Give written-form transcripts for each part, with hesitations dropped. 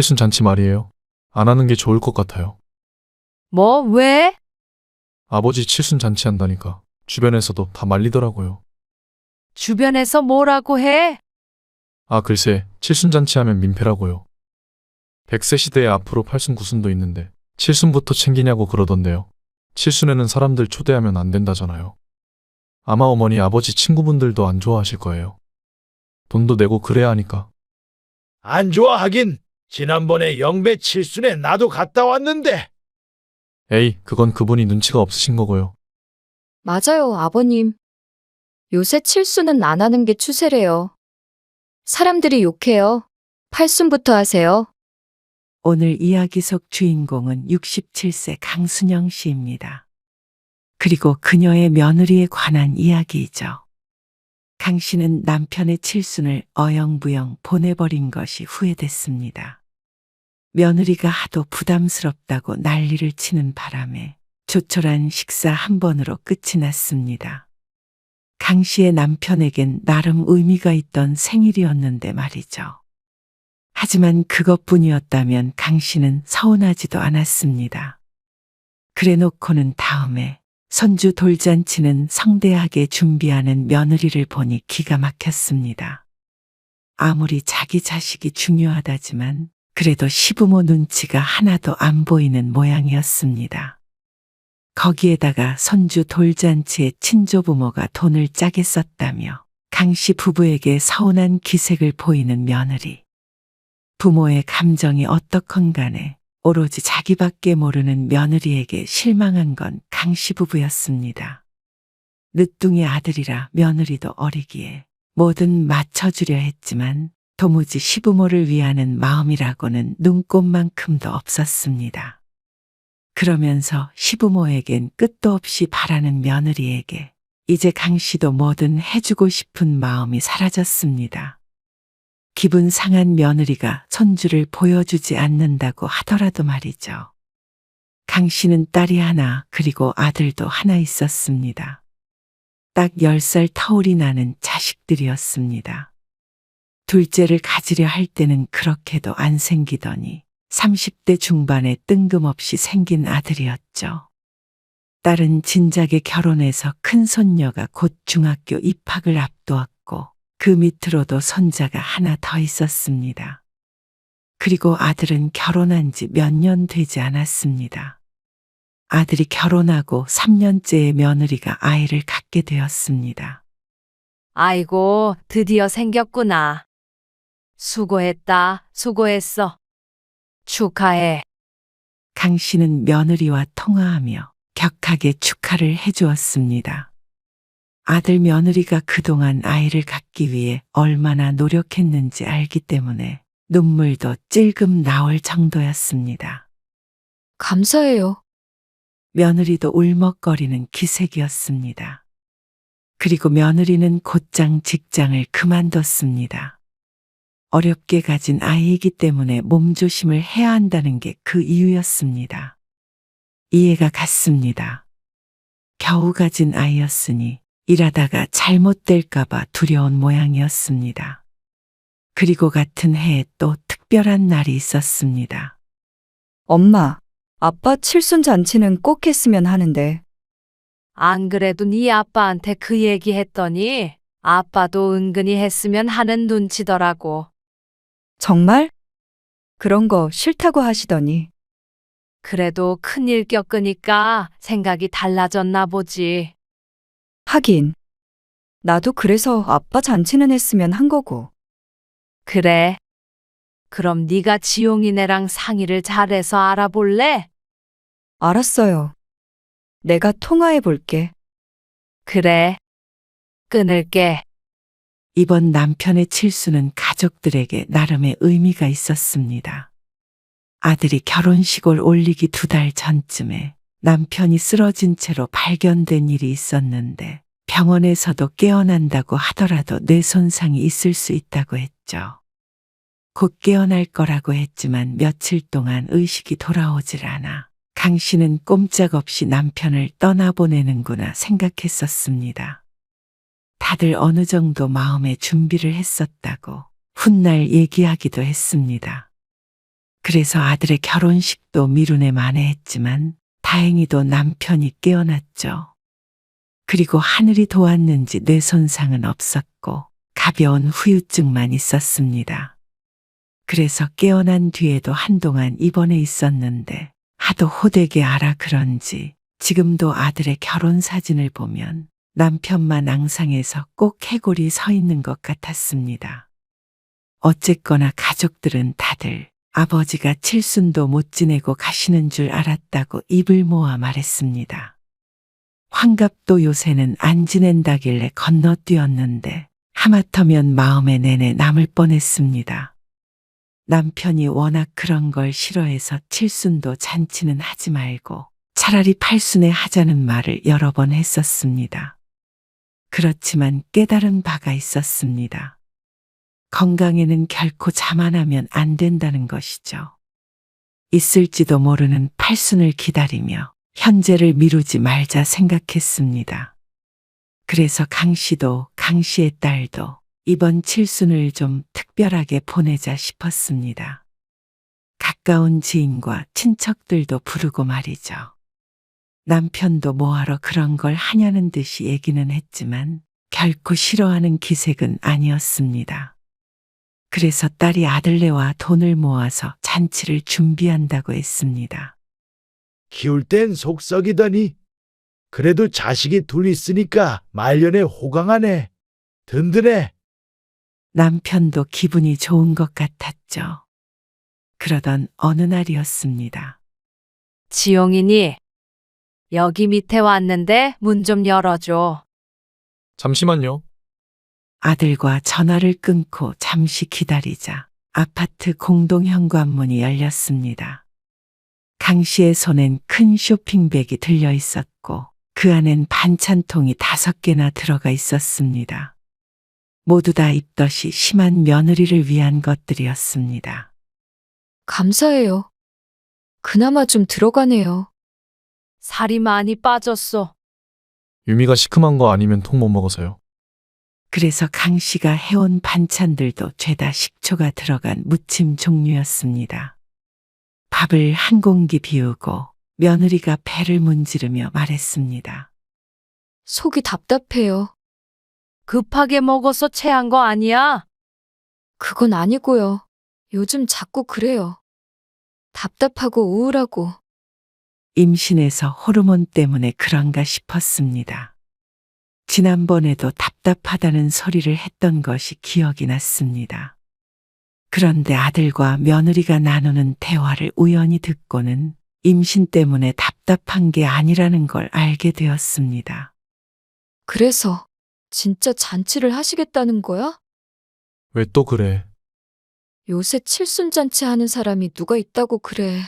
칠순잔치 말이에요. 안 하는 게 좋을 것 같아요. 뭐, 왜? 아버지 칠순잔치 한다니까 주변에서도 다 말리더라고요. 주변에서 뭐라고 해? 아, 글쎄, 칠순잔치 하면 민폐라고요. 100세 시대에 앞으로 팔순구순도 있는데 칠순부터 챙기냐고 그러던데요. 칠순에는 사람들 초대하면 안 된다잖아요. 아마 어머니, 아버지 친구분들도 안 좋아하실 거예요. 돈도 내고 그래야 하니까. 안 좋아하긴. 지난번에 영배 칠순에 나도 갔다 왔는데. 에이, 그건 그분이 눈치가 없으신 거고요. 맞아요, 아버님. 요새 칠순은 안 하는 게 추세래요. 사람들이 욕해요. 팔순부터 하세요. 오늘 이야기 속 주인공은 67세 강순영 씨입니다. 그리고 그녀의 며느리에 관한 이야기이죠. 강 씨는 남편의 칠순을 어영부영 보내버린 것이 후회됐습니다. 며느리가 하도 부담스럽다고 난리를 치는 바람에 조촐한 식사 한 번으로 끝이 났습니다. 강 씨의 남편에겐 나름 의미가 있던 생일이었는데 말이죠. 하지만 그것뿐이었다면 강 씨는 서운하지도 않았습니다. 그래 놓고는 다음에 손주 돌잔치는 성대하게 준비하는 며느리를 보니 기가 막혔습니다. 아무리 자기 자식이 중요하다지만 그래도 시부모 눈치가 하나도 안 보이는 모양이었습니다. 거기에다가 손주 돌잔치에 친조부모가 돈을 짜게 썼다며 강 씨 부부에게 서운한 기색을 보이는 며느리. 부모의 감정이 어떻건 간에 오로지 자기밖에 모르는 며느리에게 실망한 건 강 씨 부부였습니다. 늦둥이 아들이라 며느리도 어리기에 뭐든 맞춰주려 했지만 도무지 시부모를 위하는 마음이라고는 눈꼽만큼도 없었습니다. 그러면서 시부모에겐 끝도 없이 바라는 며느리에게 이제 강 씨도 뭐든 해주고 싶은 마음이 사라졌습니다. 기분 상한 며느리가 손주를 보여주지 않는다고 하더라도 말이죠. 강 씨는 딸이 하나 그리고 아들도 하나 있었습니다. 딱 10살 터울이 나는 자식들이었습니다. 둘째를 가지려 할 때는 그렇게도 안 생기더니 30대 중반에 뜬금없이 생긴 아들이었죠. 딸은 진작에 결혼해서 큰 손녀가 곧 중학교 입학을 앞두었고 그 밑으로도 손자가 하나 더 있었습니다. 그리고 아들은 결혼한 지 몇 년 되지 않았습니다. 아들이 결혼하고 3년째의 며느리가 아이를 갖게 되었습니다. 아이고, 드디어 생겼구나. 수고했다, 수고했어. 축하해. 강 씨는 며느리와 통화하며 격하게 축하를 해주었습니다. 아들 며느리가 그동안 아이를 갖기 위해 얼마나 노력했는지 알기 때문에 눈물도 찔끔 나올 정도였습니다. 감사해요. 며느리도 울먹거리는 기색이었습니다. 그리고 며느리는 곧장 직장을 그만뒀습니다. 어렵게 가진 아이이기 때문에 몸조심을 해야 한다는 게 그 이유였습니다. 이해가 갔습니다. 겨우 가진 아이였으니 일하다가 잘못될까봐 두려운 모양이었습니다. 그리고 같은 해에 또 특별한 날이 있었습니다. 엄마, 아빠 칠순 잔치는 꼭 했으면 하는데. 안 그래도 네 아빠한테 그 얘기 했더니 아빠도 은근히 했으면 하는 눈치더라고. 정말? 그런 거 싫다고 하시더니. 그래도 큰일 겪으니까 생각이 달라졌나 보지. 하긴. 나도 그래서 아빠 잔치는 했으면 한 거고. 그래. 그럼 네가 지용이네랑 상의를 잘해서 알아볼래? 알았어요. 내가 통화해 볼게. 그래. 끊을게. 이번 남편의 칠수는 가족들에게 나름의 의미가 있었습니다. 아들이 결혼식을 올리기 2달 전쯤에 남편이 쓰러진 채로 발견된 일이 있었는데 병원에서도 깨어난다고 하더라도 뇌 손상이 있을 수 있다고 했죠. 곧 깨어날 거라고 했지만 며칠 동안 의식이 돌아오질 않아 강 씨는 꼼짝없이 남편을 떠나보내는구나 생각했었습니다. 다들 어느 정도 마음의 준비를 했었다고 훗날 얘기하기도 했습니다. 그래서 아들의 결혼식도 미루네 만회했지만 다행히도 남편이 깨어났죠. 그리고 하늘이 도왔는지 뇌 손상은 없었고 가벼운 후유증만 있었습니다. 그래서 깨어난 뒤에도 한동안 입원해 있었는데 하도 호되게 알아 그런지 지금도 아들의 결혼 사진을 보면 남편만 앙상해서 꼭 해골이 서 있는 것 같았습니다. 어쨌거나 가족들은 다들 아버지가 칠순도 못 지내고 가시는 줄 알았다고 입을 모아 말했습니다. 환갑도 요새는 안 지낸다길래 건너뛰었는데 하마터면 마음에 내내 남을 뻔했습니다. 남편이 워낙 그런 걸 싫어해서 칠순도 잔치는 하지 말고 차라리 팔순에 하자는 말을 여러 번 했었습니다. 그렇지만 깨달은 바가 있었습니다. 건강에는 결코 자만하면 안 된다는 것이죠. 있을지도 모르는 팔순을 기다리며 현재를 미루지 말자 생각했습니다. 그래서 강 씨도 강 씨의 딸도 이번 칠순을 좀 특별하게 보내자 싶었습니다. 가까운 지인과 친척들도 부르고 말이죠. 남편도 뭐하러 그런 걸 하냐는 듯이 얘기는 했지만 결코 싫어하는 기색은 아니었습니다. 그래서 딸이 아들네와 돈을 모아서 잔치를 준비한다고 했습니다. 키울 땐 속 썩이더니 그래도 자식이 둘 있으니까 말년에 호강하네. 든든해. 남편도 기분이 좋은 것 같았죠. 그러던 어느 날이었습니다. 지용이니 여기 밑에 왔는데 문 좀 열어줘. 잠시만요. 아들과 전화를 끊고 잠시 기다리자 아파트 공동 현관문이 열렸습니다. 강 씨의 손엔 큰 쇼핑백이 들려 있었고 그 안엔 반찬통이 5개나 들어가 있었습니다. 모두 다 입덧이 심한 며느리를 위한 것들이었습니다. 감사해요. 그나마 좀 들어가네요. 살이 많이 빠졌어. 유미가 시큼한 거 아니면 통 못 먹어서요. 그래서 강 씨가 해온 반찬들도 죄다 식초가 들어간 무침 종류였습니다. 밥을 한 공기 비우고 며느리가 배를 문지르며 말했습니다. 속이 답답해요. 급하게 먹어서 체한 거 아니야? 그건 아니고요. 요즘 자꾸 그래요. 답답하고 우울하고. 임신해서 호르몬 때문에 그런가 싶었습니다. 지난번에도 답답하다는 소리를 했던 것이 기억이 났습니다. 그런데 아들과 며느리가 나누는 대화를 우연히 듣고는 임신 때문에 답답한 게 아니라는 걸 알게 되었습니다. 그래서 진짜 잔치를 하시겠다는 거야? 왜 또 그래? 요새 칠순잔치 하는 사람이 누가 있다고 그래.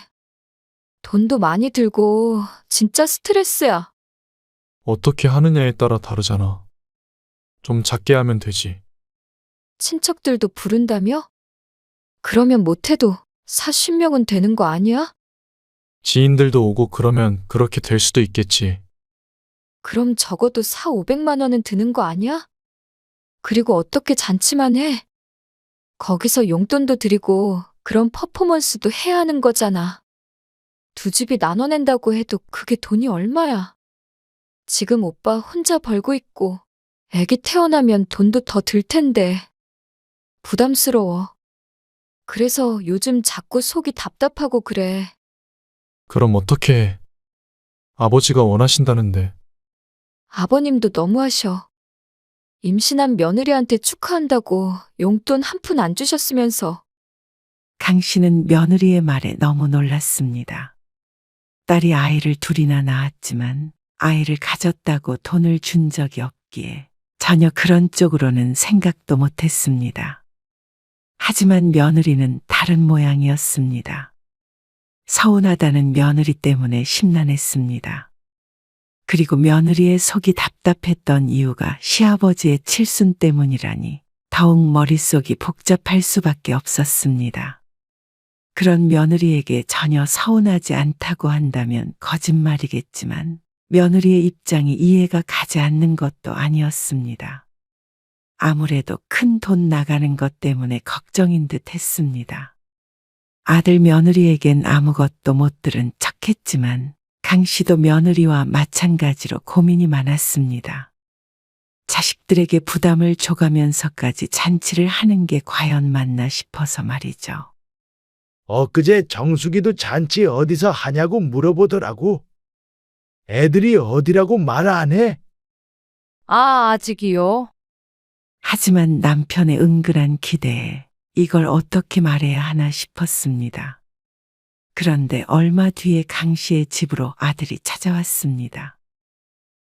돈도 많이 들고 진짜 스트레스야. 어떻게 하느냐에 따라 다르잖아. 좀 작게 하면 되지. 친척들도 부른다며? 그러면 못해도 40명은 되는 거 아니야? 지인들도 오고 그러면 그렇게 될 수도 있겠지. 그럼 적어도 4,500만 원은 드는 거 아니야? 그리고 어떻게 잔치만 해? 거기서 용돈도 드리고 그런 퍼포먼스도 해야 하는 거잖아. 두 집이 나눠낸다고 해도 그게 돈이 얼마야? 지금 오빠 혼자 벌고 있고 애기 태어나면 돈도 더 들 텐데 부담스러워. 그래서 요즘 자꾸 속이 답답하고 그래. 그럼 어떻게 해? 아버지가 원하신다는데. 아버님도 너무하셔. 임신한 며느리한테 축하한다고 용돈 한 푼 안 주셨으면서. 강 씨는 며느리의 말에 너무 놀랐습니다. 딸이 아이를 둘이나 낳았지만 아이를 가졌다고 돈을 준 적이 없기에 전혀 그런 쪽으로는 생각도 못했습니다. 하지만 며느리는 다른 모양이었습니다. 서운하다는 며느리 때문에 심란했습니다. 그리고 며느리의 속이 답답했던 이유가 시아버지의 칠순 때문이라니 더욱 머릿속이 복잡할 수밖에 없었습니다. 그런 며느리에게 전혀 서운하지 않다고 한다면 거짓말이겠지만 며느리의 입장이 이해가 가지 않는 것도 아니었습니다. 아무래도 큰 돈 나가는 것 때문에 걱정인 듯 했습니다. 아들 며느리에겐 아무것도 못 들은 척했지만 강 씨도 며느리와 마찬가지로 고민이 많았습니다. 자식들에게 부담을 줘가면서까지 잔치를 하는 게 과연 맞나 싶어서 말이죠. 엊그제 정숙이도 잔치 어디서 하냐고 물어보더라고. 애들이 어디라고 말 안 해? 아직이요. 하지만 남편의 은근한 기대에 이걸 어떻게 말해야 하나 싶었습니다. 그런데 얼마 뒤에 강 씨의 집으로 아들이 찾아왔습니다.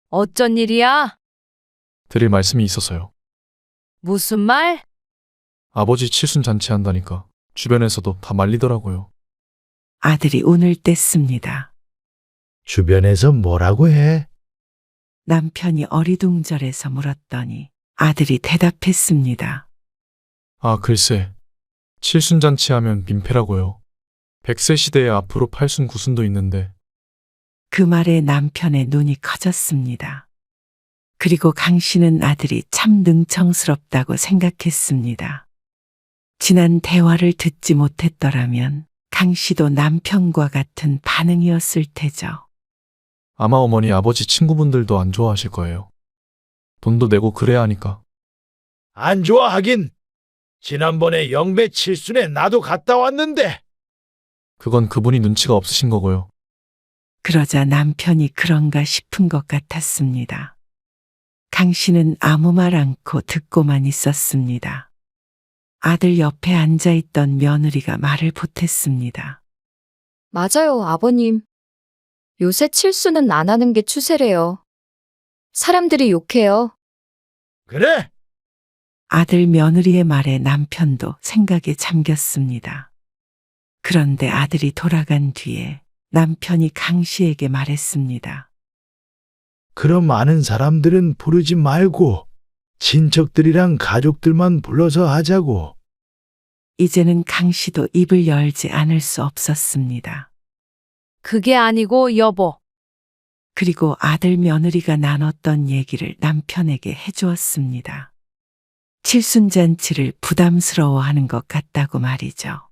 어쩐 일이야? 드릴 말씀이 있어서요. 무슨 말? 아버지 칠순 잔치 한다니까 주변에서도 다 말리더라고요. 아들이 운을 뗐습니다. 주변에서 뭐라고 해? 남편이 어리둥절해서 물었더니 아들이 대답했습니다. 아, 글쎄. 칠순 잔치 하면 민폐라고요. 100세 시대에 앞으로 8순 9순도 있는데 그 말에 남편의 눈이 커졌습니다. 그리고 강 씨는 아들이 참 능청스럽다고 생각했습니다. 지난 대화를 듣지 못했더라면 강 씨도 남편과 같은 반응이었을 테죠. 아마 어머니 아버지 친구분들도 안 좋아하실 거예요. 돈도 내고 그래야 하니까. 안 좋아하긴. 지난번에 영배 칠순에 나도 갔다 왔는데. 그건 그분이 눈치가 없으신 거고요. 그러자 남편이 그런가 싶은 것 같았습니다. 강 씨는 아무 말 않고 듣고만 있었습니다. 아들 옆에 앉아있던 며느리가 말을 보탰습니다. 맞아요, 아버님. 요새 칠수는 안 하는 게 추세래요. 사람들이 욕해요. 그래? 아들 며느리의 말에 남편도 생각에 잠겼습니다. 그런데 아들이 돌아간 뒤에 남편이 강 씨에게 말했습니다. 그럼 아는 사람들은 부르지 말고 친척들이랑 가족들만 불러서 하자고. 이제는 강 씨도 입을 열지 않을 수 없었습니다. 그게 아니고 여보. 그리고 아들 며느리가 나눴던 얘기를 남편에게 해주었습니다. 칠순잔치를 부담스러워하는 것 같다고 말이죠.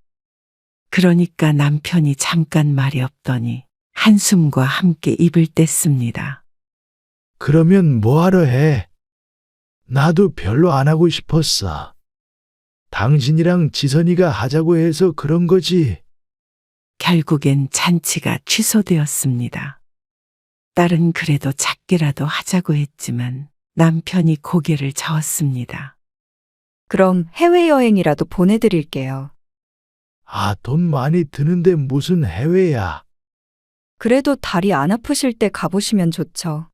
그러니까 남편이 잠깐 말이 없더니 한숨과 함께 입을 뗐습니다. 그러면 뭐하러 해? 나도 별로 안 하고 싶었어. 당신이랑 지선이가 하자고 해서 그런 거지. 결국엔 잔치가 취소되었습니다. 딸은 그래도 작게라도 하자고 했지만 남편이 고개를 저었습니다. 그럼 해외여행이라도 보내드릴게요. 아, 돈 많이 드는데 무슨 해외야. 그래도 다리 안 아프실 때 가보시면 좋죠.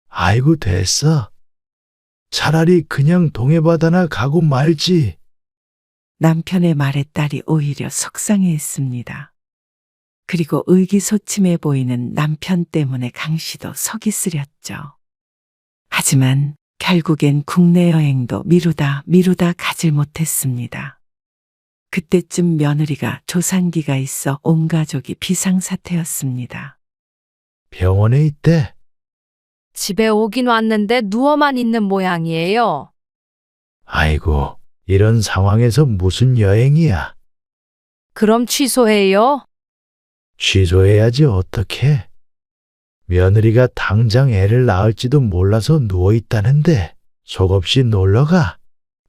아이고, 됐어. 차라리 그냥 동해바다나 가고 말지. 남편의 말에 딸이 오히려 속상해했습니다. 그리고 의기소침해 보이는 남편 때문에 강 씨도 속이 쓰렸죠. 하지만 결국엔 국내 여행도 미루다 가질 못했습니다. 그때쯤 며느리가 조산기가 있어 온 가족이 비상사태였습니다. 병원에 있대. 집에 오긴 왔는데 누워만 있는 모양이에요. 아이고, 이런 상황에서 무슨 여행이야. 그럼 취소해요? 취소해야지 어떡해. 며느리가 당장 애를 낳을지도 몰라서 누워있다는데 속없이 놀러가.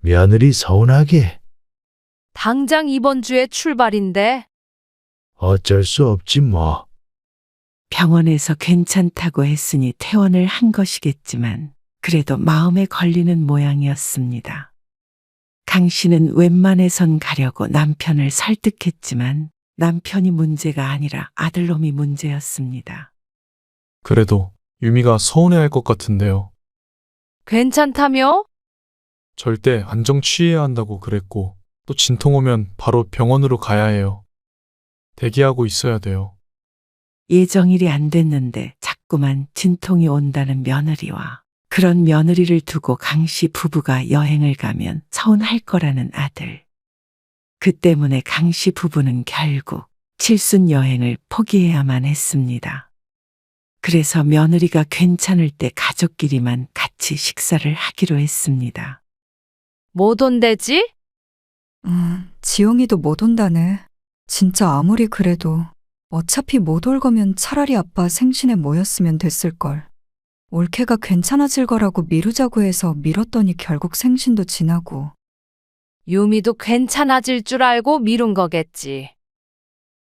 며느리 서운하게. 당장 이번 주에 출발인데. 어쩔 수 없지 뭐. 병원에서 괜찮다고 했으니 퇴원을 한 것이겠지만 그래도 마음에 걸리는 모양이었습니다. 강 씨는 웬만해선 가려고 남편을 설득했지만 남편이 문제가 아니라 아들놈이 문제였습니다. 그래도 유미가 서운해할 것 같은데요. 괜찮다며? 절대 안정 취해야 한다고 그랬고 또 진통 오면 바로 병원으로 가야 해요. 대기하고 있어야 돼요. 예정일이 안 됐는데 자꾸만 진통이 온다는 며느리와 그런 며느리를 두고 강 씨 부부가 여행을 가면 서운할 거라는 아들. 그 때문에 강 씨 부부는 결국 칠순 여행을 포기해야만 했습니다. 그래서 며느리가 괜찮을 때 가족끼리만 같이 식사를 하기로 했습니다. 못 온대지? 지영이도 못 온다네. 진짜 아무리 그래도 어차피 못 올 거면 차라리 아빠 생신에 모였으면 됐을걸. 올케가 괜찮아질 거라고 미루자고 해서 미뤘더니 결국 생신도 지나고. 유미도 괜찮아질 줄 알고 미룬 거겠지.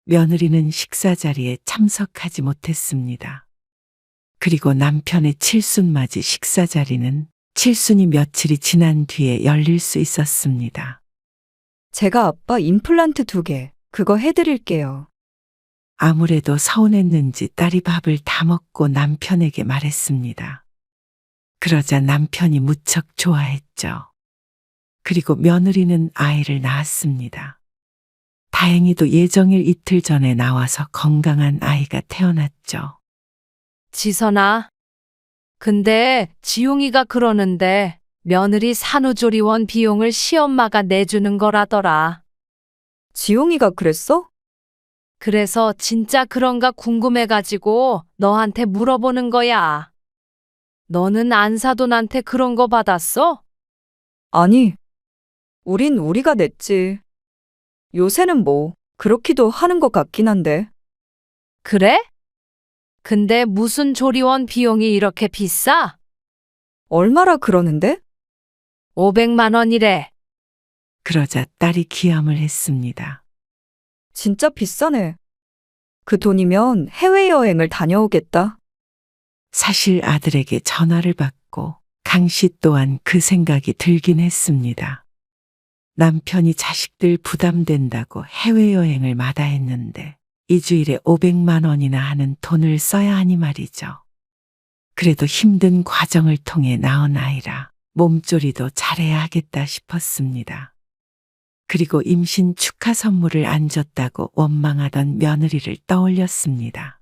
며느리는 식사 자리에 참석하지 못했습니다. 그리고 남편의 칠순맞이 식사 자리는 칠순이 며칠이 지난 뒤에 열릴 수 있었습니다. 제가 아빠 임플란트 2개, 그거 해드릴게요. 아무래도 서운했는지 딸이 밥을 다 먹고 남편에게 말했습니다. 그러자 남편이 무척 좋아했죠. 그리고 며느리는 아이를 낳았습니다. 다행히도 예정일 이틀 전에 나와서 건강한 아이가 태어났죠. 지선아. 근데 지용이가 그러는데 며느리 산후조리원 비용을 시엄마가 내주는 거라더라. 지용이가 그랬어? 그래서 진짜 그런가 궁금해가지고 너한테 물어보는 거야. 너는 안사돈한테 그런 거 받았어? 아니, 우린 우리가 냈지. 요새는 뭐, 그렇기도 하는 것 같긴 한데. 그래? 근데 무슨 조리원 비용이 이렇게 비싸? 얼마라 그러는데? 500만 원이래. 그러자 딸이 기함을 했습니다. 진짜 비싸네. 그 돈이면 해외여행을 다녀오겠다. 사실 아들에게 전화를 받고 강 씨 또한 그 생각이 들긴 했습니다. 남편이 자식들 부담된다고 해외여행을 마다했는데 2주일에 500만 원이나 하는 돈을 써야 하니 말이죠. 그래도 힘든 과정을 통해 낳은 아이라 몸조리도 잘해야 하겠다 싶었습니다. 그리고 임신 축하 선물을 안 줬다고 원망하던 며느리를 떠올렸습니다.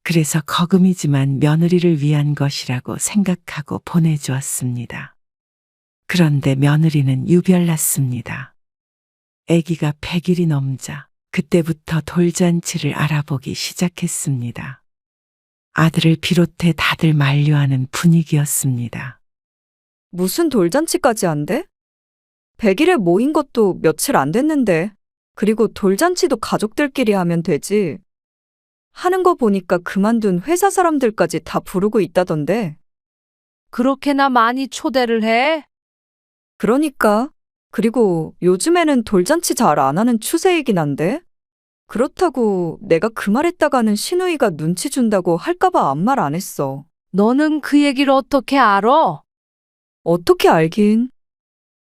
그래서 거금이지만 며느리를 위한 것이라고 생각하고 보내주었습니다. 그런데 며느리는 유별났습니다. 아기가 100일이 넘자 그때부터 돌잔치를 알아보기 시작했습니다. 아들을 비롯해 다들 만류하는 분위기였습니다. 무슨 돌잔치까지 한대? 100일에 모인 것도 며칠 안 됐는데. 그리고 돌잔치도 가족들끼리 하면 되지. 하는 거 보니까 그만둔 회사 사람들까지 다 부르고 있다던데. 그렇게나 많이 초대를 해? 그러니까. 그리고 요즘에는 돌잔치 잘 안 하는 추세이긴 한데. 그렇다고 내가 그 말했다가는 신우이가 눈치 준다고 할까봐 아무 말 안 했어. 너는 그 얘기를 어떻게 알아? 어떻게 알긴.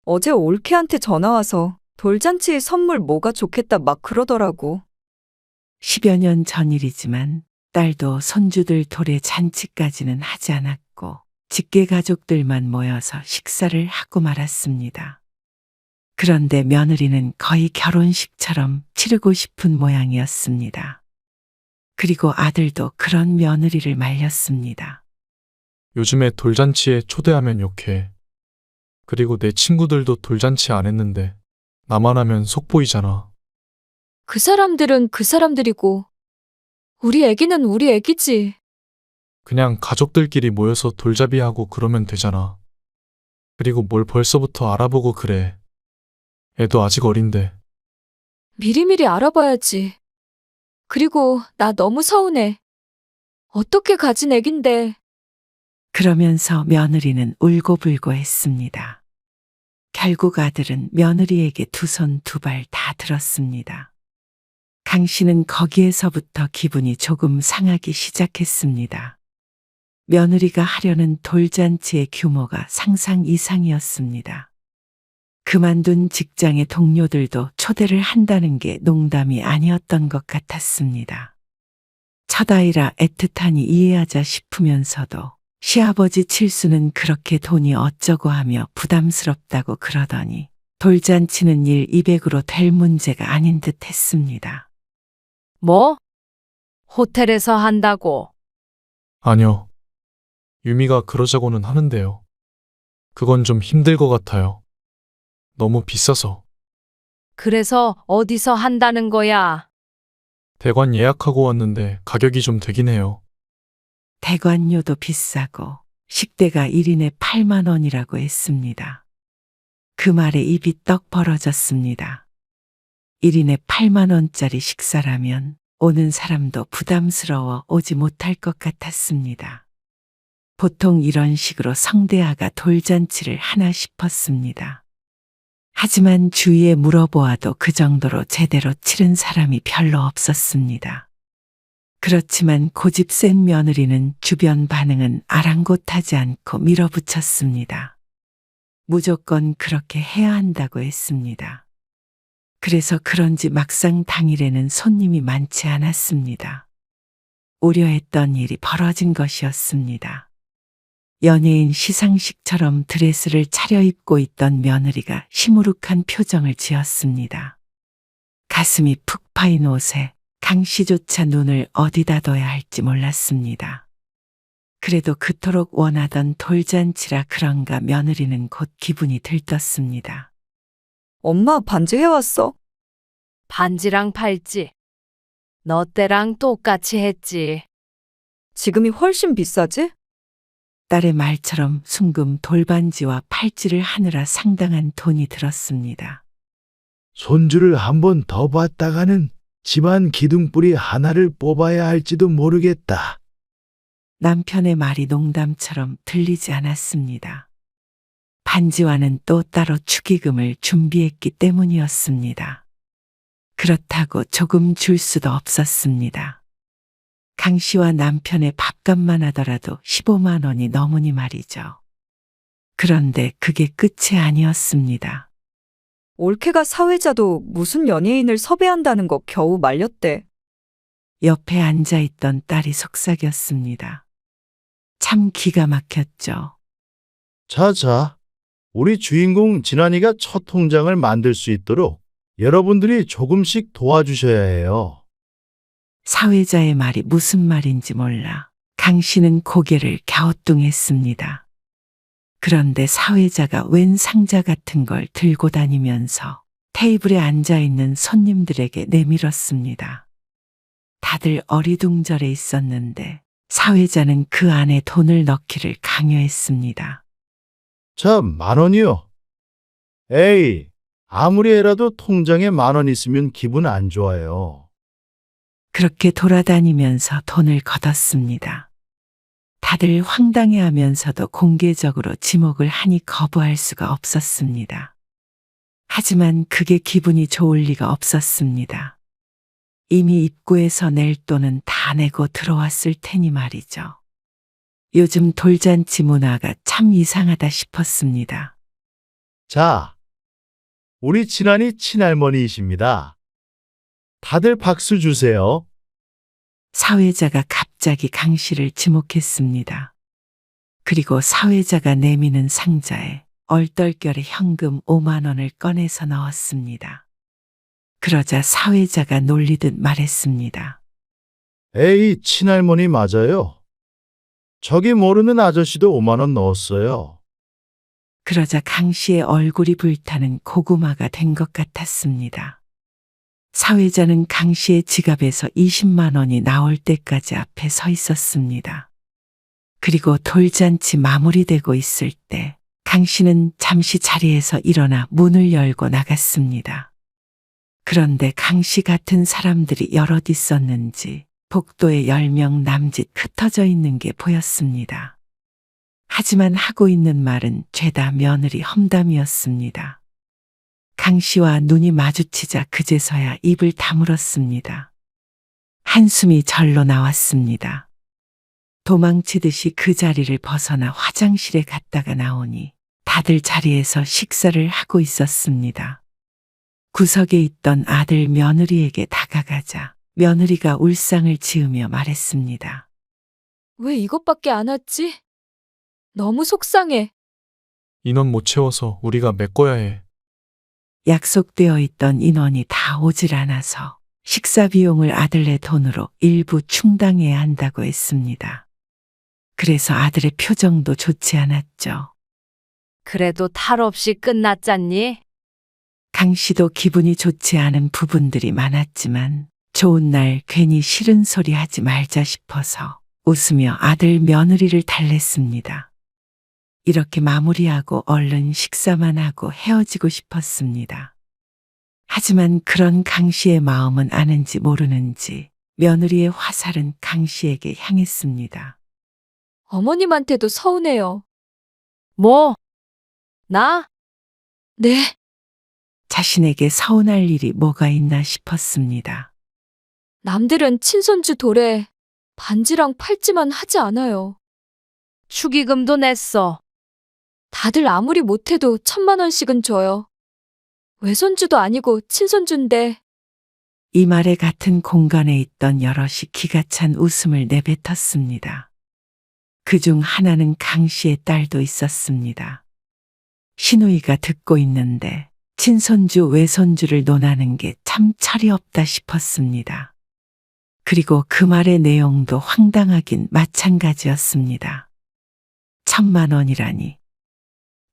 어제 올케한테 전화 와서 돌잔치 선물 뭐가 좋겠다 막 그러더라고. 10여 년 전 일이지만 딸도 손주들 돌에 잔치까지는 하지 않았고 직계 가족들만 모여서 식사를 하고 말았습니다. 그런데 며느리는 거의 결혼식처럼 치르고 싶은 모양이었습니다. 그리고 아들도 그런 며느리를 말렸습니다. 요즘에 돌잔치에 초대하면 욕해. 그리고 내 친구들도 돌잔치 안 했는데 나만 하면 속 보이잖아. 그 사람들은 그 사람들이고 우리 애기는 우리 애기지. 그냥 가족들끼리 모여서 돌잡이하고 그러면 되잖아. 그리고 뭘 벌써부터 알아보고 그래. 애도 아직 어린데. 미리미리 알아봐야지. 그리고 나 너무 서운해. 어떻게 가진 애긴데. 그러면서 며느리는 울고불고 했습니다. 결국 아들은 며느리에게 두 손 두 발 다 들었습니다. 강 씨는 거기에서부터 기분이 조금 상하기 시작했습니다. 며느리가 하려는 돌잔치의 규모가 상상 이상이었습니다. 그만둔 직장의 동료들도 초대를 한다는 게 농담이 아니었던 것 같았습니다. 첫 아이라 애틋하니 이해하자 싶으면서도 시아버지 칠수는 그렇게 돈이 어쩌고 하며 부담스럽다고 그러더니 돌잔치는 200으로 될 문제가 아닌 듯 했습니다. 뭐? 호텔에서 한다고? 아니요. 유미가 그러자고는 하는데요. 그건 좀 힘들 것 같아요. 너무 비싸서. 그래서 어디서 한다는 거야? 대관 예약하고 왔는데 가격이 좀 되긴 해요. 대관료도 비싸고 식대가 1인에 8만 원이라고 했습니다. 그 말에 입이 떡 벌어졌습니다. 1인에 8만 원짜리 식사라면 오는 사람도 부담스러워 오지 못할 것 같았습니다. 보통 이런 식으로 성대하가 돌잔치를 하나 싶었습니다. 하지만 주위에 물어보아도 그 정도로 제대로 치른 사람이 별로 없었습니다. 그렇지만 고집 센 며느리는 주변 반응은 아랑곳하지 않고 밀어붙였습니다. 무조건 그렇게 해야 한다고 했습니다. 그래서 그런지 막상 당일에는 손님이 많지 않았습니다. 우려했던 일이 벌어진 것이었습니다. 연예인 시상식처럼 드레스를 차려입고 있던 며느리가 시무룩한 표정을 지었습니다. 가슴이 푹 파인 옷에 강 씨조차 눈을 어디다 둬야 할지 몰랐습니다. 그래도 그토록 원하던 돌잔치라 그런가 며느리는 곧 기분이 들떴습니다. 엄마 반지 해왔어? 반지랑 팔찌. 너 때랑 똑같이 했지. 지금이 훨씬 비싸지? 딸의 말처럼 순금 돌반지와 팔찌를 하느라 상당한 돈이 들었습니다. 손주를 한 번 더 봤다가는 집안 기둥뿌리 하나를 뽑아야 할지도 모르겠다. 남편의 말이 농담처럼 들리지 않았습니다. 반지와는 또 따로 축의금을 준비했기 때문이었습니다. 그렇다고 조금 줄 수도 없었습니다. 강 씨와 남편의 밥값만 하더라도 15만 원이 넘으니 말이죠. 그런데 그게 끝이 아니었습니다. 올케가 사회자도 무슨 연예인을 섭외한다는 거 겨우 말렸대. 옆에 앉아있던 딸이 속삭였습니다. 참 기가 막혔죠. 자자, 우리 주인공 진환이가 첫 통장을 만들 수 있도록 여러분들이 조금씩 도와주셔야 해요. 사회자의 말이 무슨 말인지 몰라 강 씨는 고개를 갸우뚱했습니다. 그런데 사회자가 웬 상자 같은 걸 들고 다니면서 테이블에 앉아있는 손님들에게 내밀었습니다. 다들 어리둥절해 있었는데 사회자는 그 안에 돈을 넣기를 강요했습니다. 자, 10,000원이요. 에이, 아무리 해라도 통장에 10,000원 있으면 기분 안 좋아요. 그렇게 돌아다니면서 돈을 걷었습니다. 다들 황당해하면서도 공개적으로 지목을 하니 거부할 수가 없었습니다. 하지만 그게 기분이 좋을 리가 없었습니다. 이미 입구에서 낼 돈은 다 내고 들어왔을 테니 말이죠. 요즘 돌잔치 문화가 참 이상하다 싶었습니다. 자, 우리 진환이 친할머니이십니다. 다들 박수 주세요. 사회자가 갑자기 강 씨를 지목했습니다. 그리고 사회자가 내미는 상자에 얼떨결에 현금 5만 원을 꺼내서 넣었습니다. 그러자 사회자가 놀리듯 말했습니다. 에이, 친할머니 맞아요. 저기 모르는 아저씨도 5만 원 넣었어요. 그러자 강 씨의 얼굴이 불타는 고구마가 된 것 같았습니다. 사회자는 강 씨의 지갑에서 20만 원이 나올 때까지 앞에 서 있었습니다. 그리고 돌잔치 마무리되고 있을 때 강 씨는 잠시 자리에서 일어나 문을 열고 나갔습니다. 그런데 강 씨 같은 사람들이 여럿 있었는지 복도에 10명 남짓 흩어져 있는 게 보였습니다. 하지만 하고 있는 말은 죄다 며느리 험담이었습니다. 강 씨와 눈이 마주치자 그제서야 입을 다물었습니다. 한숨이 절로 나왔습니다. 도망치듯이 그 자리를 벗어나 화장실에 갔다가 나오니 다들 자리에서 식사를 하고 있었습니다. 구석에 있던 아들 며느리에게 다가가자 며느리가 울상을 지으며 말했습니다. 왜 이것밖에 안 왔지? 너무 속상해. 인원 못 채워서 우리가 메꿔야 해. 약속되어 있던 인원이 다 오질 않아서 식사 비용을 아들네 돈으로 일부 충당해야 한다고 했습니다. 그래서 아들의 표정도 좋지 않았죠. 그래도 탈 없이 끝났잖니? 강 씨도 기분이 좋지 않은 부분들이 많았지만 좋은 날 괜히 싫은 소리 하지 말자 싶어서 웃으며 아들 며느리를 달랬습니다. 이렇게 마무리하고 얼른 식사만 하고 헤어지고 싶었습니다. 하지만 그런 강 씨의 마음은 아는지 모르는지 며느리의 화살은 강 씨에게 향했습니다. 어머님한테도 서운해요. 뭐? 나? 네. 자신에게 서운할 일이 뭐가 있나 싶었습니다. 남들은 친손주 돌에 반지랑 팔찌만 하지 않아요. 축의금도 냈어. 다들 아무리 못해도 1,000만 원씩은 줘요. 외손주도 아니고 친손주인데 이 말에 같은 공간에 있던 여럿이 기가 찬 웃음을 내뱉었습니다. 그중 하나는 강 씨의 딸도 있었습니다. 시누이가 듣고 있는데 친손주 외손주를 논하는 게 참 철이 없다 싶었습니다. 그리고 그 말의 내용도 황당하긴 마찬가지였습니다. 1,000만 원이라니.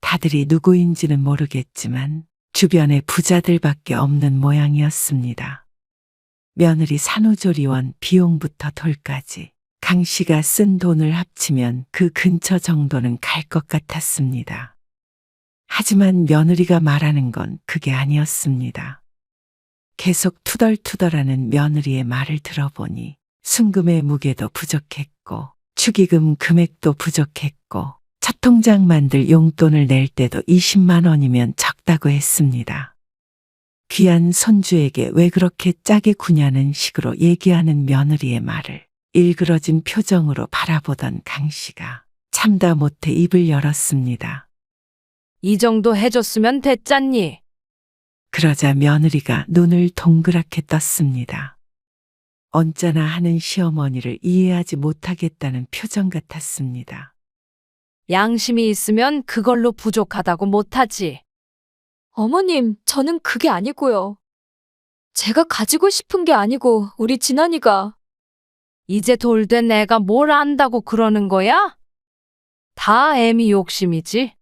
다들이 누구인지는 모르겠지만 주변에 부자들밖에 없는 모양이었습니다. 며느리 산후조리원 비용부터 돌까지 강 씨가 쓴 돈을 합치면 그 근처 정도는 갈 것 같았습니다. 하지만 며느리가 말하는 건 그게 아니었습니다. 계속 투덜투덜하는 며느리의 말을 들어보니 순금의 무게도 부족했고 축의금 금액도 부족했고 첫 통장 만들 용돈을 낼 때도 20만 원이면 적다고 했습니다. 귀한 손주에게 왜 그렇게 짜게 구냐는 식으로 얘기하는 며느리의 말을 일그러진 표정으로 바라보던 강 씨가 참다 못해 입을 열었습니다. 이 정도 해줬으면 됐잖니. 그러자 며느리가 눈을 동그랗게 떴습니다. 언짢아 하는 시어머니를 이해하지 못하겠다는 표정 같았습니다. 양심이 있으면 그걸로 부족하다고 못하지. 어머님, 저는 그게 아니고요. 제가 가지고 싶은 게 아니고 우리 진환이가 이제 돌된 애가 뭘 안다고 그러는 거야? 다 애미 욕심이지.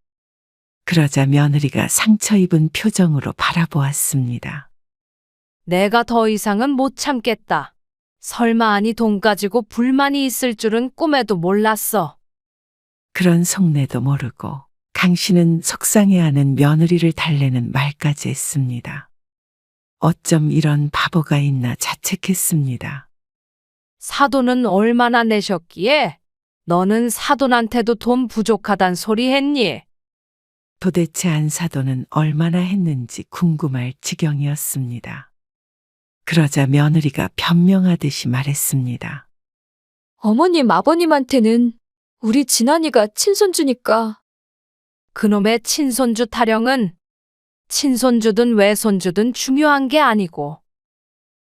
그러자 며느리가 상처 입은 표정으로 바라보았습니다. 내가 더 이상은 못 참겠다. 설마 아니 돈 가지고 불만이 있을 줄은 꿈에도 몰랐어. 그런 속내도 모르고 강 씨는 속상해하는 며느리를 달래는 말까지 했습니다. 어쩜 이런 바보가 있나 자책했습니다. 사돈은 얼마나 내셨기에 너는 사돈한테도 돈 부족하단 소리 했니? 도대체 안사돈은 얼마나 했는지 궁금할 지경이었습니다. 그러자 며느리가 변명하듯이 말했습니다. 어머님, 아버님한테는 우리 진환이가 친손주니까 그놈의 친손주 타령은 친손주든 외손주든 중요한 게 아니고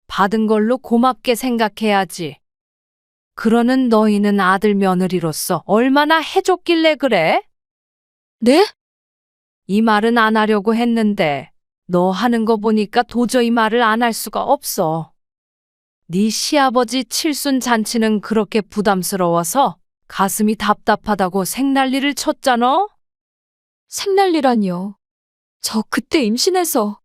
받은 걸로 고맙게 생각해야지. 그러는 너희는 아들 며느리로서 얼마나 해줬길래 그래? 네? 이 말은 안 하려고 했는데 너 하는 거 보니까 도저히 말을 안 할 수가 없어. 네 시아버지 칠순 잔치는 그렇게 부담스러워서 가슴이 답답하다고 생난리를 쳤잖아? 생난리라니요. 저 그때 임신해서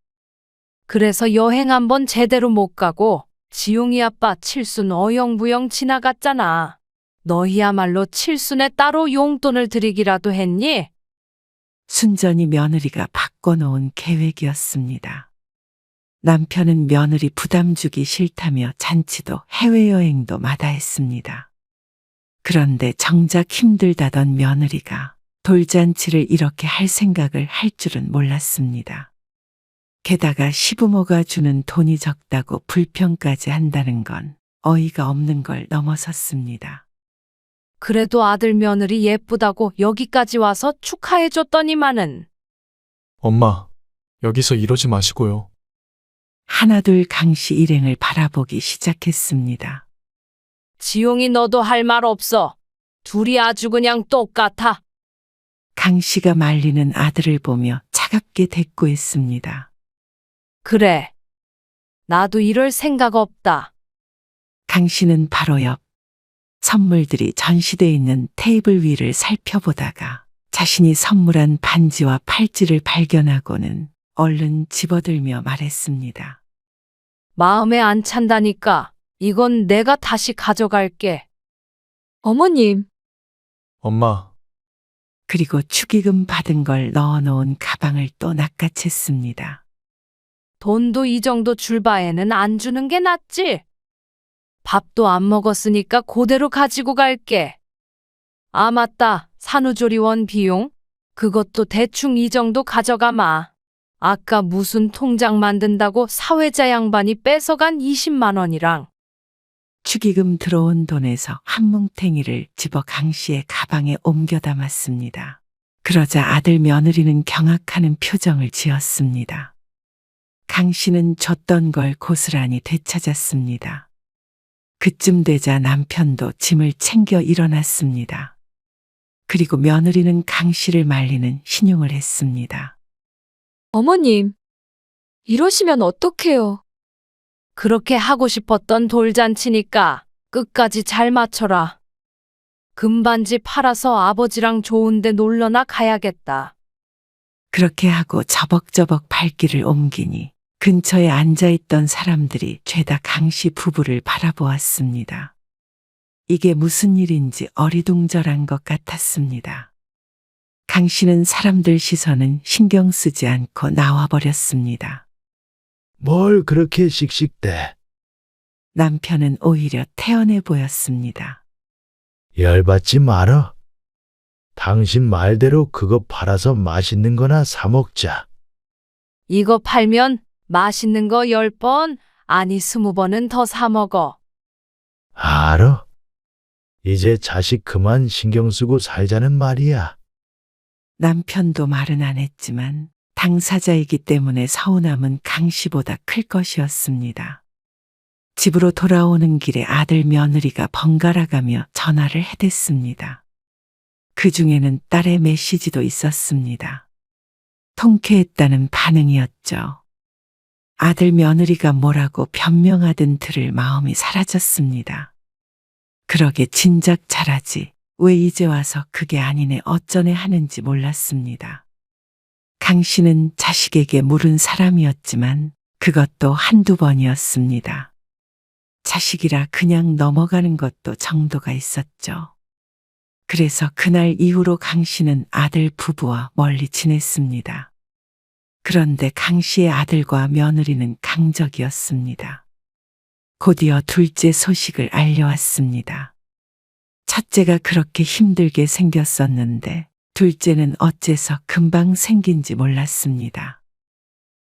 그래서 여행 한번 제대로 못 가고 지용이 아빠 칠순 어영부영 지나갔잖아. 너희야말로 칠순에 따로 용돈을 드리기라도 했니? 순전히 며느리가 바꿔놓은 계획이었습니다. 남편은 며느리 부담 주기 싫다며 잔치도 해외여행도 마다했습니다. 그런데 정작 힘들다던 며느리가 돌잔치를 이렇게 할 생각을 할 줄은 몰랐습니다. 게다가 시부모가 주는 돈이 적다고 불평까지 한다는 건 어이가 없는 걸 넘어섰습니다. 그래도 아들 며느리 예쁘다고 여기까지 와서 축하해줬더니만은. 엄마, 여기서 이러지 마시고요. 하나둘 강씨 일행을 바라보기 시작했습니다. 지용이 너도 할 말 없어. 둘이 아주 그냥 똑같아. 강씨가 말리는 아들을 보며 차갑게 대꾸했습니다. 그래. 나도 이럴 생각 없다. 강씨는 바로 옆 선물들이 전시돼 있는 테이블 위를 살펴보다가 자신이 선물한 반지와 팔찌를 발견하고는 얼른 집어들며 말했습니다. 마음에 안 찬다니까. 이건 내가 다시 가져갈게. 어머님, 엄마, 그리고 축의금 받은 걸 넣어놓은 가방을 또 낚아챘습니다. 돈도 이 정도 줄 바에는 안 주는 게 낫지. 밥도 안 먹었으니까 그대로 가지고 갈게. 아, 맞다. 산후조리원 비용? 그것도 대충 이 정도 가져가마. 아까 무슨 통장 만든다고 사회자 양반이 뺏어간 20만 원이랑. 축의금 들어온 돈에서 한 뭉탱이를 집어 강 씨의 가방에 옮겨 담았습니다. 그러자 아들 며느리는 경악하는 표정을 지었습니다. 강 씨는 줬던 걸 고스란히 되찾았습니다. 그쯤 되자 남편도 짐을 챙겨 일어났습니다. 그리고 며느리는 강 씨를 말리는 신용을 했습니다. 어머님, 이러시면 어떡해요? 그렇게 하고 싶었던 돌잔치니까 끝까지 잘 맞춰라. 금반지 팔아서 아버지랑 좋은데 놀러나 가야겠다. 그렇게 하고 저벅저벅 발길을 옮기니 근처에 앉아있던 사람들이 죄다 강씨 부부를 바라보았습니다. 이게 무슨 일인지 어리둥절한 것 같았습니다. 강씨는 사람들 시선은 신경 쓰지 않고 나와버렸습니다. 뭘 그렇게 씩씩대? 남편은 오히려 태연해 보였습니다. 열받지 말어. 당신 말대로 그거 팔아서 맛있는 거나 사 먹자. 이거 팔면 맛있는 거 10번, 아니 20번은 더 사 먹어. 알어? 이제 자식 그만 신경 쓰고 살자는 말이야. 남편도 말은 안 했지만 당사자이기 때문에 서운함은 강씨보다 클 것이었습니다. 집으로 돌아오는 길에 아들 며느리가 번갈아가며 전화를 해댔습니다. 그 중에는 딸의 메시지도 있었습니다. 통쾌했다는 반응이었죠. 아들 며느리가 뭐라고 변명하든 들을 마음이 사라졌습니다. 그러게 진작 잘하지. 왜 이제 와서 그게 아니네 어쩌네 하는지 몰랐습니다. 강 씨는 자식에게 물은 사람이었지만 그것도 한두 번이었습니다. 자식이라 그냥 넘어가는 것도 정도가 있었죠. 그래서 그날 이후로 강 씨는 아들 부부와 멀리 지냈습니다. 그런데 강 씨의 아들과 며느리는 강적이었습니다. 곧이어 둘째 소식을 알려왔습니다. 첫째가 그렇게 힘들게 생겼었는데 둘째는 어째서 금방 생긴지 몰랐습니다.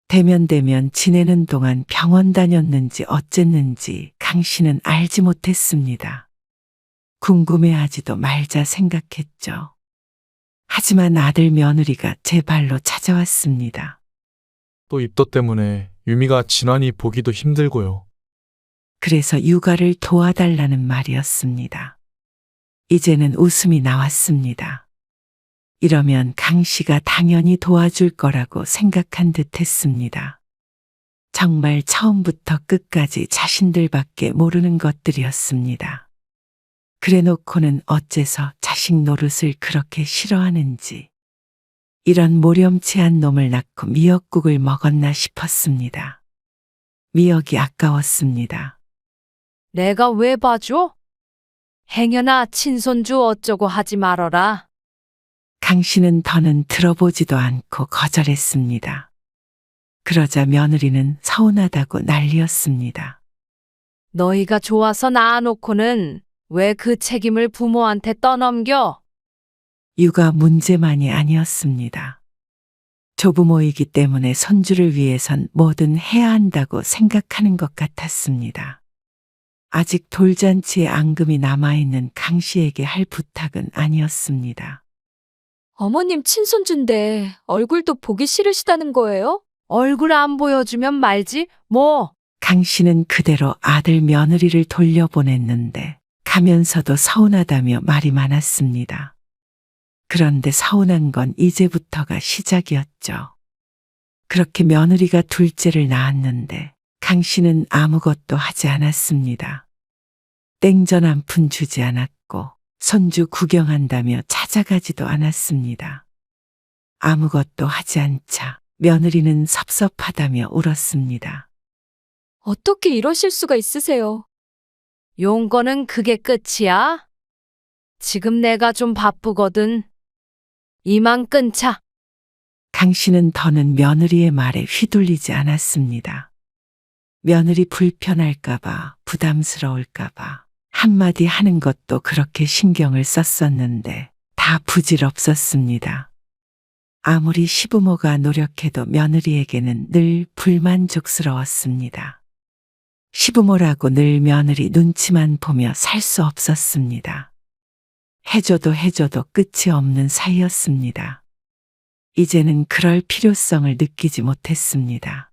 대면대면 지내는 동안 병원 다녔는지 어쨌는지 강 씨는 알지 못했습니다. 궁금해하지도 말자 생각했죠. 하지만 아들 며느리가 제 발로 찾아왔습니다. 또 입덧 때문에 유미가 진환이 보기도 힘들고요. 그래서 육아를 도와달라는 말이었습니다. 이제는 웃음이 나왔습니다. 이러면 강 씨가 당연히 도와줄 거라고 생각한 듯 했습니다. 정말 처음부터 끝까지 자신들밖에 모르는 것들이었습니다. 그래 놓고는 어째서 자식 노릇을 그렇게 싫어하는지. 이런 모렴치한 놈을 낳고 미역국을 먹었나 싶었습니다. 미역이 아까웠습니다. 내가 왜 봐줘? 행여나 친손주 어쩌고 하지 말어라. 강 씨는 더는 들어보지도 않고 거절했습니다. 그러자 며느리는 서운하다고 난리였습니다. 너희가 좋아서 낳아놓고는 왜 그 책임을 부모한테 떠넘겨? 육아 문제만이 아니었습니다. 조부모이기 때문에 손주를 위해선 뭐든 해야 한다고 생각하는 것 같았습니다. 아직 돌잔치에 앙금이 남아있는 강 씨에게 할 부탁은 아니었습니다. 어머님 친손주인데 얼굴도 보기 싫으시다는 거예요? 얼굴 안 보여주면 말지, 뭐. 강 씨는 그대로 아들 며느리를 돌려보냈는데 가면서도 서운하다며 말이 많았습니다. 그런데 서운한 건 이제부터가 시작이었죠. 그렇게 며느리가 둘째를 낳았는데 강 씨는 아무것도 하지 않았습니다. 땡전 한 푼 주지 않았고 손주 구경한다며 찾아가지도 않았습니다. 아무것도 하지 않자 며느리는 섭섭하다며 울었습니다. 어떻게 이러실 수가 있으세요? 용건은 그게 끝이야? 지금 내가 좀 바쁘거든. 이만 끊자. 강 씨는 더는 며느리의 말에 휘둘리지 않았습니다. 며느리 불편할까봐, 부담스러울까봐 한마디 하는 것도 그렇게 신경을 썼었는데 다 부질없었습니다. 아무리 시부모가 노력해도 며느리에게는 늘 불만족스러웠습니다. 시부모라고 늘 며느리 눈치만 보며 살 수 없었습니다. 해줘도 해줘도 끝이 없는 사이였습니다. 이제는 그럴 필요성을 느끼지 못했습니다.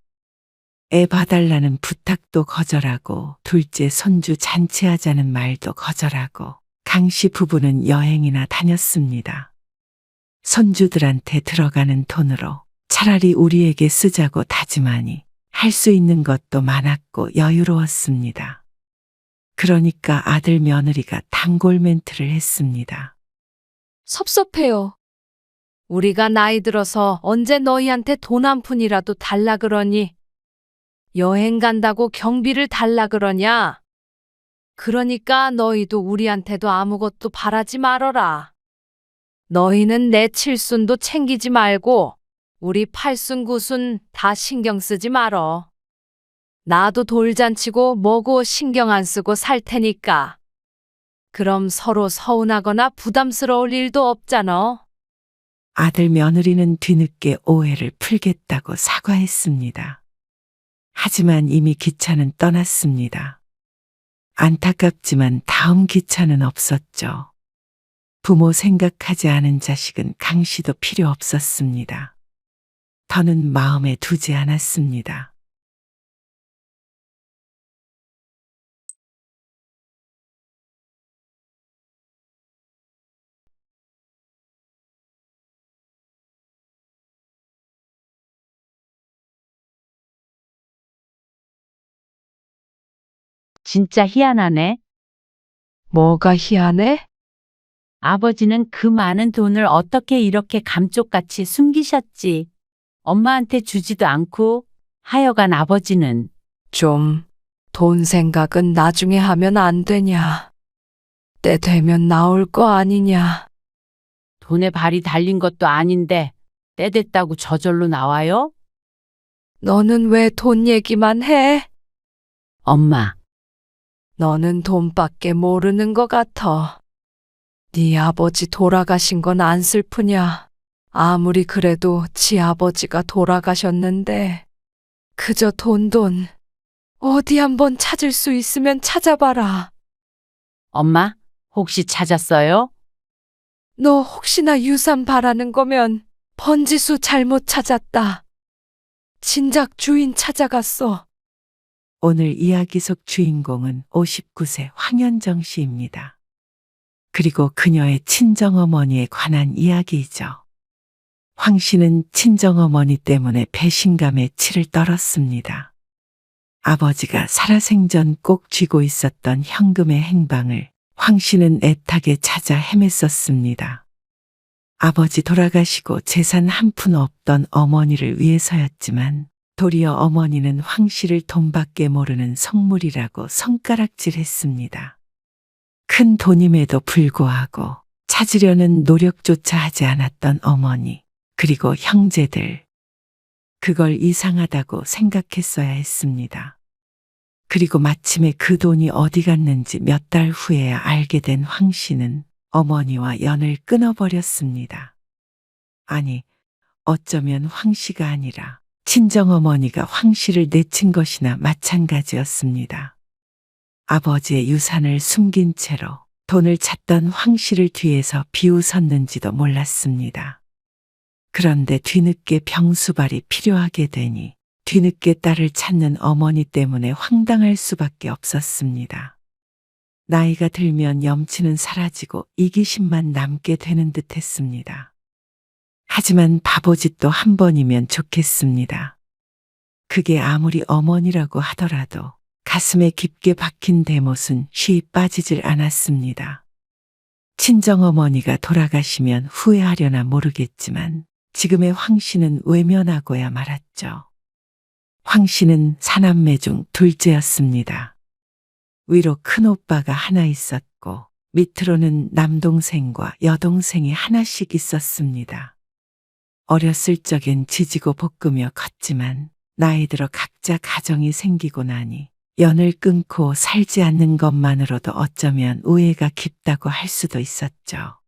애 봐달라는 부탁도 거절하고 둘째 손주 잔치하자는 말도 거절하고 강씨 부부는 여행이나 다녔습니다. 손주들한테 들어가는 돈으로 차라리 우리에게 쓰자고 다짐하니 할 수 있는 것도 많았고 여유로웠습니다. 그러니까 아들 며느리가 단골 멘트를 했습니다. 섭섭해요. 우리가 나이 들어서 언제 너희한테 돈 한 푼이라도 달라 그러니? 여행 간다고 경비를 달라 그러냐? 그러니까 너희도 우리한테도 아무것도 바라지 말어라. 너희는 내 칠순도 챙기지 말고 우리 팔순 구순 다 신경 쓰지 말어. 나도 돌잔치고 뭐고 신경 안 쓰고 살 테니까. 그럼 서로 서운하거나 부담스러울 일도 없잖아. 아들 며느리는 뒤늦게 오해를 풀겠다고 사과했습니다. 하지만 이미 기차는 떠났습니다. 안타깝지만 다음 기차는 없었죠. 부모 생각하지 않은 자식은 강씨도 필요 없었습니다. 더는 마음에 두지 않았습니다. 진짜 희한하네. 뭐가 희한해? 아버지는 그 많은 돈을 어떻게 이렇게 감쪽같이 숨기셨지. 엄마한테 주지도 않고. 하여간 아버지는 좀, 돈 생각은 나중에 하면 안 되냐? 때 되면 나올 거 아니냐? 돈에 발이 달린 것도 아닌데 때 됐다고 저절로 나와요? 너는 왜 돈 얘기만 해? 엄마, 너는 돈밖에 모르는 것 같아. 네 아버지 돌아가신 건 안 슬프냐? 아무리 그래도 지 아버지가 돌아가셨는데 그저 돈. 어디 한번 찾을 수 있으면 찾아봐라. 엄마, 혹시 찾았어요? 너 혹시나 유산 바라는 거면 번지수 잘못 찾았다. 진작 주인 찾아갔어. 오늘 이야기 속 주인공은 59세 황현정 씨입니다. 그리고 그녀의 친정어머니에 관한 이야기이죠. 황 씨는 친정어머니 때문에 배신감에 치를 떨었습니다. 아버지가 살아생전 꼭 쥐고 있었던 현금의 행방을 황 씨는 애타게 찾아 헤맸었습니다. 아버지 돌아가시고 재산 한 푼 없던 어머니를 위해서였지만 도리어 어머니는 황 씨를 돈밖에 모르는 성물이라고 손가락질했습니다. 큰 돈임에도 불구하고 찾으려는 노력조차 하지 않았던 어머니, 그리고 형제들. 그걸 이상하다고 생각했어야 했습니다. 그리고 마침에 그 돈이 어디 갔는지 몇 달 후에야 알게 된 황 씨는 어머니와 연을 끊어버렸습니다. 아니, 어쩌면 황 씨가 아니라 친정어머니가 황 씨를 내친 것이나 마찬가지였습니다. 아버지의 유산을 숨긴 채로 돈을 찾던 황 씨를 뒤에서 비웃었는지도 몰랐습니다. 그런데 뒤늦게 병수발이 필요하게 되니 뒤늦게 딸을 찾는 어머니 때문에 황당할 수밖에 없었습니다. 나이가 들면 염치는 사라지고 이기심만 남게 되는 듯 했습니다. 하지만 바보짓도 한 번이면 좋겠습니다. 그게 아무리 어머니라고 하더라도 가슴에 깊게 박힌 대못은 쉬이 빠지질 않았습니다. 친정어머니가 돌아가시면 후회하려나 모르겠지만 지금의 황 씨는 외면하고야 말았죠. 황 씨는 사남매 중 둘째였습니다. 위로 큰 오빠가 하나 있었고 밑으로는 남동생과 여동생이 하나씩 있었습니다. 어렸을 적엔 지지고 볶으며 컸지만 나이 들어 각자 가정이 생기고 나니 연을 끊고 살지 않는 것만으로도 어쩌면 우애가 깊다고 할 수도 있었죠.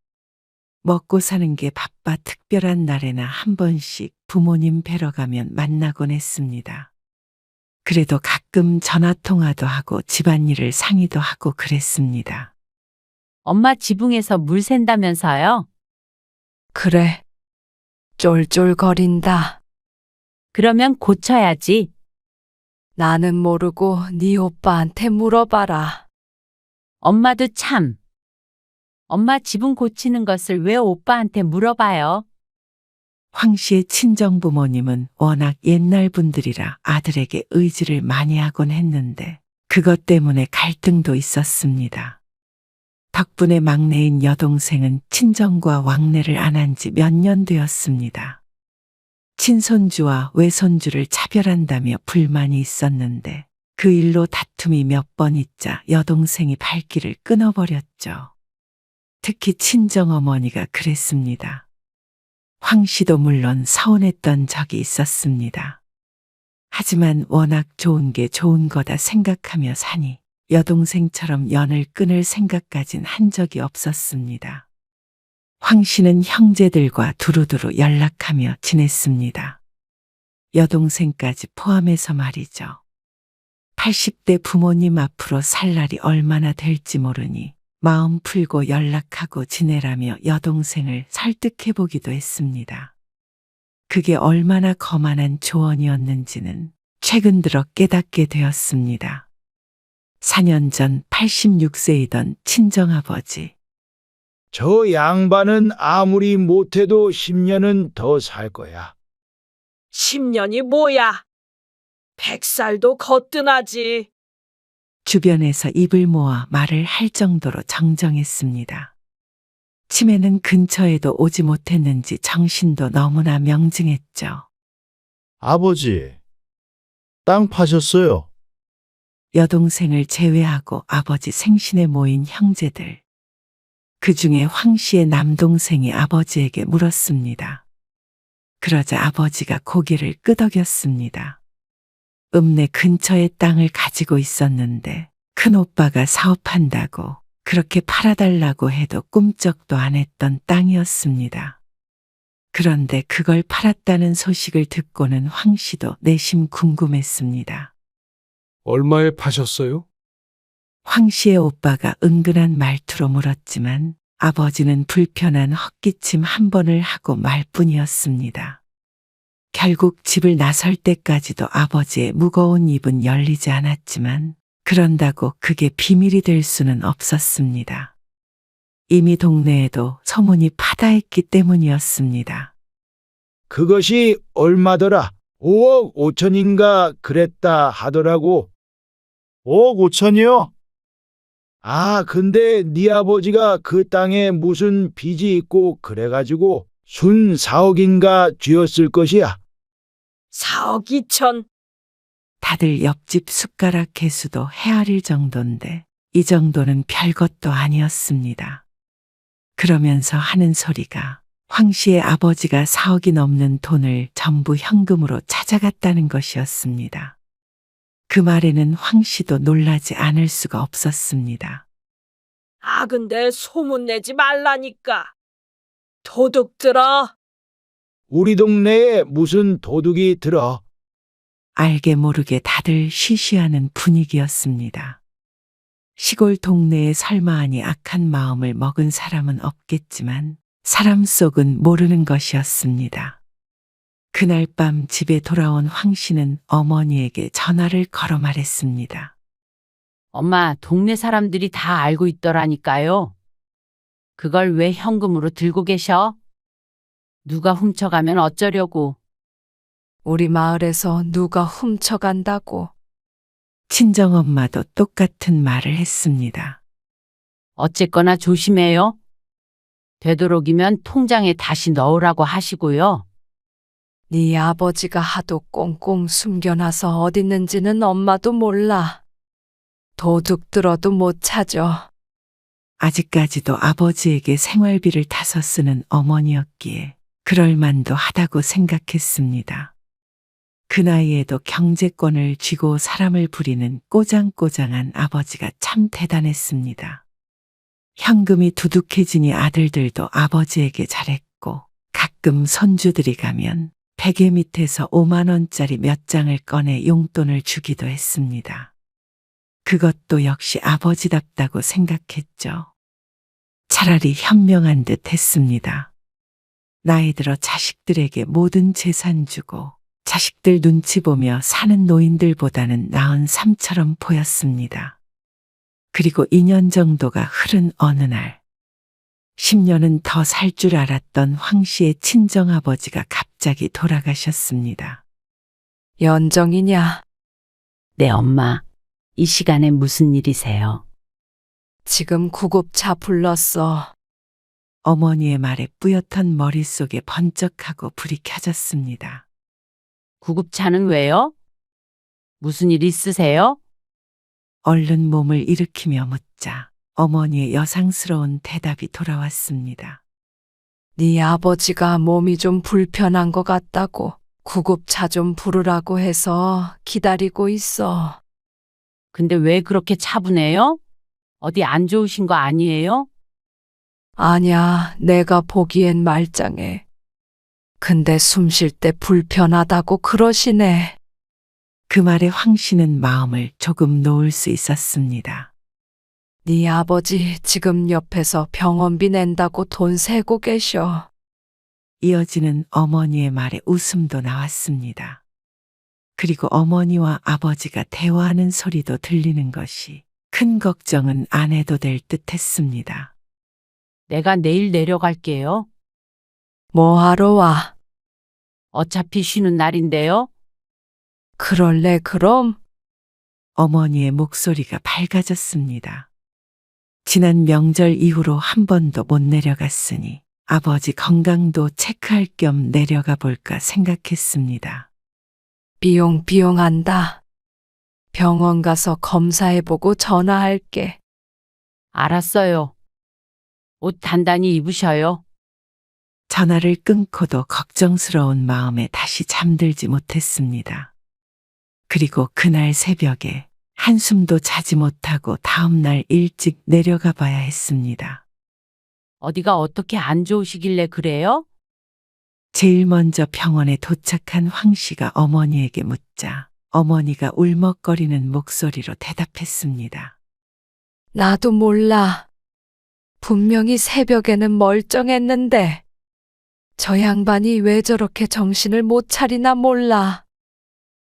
먹고 사는 게 바빠 특별한 날에나 한 번씩 부모님 뵈러 가면 만나곤 했습니다. 그래도 가끔 전화통화도 하고 집안일을 상의도 하고 그랬습니다. 엄마 지붕에서 물 샌다면서요? 그래. 쫄쫄거린다. 그러면 고쳐야지. 나는 모르고 네 오빠한테 물어봐라. 엄마도 참. 엄마 지붕 고치는 것을 왜 오빠한테 물어봐요? 황 씨의 친정부모님은 워낙 옛날 분들이라 아들에게 의지를 많이 하곤 했는데 그것 때문에 갈등도 있었습니다. 덕분에 막내인 여동생은 친정과 왕래를 안 한 지 몇 년 되었습니다. 친손주와 외손주를 차별한다며 불만이 있었는데 그 일로 다툼이 몇 번 있자 여동생이 발길을 끊어버렸죠. 특히 친정어머니가 그랬습니다. 황 씨도 물론 서운했던 적이 있었습니다. 하지만 워낙 좋은 게 좋은 거다 생각하며 사니 여동생처럼 연을 끊을 생각까진 한 적이 없었습니다. 황 씨는 형제들과 두루두루 연락하며 지냈습니다. 여동생까지 포함해서 말이죠. 80대 부모님 앞으로 살 날이 얼마나 될지 모르니 마음 풀고 연락하고 지내라며 여동생을 설득해보기도 했습니다. 그게 얼마나 거만한 조언이었는지는 최근 들어 깨닫게 되었습니다. 4년 전 86세이던 친정아버지. 저 양반은 아무리 못해도 10년은 더 살 거야. 10년이 뭐야? 100살도 거뜬하지. 주변에서 입을 모아 말을 할 정도로 정정했습니다. 치매는 근처에도 오지 못했는지 정신도 너무나 명징했죠. 아버지, 땅 파셨어요? 여동생을 제외하고 아버지 생신에 모인 형제들. 그 중에 황 씨의 남동생이 아버지에게 물었습니다. 그러자 아버지가 고개를 끄덕였습니다. 읍내 근처에 땅을 가지고 있었는데 큰 오빠가 사업한다고 그렇게 팔아달라고 해도 꿈쩍도 안 했던 땅이었습니다. 그런데 그걸 팔았다는 소식을 듣고는 황 씨도 내심 궁금했습니다. 얼마에 파셨어요? 황 씨의 오빠가 은근한 말투로 물었지만 아버지는 불편한 헛기침 한 번을 하고 말뿐이었습니다. 결국 집을 나설 때까지도 아버지의 무거운 입은 열리지 않았지만 그런다고 그게 비밀이 될 수는 없었습니다. 이미 동네에도 소문이 파다했기 때문이었습니다. 그것이 얼마더라? 5억 5천인가 그랬다 하더라고. 5억 5천이요? 아, 근데 네 아버지가 그 땅에 무슨 빚이 있고 그래가지고 순 4억인가 쥐었을 것이야. 4억 2천. 다들 옆집 숟가락 개수도 헤아릴 정도인데 이 정도는 별것도 아니었습니다. 그러면서 하는 소리가 황 씨의 아버지가 4억이 넘는 돈을 전부 현금으로 찾아갔다는 것이었습니다. 그 말에는 황 씨도 놀라지 않을 수가 없었습니다. 아, 근데 소문내지 말라니까. 도둑 들어. 우리 동네에 무슨 도둑이 들어. 알게 모르게 다들 쉬쉬하는 분위기였습니다. 시골 동네에 설마하니 악한 마음을 먹은 사람은 없겠지만 사람 속은 모르는 것이었습니다. 그날 밤 집에 돌아온 황 씨는 어머니에게 전화를 걸어 말했습니다. 엄마, 동네 사람들이 다 알고 있더라니까요. 그걸 왜 현금으로 들고 계셔? 누가 훔쳐가면 어쩌려고. 우리 마을에서 누가 훔쳐간다고. 친정엄마도 똑같은 말을 했습니다. 어쨌거나 조심해요. 되도록이면 통장에 다시 넣으라고 하시고요. 네 아버지가 하도 꽁꽁 숨겨놔서 어딨는지는 엄마도 몰라. 도둑 들어도 못 찾아. 아직까지도 아버지에게 생활비를 타서 쓰는 어머니였기에 그럴 만도 하다고 생각했습니다. 그 나이에도 경제권을 쥐고 사람을 부리는 꼬장꼬장한 아버지가 참 대단했습니다. 현금이 두둑해지니 아들들도 아버지에게 잘했고 가끔 손주들이 가면 베개 밑에서 5만 원짜리 몇 장을 꺼내 용돈을 주기도 했습니다. 그것도 역시 아버지답다고 생각했죠. 차라리 현명한 듯 했습니다. 나이 들어 자식들에게 모든 재산 주고 자식들 눈치 보며 사는 노인들보다는 나은 삶처럼 보였습니다. 그리고 2년 정도가 흐른 어느 날 10년은 더 살 줄 알았던 황 씨의 친정아버지가 갑자기 돌아가셨습니다. 연정이냐? 네, 엄마. 이 시간에 무슨 일이세요? 지금 구급차 불렀어. 어머니의 말에 뿌옇던 머릿속에 번쩍하고 불이 켜졌습니다. 구급차는 왜요? 무슨 일 있으세요? 얼른 몸을 일으키며 묻자 어머니의 여상스러운 대답이 돌아왔습니다. 네 아버지가 몸이 좀 불편한 것 같다고 구급차 좀 부르라고 해서 기다리고 있어. 근데 왜 그렇게 차분해요? 어디 안 좋으신 거 아니에요? 아냐, 내가 보기엔 말짱해. 근데 숨 쉴 때 불편하다고 그러시네. 그 말에 황 씨는 마음을 조금 놓을 수 있었습니다. 네 아버지 지금 옆에서 병원비 낸다고 돈 세고 계셔. 이어지는 어머니의 말에 웃음도 나왔습니다. 그리고 어머니와 아버지가 대화하는 소리도 들리는 것이 큰 걱정은 안 해도 될 듯 했습니다. 내가 내일 내려갈게요. 뭐 하러 와? 어차피 쉬는 날인데요. 그럴래 그럼? 어머니의 목소리가 밝아졌습니다. 지난 명절 이후로 한 번도 못 내려갔으니 아버지 건강도 체크할 겸 내려가 볼까 생각했습니다. 비용한다. 병원 가서 검사해보고 전화할게. 알았어요. 옷 단단히 입으셔요. 전화를 끊고도 걱정스러운 마음에 다시 잠들지 못했습니다. 그리고 그날 새벽에 한숨도 자지 못하고 다음날 일찍 내려가 봐야 했습니다. 어디가 어떻게 안 좋으시길래 그래요? 제일 먼저 병원에 도착한 황 씨가 어머니에게 묻자 어머니가 울먹거리는 목소리로 대답했습니다. 나도 몰라. 분명히 새벽에는 멀쩡했는데 저 양반이 왜 저렇게 정신을 못 차리나 몰라.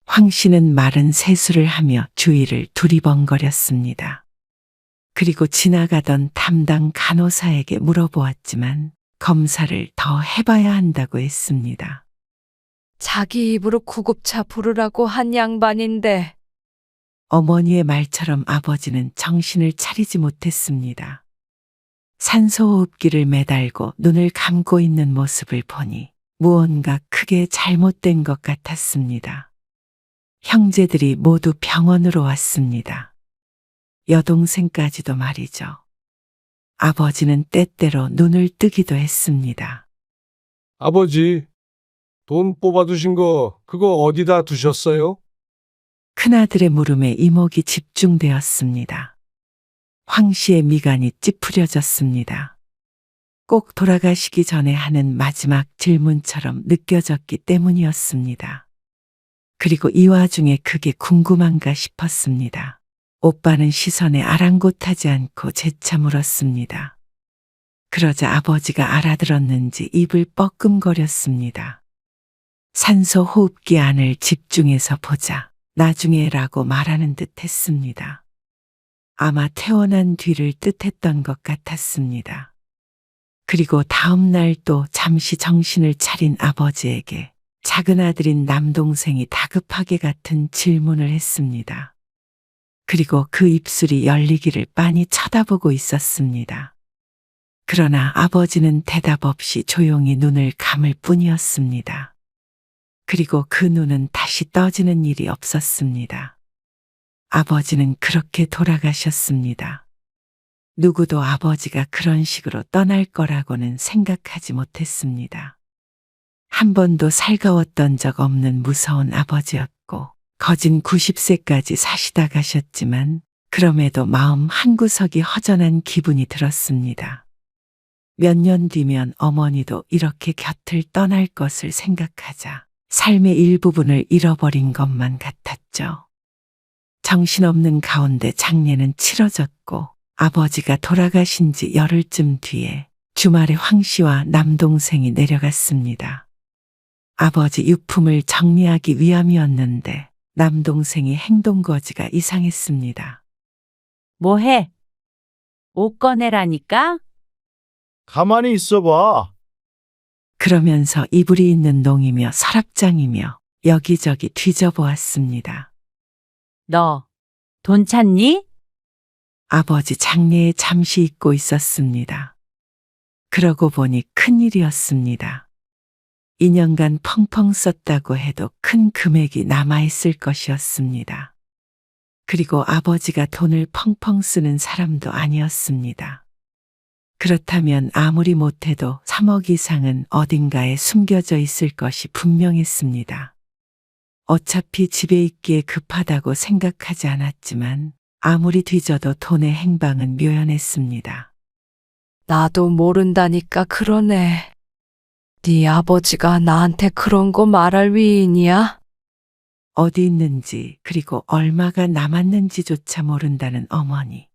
황 씨는 마른 세수를 하며 주위를 두리번거렸습니다. 그리고 지나가던 담당 간호사에게 물어보았지만 검사를 더 해봐야 한다고 했습니다. 자기 입으로 구급차 부르라고 한 양반인데. 어머니의 말처럼 아버지는 정신을 차리지 못했습니다. 산소호흡기를 매달고 눈을 감고 있는 모습을 보니 무언가 크게 잘못된 것 같았습니다. 형제들이 모두 병원으로 왔습니다. 여동생까지도 말이죠. 아버지는 때때로 눈을 뜨기도 했습니다. 아버지, 돈 뽑아두신 거 그거 어디다 두셨어요? 큰아들의 물음에 이목이 집중되었습니다. 황 씨의 미간이 찌푸려졌습니다. 꼭 돌아가시기 전에 하는 마지막 질문처럼 느껴졌기 때문이었습니다. 그리고 이 와중에 그게 궁금한가 싶었습니다. 오빠는 시선에 아랑곳하지 않고 재차 물었습니다. 그러자 아버지가 알아들었는지 입을 뻐끔거렸습니다. 산소 호흡기 안을 집중해서 보자. 나중에라고 말하는 듯 했습니다. 아마 태어난 뒤를 뜻했던 것 같았습니다. 그리고 다음 날 또 잠시 정신을 차린 아버지에게 작은 아들인 남동생이 다급하게 같은 질문을 했습니다. 그리고 그 입술이 열리기를 빤히 쳐다보고 있었습니다. 그러나 아버지는 대답 없이 조용히 눈을 감을 뿐이었습니다. 그리고 그 눈은 다시 떠지는 일이 없었습니다. 아버지는 그렇게 돌아가셨습니다. 누구도 아버지가 그런 식으로 떠날 거라고는 생각하지 못했습니다. 한 번도 살가웠던 적 없는 무서운 아버지였고 거진 90세까지 사시다 가셨지만 그럼에도 마음 한구석이 허전한 기분이 들었습니다. 몇 년 뒤면 어머니도 이렇게 곁을 떠날 것을 생각하자 삶의 일부분을 잃어버린 것만 같았죠. 정신없는 가운데 장례는 치러졌고 아버지가 돌아가신 지 열흘쯤 뒤에 주말에 황 씨와 남동생이 내려갔습니다. 아버지 유품을 정리하기 위함이었는데 남동생이 행동거지가 이상했습니다. 뭐해? 옷 꺼내라니까? 가만히 있어봐. 그러면서 이불이 있는 농이며 서랍장이며 여기저기 뒤져보았습니다. 너 돈 찾니? 아버지 장례에 잠시 잊고 있었습니다. 그러고 보니 큰일이었습니다. 2년간 펑펑 썼다고 해도 큰 금액이 남아있을 것이었습니다. 그리고 아버지가 돈을 펑펑 쓰는 사람도 아니었습니다. 그렇다면 아무리 못해도 3억 이상은 어딘가에 숨겨져 있을 것이 분명했습니다. 어차피 집에 있기에 급하다고 생각하지 않았지만 아무리 뒤져도 돈의 행방은 묘연했습니다. 나도 모른다니까 그러네. 네 아버지가 나한테 그런 거 말할 위인이야? 어디 있는지 그리고 얼마가 남았는지조차 모른다는 어머니.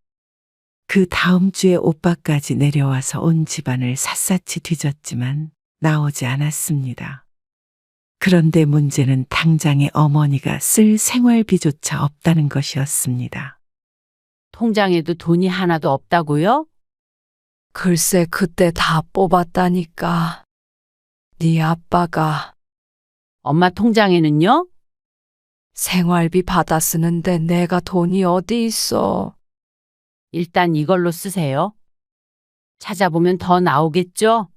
그 다음 주에 오빠까지 내려와서 온 집안을 샅샅이 뒤졌지만 나오지 않았습니다. 그런데 문제는 당장에 어머니가 쓸 생활비조차 없다는 것이었습니다. 통장에도 돈이 하나도 없다고요? 글쎄 그때 다 뽑았다니까. 네 아빠가 엄마 통장에는요? 생활비 받아 쓰는데 내가 돈이 어디 있어. 일단 이걸로 쓰세요. 찾아보면 더 나오겠죠?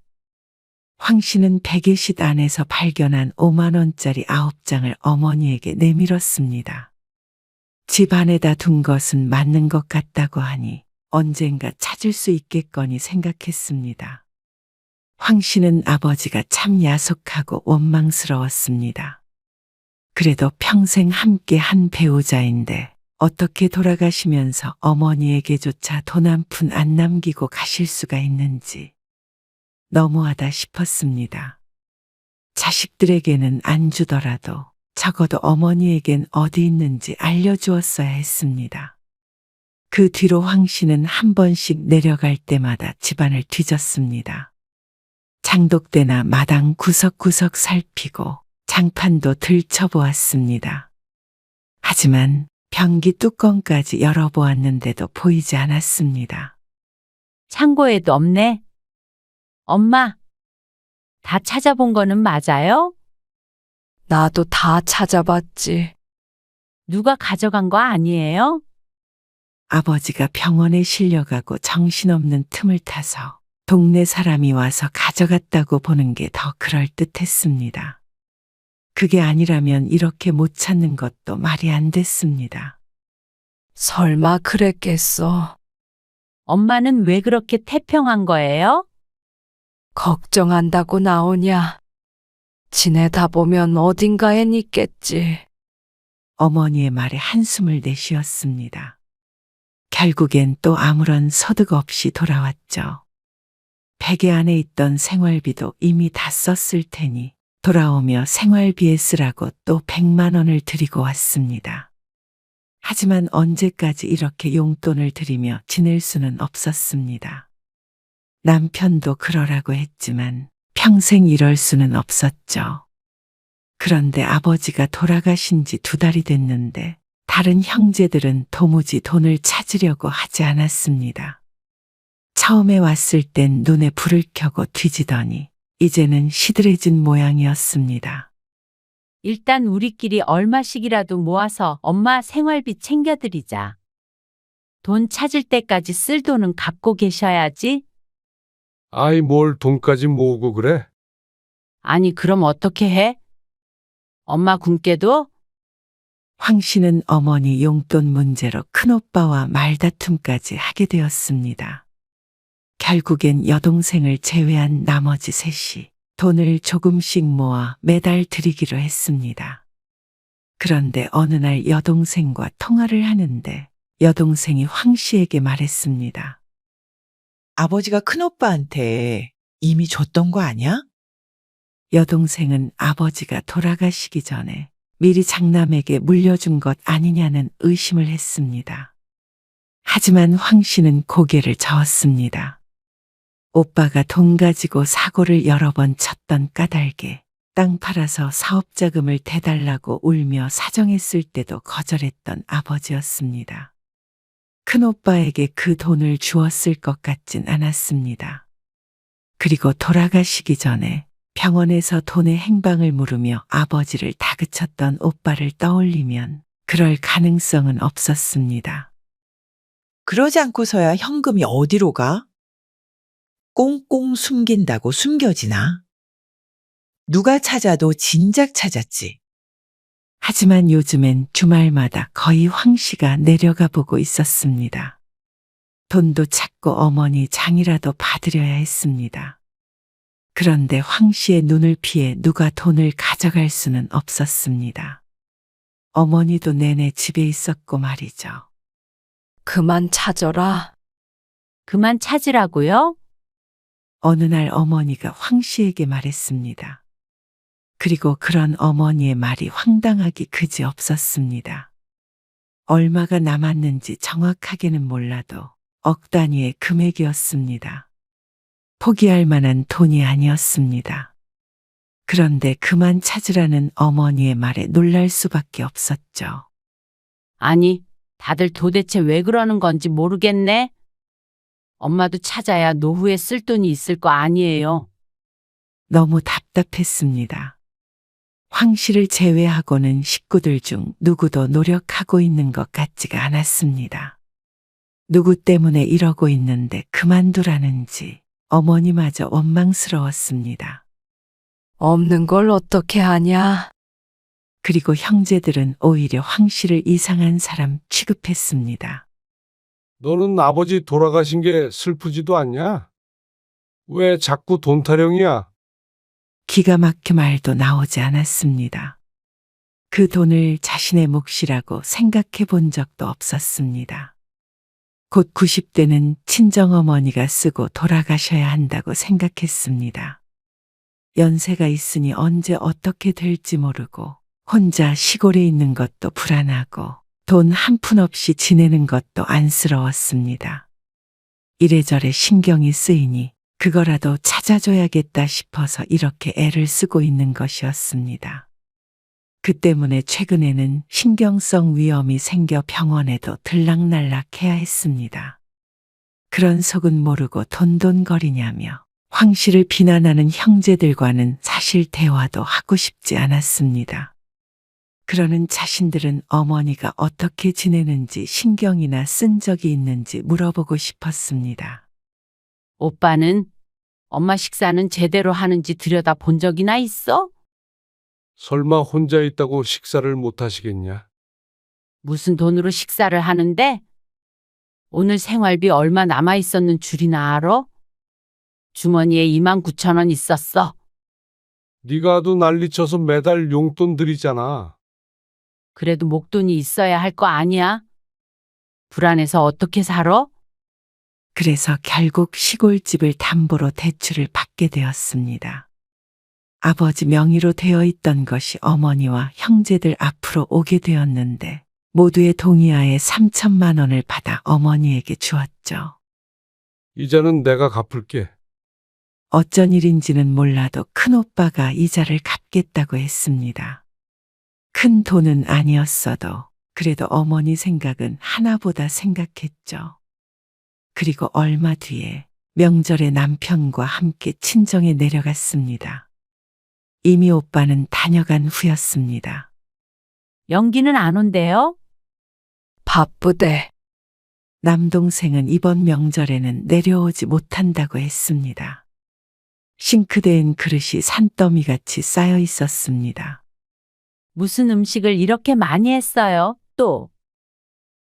황 씨는 베개실 안에서 발견한 5만 원짜리 9장을 어머니에게 내밀었습니다. 집 안에다 둔 것은 맞는 것 같다고 하니 언젠가 찾을 수 있겠거니 생각했습니다. 황 씨는 아버지가 참 야속하고 원망스러웠습니다. 그래도 평생 함께 한 배우자인데 어떻게 돌아가시면서 어머니에게조차 돈 한 푼 안 남기고 가실 수가 있는지 너무하다 싶었습니다. 자식들에게는 안 주더라도 적어도 어머니에겐 어디 있는지 알려주었어야 했습니다. 그 뒤로 황 씨는 한 번씩 내려갈 때마다 집안을 뒤졌습니다. 장독대나 마당 구석구석 살피고 장판도 들춰보았습니다. 하지만 변기 뚜껑까지 열어보았는데도 보이지 않았습니다. 창고에도 없네. 엄마, 다 찾아본 거는 맞아요? 나도 다 찾아봤지. 누가 가져간 거 아니에요? 아버지가 병원에 실려가고 정신없는 틈을 타서 동네 사람이 와서 가져갔다고 보는 게 더 그럴듯했습니다. 그게 아니라면 이렇게 못 찾는 것도 말이 안 됐습니다. 설마 그랬겠어. 엄마는 왜 그렇게 태평한 거예요? 걱정한다고 나오냐. 지내다 보면 어딘가엔 있겠지. 어머니의 말에 한숨을 내쉬었습니다. 결국엔 또 아무런 소득 없이 돌아왔죠. 베개 안에 있던 생활비도 이미 다 썼을 테니 돌아오며 생활비에 쓰라고 또 100만 원을 드리고 왔습니다. 하지만 언제까지 이렇게 용돈을 드리며 지낼 수는 없었습니다. 남편도 그러라고 했지만 평생 이럴 수는 없었죠. 그런데 아버지가 돌아가신 지 2달이 됐는데 다른 형제들은 도무지 돈을 찾으려고 하지 않았습니다. 처음에 왔을 땐 눈에 불을 켜고 뒤지더니 이제는 시들해진 모양이었습니다. 일단 우리끼리 얼마씩이라도 모아서 엄마 생활비 챙겨드리자. 돈 찾을 때까지 쓸 돈은 갖고 계셔야지. 아이, 뭘 돈까지 모으고 그래? 아니, 그럼 어떻게 해? 엄마 굶게도? 황 씨는 어머니 용돈 문제로 큰오빠와 말다툼까지 하게 되었습니다. 결국엔 여동생을 제외한 나머지 셋이 돈을 조금씩 모아 매달 드리기로 했습니다. 그런데 어느 날 여동생과 통화를 하는데 여동생이 황 씨에게 말했습니다. 아버지가 큰오빠한테 이미 줬던 거 아니야? 여동생은 아버지가 돌아가시기 전에 미리 장남에게 물려준 것 아니냐는 의심을 했습니다. 하지만 황 씨는 고개를 저었습니다. 오빠가 돈 가지고 사고를 여러 번 쳤던 까닭에 땅 팔아서 사업 자금을 대달라고 울며 사정했을 때도 거절했던 아버지였습니다. 큰오빠에게 그 돈을 주었을 것 같진 않았습니다. 그리고 돌아가시기 전에 병원에서 돈의 행방을 물으며 아버지를 다그쳤던 오빠를 떠올리면 그럴 가능성은 없었습니다. 그러지 않고서야 현금이 어디로 가? 꽁꽁 숨긴다고 숨겨지나? 누가 찾아도 진작 찾았지. 하지만 요즘엔 주말마다 거의 황 씨가 내려가 보고 있었습니다. 돈도 찾고 어머니 장이라도 받으려야 했습니다. 그런데 황 씨의 눈을 피해 누가 돈을 가져갈 수는 없었습니다. 어머니도 내내 집에 있었고 말이죠. 그만 찾아라. 그만 찾으라고요? 어느 날 어머니가 황 씨에게 말했습니다. 그리고 그런 어머니의 말이 황당하기 그지없었습니다. 얼마가 남았는지 정확하게는 몰라도 억 단위의 금액이었습니다. 포기할 만한 돈이 아니었습니다. 그런데 그만 찾으라는 어머니의 말에 놀랄 수밖에 없었죠. 아니, 다들 도대체 왜 그러는 건지 모르겠네. 엄마도 찾아야 노후에 쓸 돈이 있을 거 아니에요. 너무 답답했습니다. 황 씨를 제외하고는 식구들 중 누구도 노력하고 있는 것 같지가 않았습니다. 누구 때문에 이러고 있는데 그만두라는지 어머니마저 원망스러웠습니다. 없는 걸 어떻게 하냐? 그리고 형제들은 오히려 황 씨를 이상한 사람 취급했습니다. 너는 아버지 돌아가신 게 슬프지도 않냐? 왜 자꾸 돈 타령이야? 기가 막혀 말도 나오지 않았습니다. 그 돈을 자신의 몫이라고 생각해 본 적도 없었습니다. 곧 90대는 친정어머니가 쓰고 돌아가셔야 한다고 생각했습니다. 연세가 있으니 언제 어떻게 될지 모르고 혼자 시골에 있는 것도 불안하고 돈 한 푼 없이 지내는 것도 안쓰러웠습니다. 이래저래 신경이 쓰이니 그거라도 찾아줘야겠다 싶어서 이렇게 애를 쓰고 있는 것이었습니다. 그 때문에 최근에는 신경성 위염이 생겨 병원에도 들락날락 해야 했습니다. 그런 속은 모르고 돈돈거리냐며 황 씨를 비난하는 형제들과는 사실 대화도 하고 싶지 않았습니다. 그러는 자신들은 어머니가 어떻게 지내는지 신경이나 쓴 적이 있는지 물어보고 싶었습니다. 오빠는 엄마 식사는 제대로 하는지 들여다 본 적이나 있어? 설마 혼자 있다고 식사를 못 하시겠냐? 무슨 돈으로 식사를 하는데? 오늘 생활비 얼마 남아 있었는 줄이나 알아? 주머니에 29,000원 있었어. 네가 아도 난리쳐서 매달 용돈 드리잖아. 그래도 목돈이 있어야 할 거 아니야? 불안해서 어떻게 살아? 그래서 결국 시골집을 담보로 대출을 받게 되었습니다. 아버지 명의로 되어 있던 것이 어머니와 형제들 앞으로 오게 되었는데 모두의 동의하에 3천만 원을 받아 어머니에게 주었죠. 이자는 내가 갚을게. 어쩐 일인지는 몰라도 큰오빠가 이자를 갚겠다고 했습니다. 큰 돈은 아니었어도 그래도 어머니 생각은 하나보다 생각했죠. 그리고 얼마 뒤에 명절에 남편과 함께 친정에 내려갔습니다. 이미 오빠는 다녀간 후였습니다. 연기는 안 온대요? 바쁘대. 남동생은 이번 명절에는 내려오지 못한다고 했습니다. 싱크대엔 그릇이 산더미같이 쌓여 있었습니다. 무슨 음식을 이렇게 많이 했어요? 또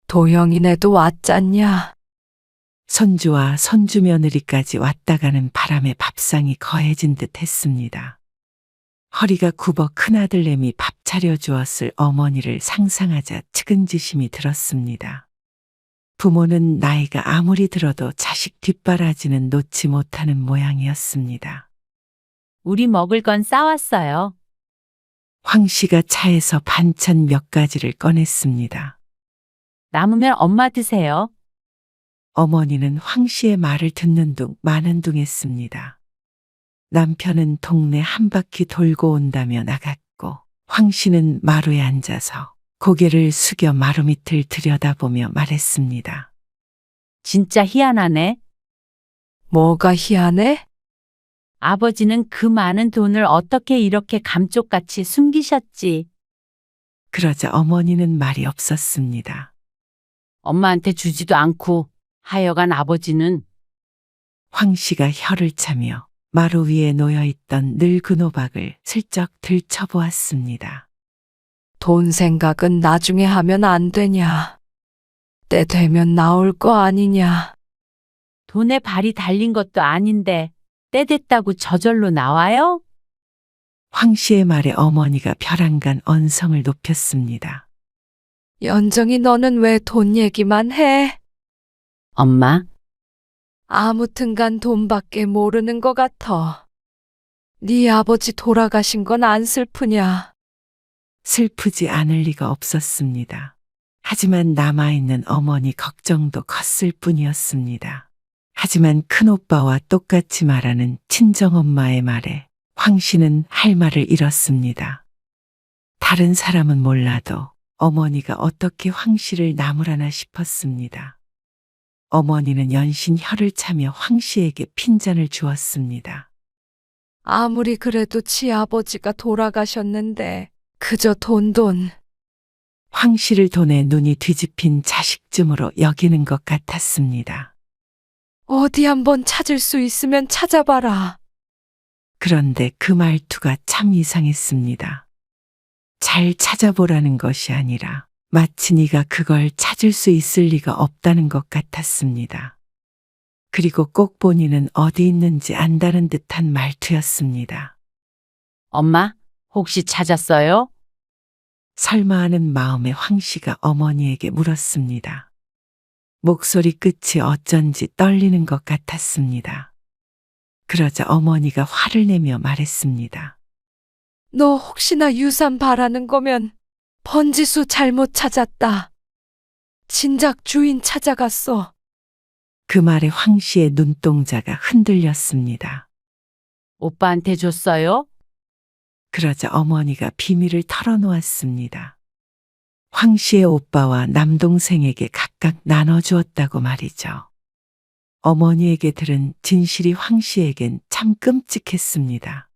도영이네도 왔잖냐? 손주와 손주 며느리까지 왔다 가는 바람에 밥상이 거해진 듯 했습니다. 허리가 굽어 큰아들내미 밥 차려주었을 어머니를 상상하자 측은지심이 들었습니다. 부모는 나이가 아무리 들어도 자식 뒷바라지는 놓지 못하는 모양이었습니다. 우리 먹을 건 싸왔어요. 황 씨가 차에서 반찬 몇 가지를 꺼냈습니다. 남으면 엄마 드세요. 어머니는 황 씨의 말을 듣는 둥 마는 둥 했습니다. 남편은 동네 한 바퀴 돌고 온다며 나갔고 황 씨는 마루에 앉아서 고개를 숙여 마루 밑을 들여다보며 말했습니다. 진짜 희한하네. 뭐가 희한해? 아버지는 그 많은 돈을 어떻게 이렇게 감쪽같이 숨기셨지. 그러자 어머니는 말이 없었습니다. 엄마한테 주지도 않고 하여간 아버지는 황 씨가 혀를 차며 마루 위에 놓여있던 늙은 호박을 슬쩍 들춰보았습니다. 돈 생각은 나중에 하면 안 되냐? 때 되면 나올 거 아니냐? 돈에 발이 달린 것도 아닌데 때 됐다고 저절로 나와요? 황 씨의 말에 어머니가 벼랑간 언성을 높였습니다. 연정이 너는 왜 돈 얘기만 해? 엄마, 아무튼간 돈밖에 모르는 것 같아. 네 아버지 돌아가신 건 안 슬프냐? 슬프지 않을 리가 없었습니다. 하지만 남아있는 어머니 걱정도 컸을 뿐이었습니다. 하지만 큰오빠와 똑같이 말하는 친정엄마의 말에 황 씨는 할 말을 잃었습니다. 다른 사람은 몰라도 어머니가 어떻게 황 씨를 나무라나 싶었습니다. 어머니는 연신 혀를 차며 황 씨에게 핀잔을 주었습니다. 아무리 그래도 지 아버지가 돌아가셨는데 그저 돈. 황 씨를 돈에 눈이 뒤집힌 자식쯤으로 여기는 것 같았습니다. 어디 한번 찾을 수 있으면 찾아봐라. 그런데 그 말투가 참 이상했습니다. 잘 찾아보라는 것이 아니라 마치 네가 그걸 찾을 수 있을 리가 없다는 것 같았습니다. 그리고 꼭 본인은 어디 있는지 안다는 듯한 말투였습니다. 엄마, 혹시 찾았어요? 설마 하는 마음에 황 씨가 어머니에게 물었습니다. 목소리 끝이 어쩐지 떨리는 것 같았습니다. 그러자 어머니가 화를 내며 말했습니다. 너 혹시나 유산 바라는 거면 번지수 잘못 찾았다. 진작 주인 찾아갔어. 그 말에 황 씨의 눈동자가 흔들렸습니다. 오빠한테 줬어요? 그러자 어머니가 비밀을 털어놓았습니다. 황 씨의 오빠와 남동생에게 각각 나눠주었다고 말이죠. 어머니에게 들은 진실이 황 씨에겐 참 끔찍했습니다.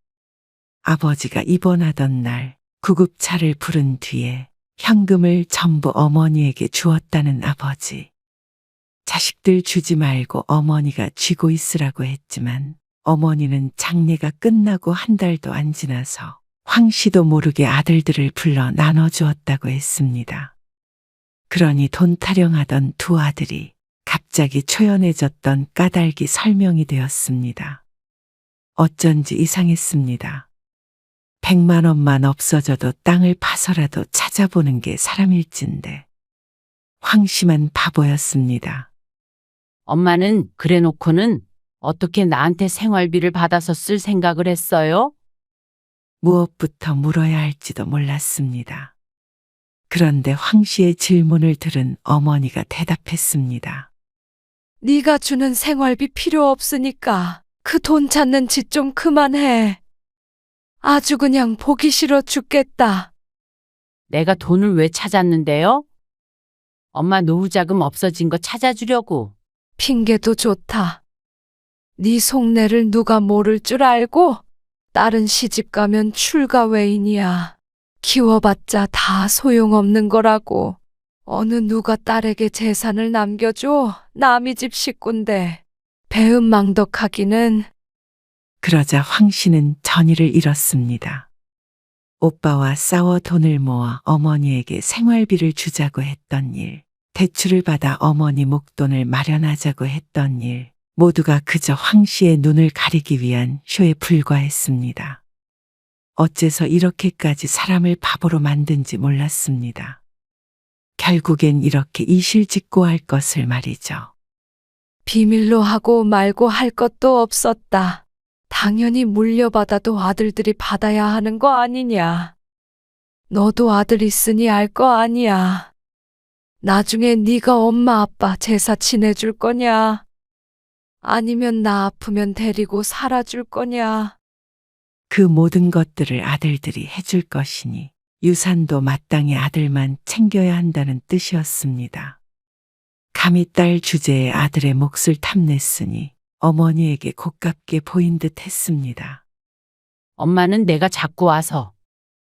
아버지가 입원하던 날 구급차를 부른 뒤에 현금을 전부 어머니에게 주었다는 아버지. 자식들 주지 말고 어머니가 쥐고 있으라고 했지만 어머니는 장례가 끝나고 한 달도 안 지나서 황 씨도 모르게 아들들을 불러 나눠주었다고 했습니다. 그러니 돈 타령하던 두 아들이 갑자기 초연해졌던 까닭이 설명이 되었습니다. 어쩐지 이상했습니다. 100만 원만 없어져도 땅을 파서라도 찾아보는 게 사람일진데 황 씨만 바보였습니다. 엄마는 그래 놓고는 어떻게 나한테 생활비를 받아서 쓸 생각을 했어요? 무엇부터 물어야 할지도 몰랐습니다. 그런데 황 씨의 질문을 들은 어머니가 대답했습니다. 네가 주는 생활비 필요 없으니까 그 돈 찾는 짓 좀 그만해. 아주 그냥 보기 싫어 죽겠다. 내가 돈을 왜 찾았는데요? 엄마 노후자금 없어진 거 찾아주려고. 핑계도 좋다. 네 속내를 누가 모를 줄 알고? 딸은 시집가면 출가 외인이야. 키워봤자 다 소용없는 거라고. 어느 누가 딸에게 재산을 남겨줘? 남의 집 식구인데. 배은망덕하기는. 그러자 황 씨는 전의를 잃었습니다. 오빠와 싸워 돈을 모아 어머니에게 생활비를 주자고 했던 일 대출을 받아 어머니 목돈을 마련하자고 했던 일, 모두가 그저 황 씨의 눈을 가리기 위한 쇼에 불과했습니다. 어째서 이렇게까지 사람을 바보로 만든지 몰랐습니다. 결국엔 이렇게 이실직고할 것을 말이죠. 비밀로 하고 말고 할 것도 없었다. 당연히 물려받아도 아들들이 받아야 하는 거 아니냐. 너도 아들 있으니 알 거 아니야. 나중에 네가 엄마 아빠 제사 지내줄 거냐? 아니면 나 아프면 데리고 살아줄 거냐? 그 모든 것들을 아들들이 해줄 것이니 유산도 마땅히 아들만 챙겨야 한다는 뜻이었습니다. 감히 딸 주제에 아들의 몫을 탐냈으니 어머니에게 고깝게 보인 듯 했습니다. 엄마는 내가 자꾸 와서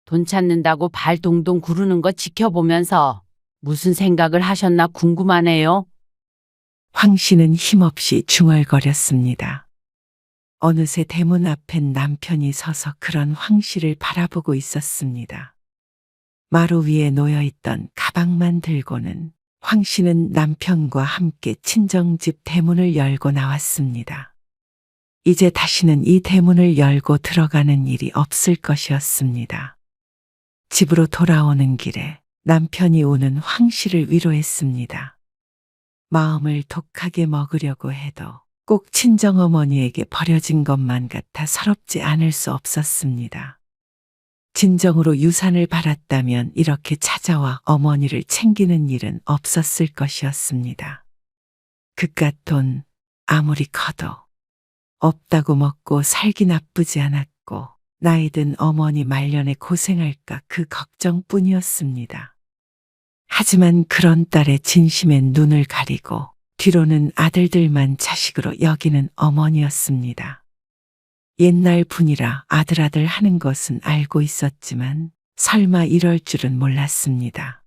돈 찾는다고 발 동동 구르는 거 지켜보면서 무슨 생각을 하셨나 궁금하네요. 황 씨는 힘없이 중얼거렸습니다. 어느새 대문 앞엔 남편이 서서 그런 황 씨를 바라보고 있었습니다. 마루 위에 놓여있던 가방만 들고는 황 씨는 남편과 함께 친정집 대문을 열고 나왔습니다. 이제 다시는 이 대문을 열고 들어가는 일이 없을 것이었습니다. 집으로 돌아오는 길에 남편이 우는 황 씨를 위로했습니다. 마음을 독하게 먹으려고 해도 꼭 친정어머니에게 버려진 것만 같아 서럽지 않을 수 없었습니다. 진정으로 유산을 바랐다면 이렇게 찾아와 어머니를 챙기는 일은 없었을 것이었습니다. 그깟 돈 아무리 커도 없다고 먹고 살기 나쁘지 않았고 나이든 어머니 말년에 고생할까 그 걱정뿐이었습니다. 하지만 그런 딸의 진심엔 눈을 가리고 뒤로는 아들들만 자식으로 여기는 어머니였습니다. 옛날 분이라 아들 하는 것은 알고 있었지만 설마 이럴 줄은 몰랐습니다.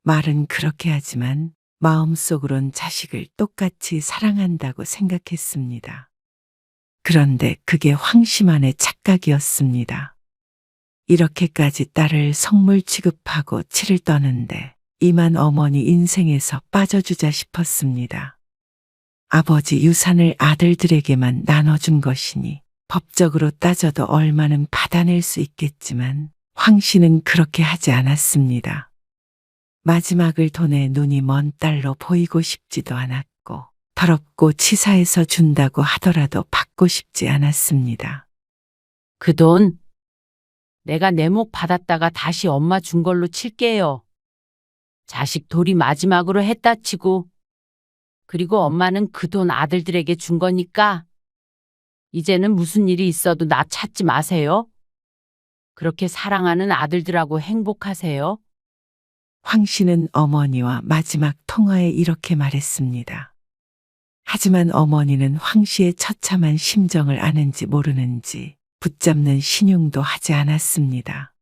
말은 그렇게 하지만 마음속으론 자식을 똑같이 사랑한다고 생각했습니다. 그런데 그게 황씨만의 착각이었습니다. 이렇게까지 딸을 성물 취급하고 치를 떠는데 이만 어머니 인생에서 빠져주자 싶었습니다. 아버지 유산을 아들들에게만 나눠준 것이니 법적으로 따져도 얼마는 받아낼 수 있겠지만 황 씨는 그렇게 하지 않았습니다. 마지막을 돈에 눈이 먼 딸로 보이고 싶지도 않았고 더럽고 치사해서 준다고 하더라도 받고 싶지 않았습니다. 그 돈 내가 내 목 받았다가 다시 엄마 준 걸로 칠게요. 자식 돌이 마지막으로 했다 치고 그리고 엄마는 그 돈 아들들에게 준 거니까 이제는 무슨 일이 있어도 나 찾지 마세요. 그렇게 사랑하는 아들들하고 행복하세요. 황 씨는 어머니와 마지막 통화에 이렇게 말했습니다. 하지만 어머니는 황 씨의 처참한 심정을 아는지 모르는지 붙잡는 신용도 하지 않았습니다.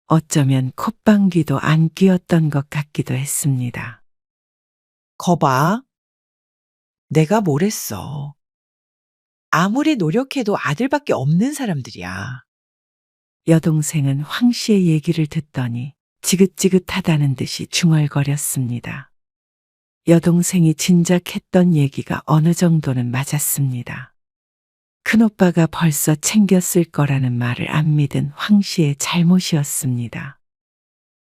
어쩌면 콧방귀도 안 뀌었던 것 같기도 했습니다. 거봐. 내가 뭘 했어. 아무리 노력해도 아들밖에 없는 사람들이야. 여동생은 황 씨의 얘기를 듣더니 지긋지긋하다는 듯이 중얼거렸습니다. 여동생이 진작 했던 얘기가 어느 정도는 맞았습니다. 큰오빠가 벌써 챙겼을 거라는 말을 안 믿은 황 씨의 잘못이었습니다.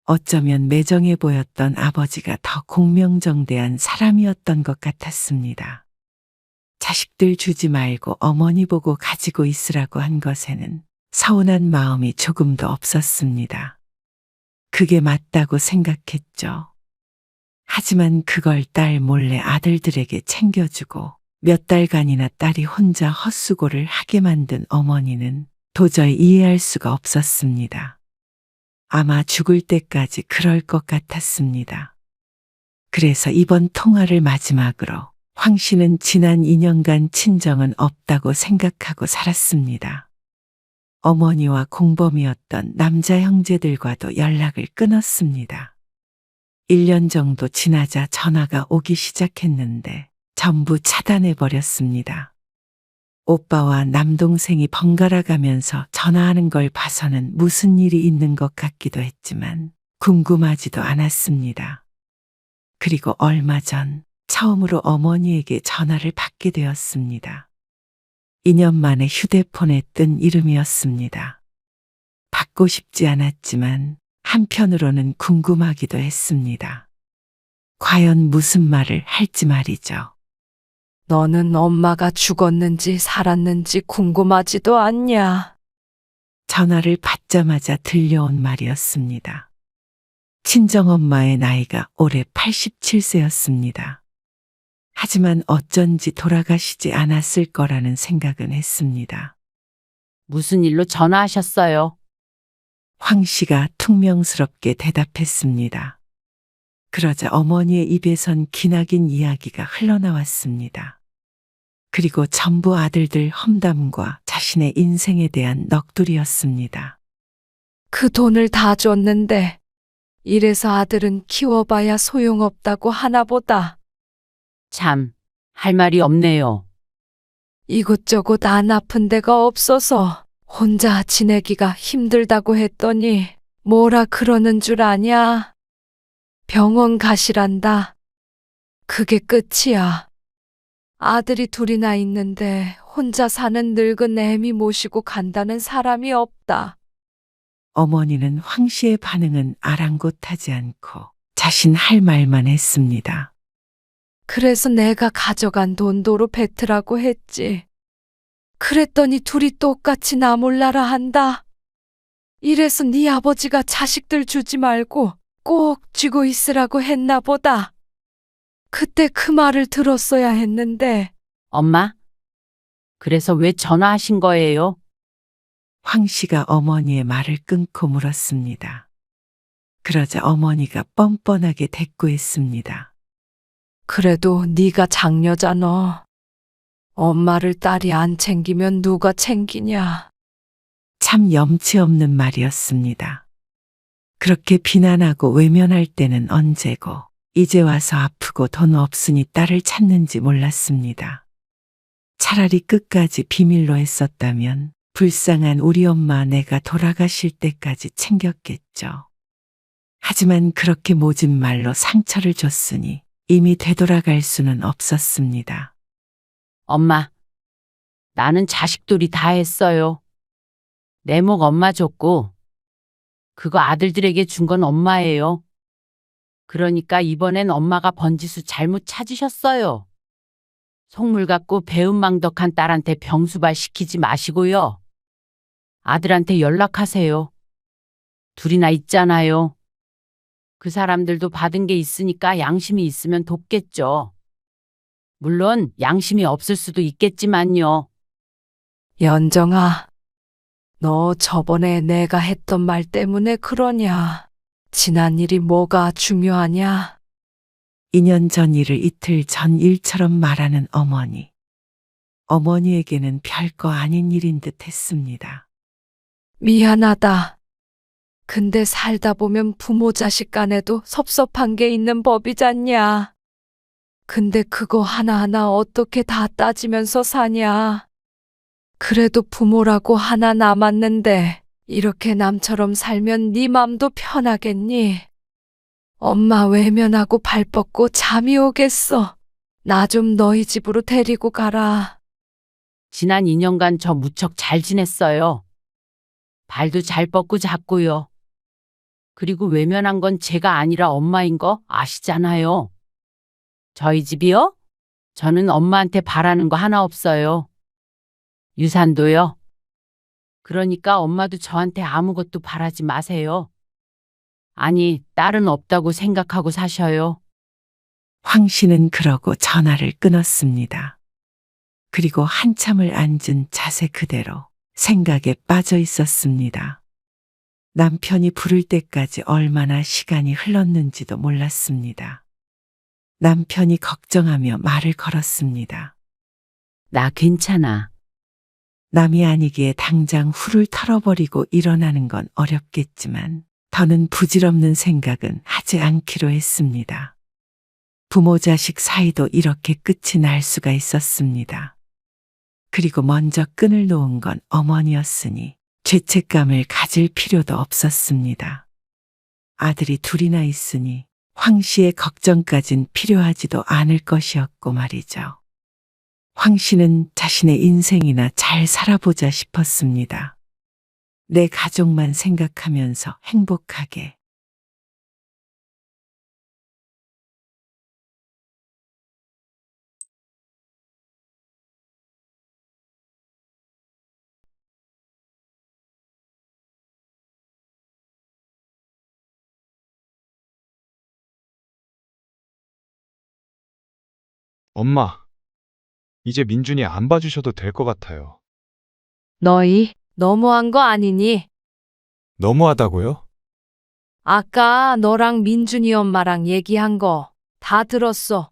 어쩌면 매정해 보였던 아버지가 더 공명정대한 사람이었던 것 같았습니다. 자식들 주지 말고 어머니 보고 가지고 있으라고 한 것에는 서운한 마음이 조금도 없었습니다. 그게 맞다고 생각했죠. 하지만 그걸 딸 몰래 아들들에게 챙겨주고 몇 달간이나 딸이 혼자 헛수고를 하게 만든 어머니는 도저히 이해할 수가 없었습니다. 아마 죽을 때까지 그럴 것 같았습니다. 그래서 이번 통화를 마지막으로 황 씨는 지난 2년간 친정은 없다고 생각하고 살았습니다. 어머니와 공범이었던 남자 형제들과도 연락을 끊었습니다. 1년 정도 지나자 전화가 오기 시작했는데 전부 차단해버렸습니다. 오빠와 남동생이 번갈아 가면서 전화하는 걸 봐서는 무슨 일이 있는 것 같기도 했지만 궁금하지도 않았습니다. 그리고 얼마 전 처음으로 어머니에게 전화를 받게 되었습니다. 2년 만에 휴대폰에 뜬 이름이었습니다. 받고 싶지 않았지만 한편으로는 궁금하기도 했습니다. 과연 무슨 말을 할지 말이죠. 너는 엄마가 죽었는지 살았는지 궁금하지도 않냐? 전화를 받자마자 들려온 말이었습니다. 친정엄마의 나이가 올해 87세였습니다. 하지만 어쩐지 돌아가시지 않았을 거라는 생각은 했습니다. 무슨 일로 전화하셨어요? 황 씨가 퉁명스럽게 대답했습니다. 그러자 어머니의 입에선 기나긴 이야기가 흘러나왔습니다. 그리고 전부 아들들 험담과 자신의 인생에 대한 넋두리였습니다. 그 돈을 다 줬는데 이래서 아들은 키워봐야 소용없다고 하나보다. 참, 할 말이 없네요. 이곳저곳 안 아픈 데가 없어서 혼자 지내기가 힘들다고 했더니 뭐라 그러는 줄 아냐? 병원 가시란다. 그게 끝이야. 아들이 둘이나 있는데 혼자 사는 늙은 애미 모시고 간다는 사람이 없다. 어머니는 황 씨의 반응은 아랑곳하지 않고 자신 할 말만 했습니다. 그래서 내가 가져간 돈도로 뱉으라고 했지. 그랬더니 둘이 똑같이 나 몰라라 한다. 이래서 네 아버지가 자식들 주지 말고 꼭 쥐고 있으라고 했나 보다. 그때 그 말을 들었어야 했는데. 엄마? 그래서 왜 전화하신 거예요? 황 씨가 어머니의 말을 끊고 물었습니다. 그러자 어머니가 뻔뻔하게 대꾸했습니다. 그래도 네가 장녀잖아. 엄마를 딸이 안 챙기면 누가 챙기냐. 참 염치 없는 말이었습니다. 그렇게 비난하고 외면할 때는 언제고 이제 와서 아프고 돈 없으니 딸을 찾는지 몰랐습니다. 차라리 끝까지 비밀로 했었다면 불쌍한 우리 엄마 내가 돌아가실 때까지 챙겼겠죠. 하지만 그렇게 모진 말로 상처를 줬으니 이미 되돌아갈 수는 없었습니다. 엄마, 나는 자식들이 다 했어요. 내 목 엄마 줬고, 그거 아들들에게 준 건 엄마예요. 그러니까 이번엔 엄마가 번지수 잘못 찾으셨어요. 속물 같고 배은망덕한 딸한테 병수발 시키지 마시고요. 아들한테 연락하세요. 둘이나 있잖아요. 그 사람들도 받은 게 있으니까 양심이 있으면 돕겠죠. 물론 양심이 없을 수도 있겠지만요. 연정아, 너 저번에 내가 했던 말 때문에 그러냐? 지난 일이 뭐가 중요하냐? 2년 전 일을 이틀 전 일처럼 말하는 어머니. 어머니에게는 별거 아닌 일인 듯 했습니다. 미안하다. 근데 살다 보면 부모 자식 간에도 섭섭한 게 있는 법이잖냐. 근데 그거 하나하나 어떻게 다 따지면서 사냐. 그래도 부모라고 하나 남았는데 이렇게 남처럼 살면 네 맘도 편하겠니? 엄마 외면하고 발 뻗고 잠이 오겠어. 나 좀 너희 집으로 데리고 가라. 지난 2년간 저 무척 잘 지냈어요. 발도 잘 뻗고 잤고요. 그리고 외면한 건 제가 아니라 엄마인 거 아시잖아요. 저희 집이요? 저는 엄마한테 바라는 거 하나 없어요. 유산도요. 그러니까 엄마도 저한테 아무것도 바라지 마세요. 아니, 딸은 없다고 생각하고 사셔요. 황 씨는 그러고 전화를 끊었습니다. 그리고 한참을 앉은 자세 그대로 생각에 빠져 있었습니다. 남편이 부를 때까지 얼마나 시간이 흘렀는지도 몰랐습니다. 남편이 걱정하며 말을 걸었습니다. 나 괜찮아. 남이 아니기에 당장 훌을 털어버리고 일어나는 건 어렵겠지만 더는 부질없는 생각은 하지 않기로 했습니다. 부모 자식 사이도 이렇게 끝이 날 수가 있었습니다. 그리고 먼저 끈을 놓은 건 어머니였으니 죄책감을 가질 필요도 없었습니다. 아들이 둘이나 있으니 황 씨의 걱정까진 필요하지도 않을 것이었고 말이죠. 황 씨는 자신의 인생이나 잘 살아보자 싶었습니다. 내 가족만 생각하면서 행복하게. 엄마, 이제 민준이 안 봐주셔도 될 것 같아요. 너희 너무한 거 아니니? 너무하다고요? 아까 너랑 민준이 엄마랑 얘기한 거 다 들었어.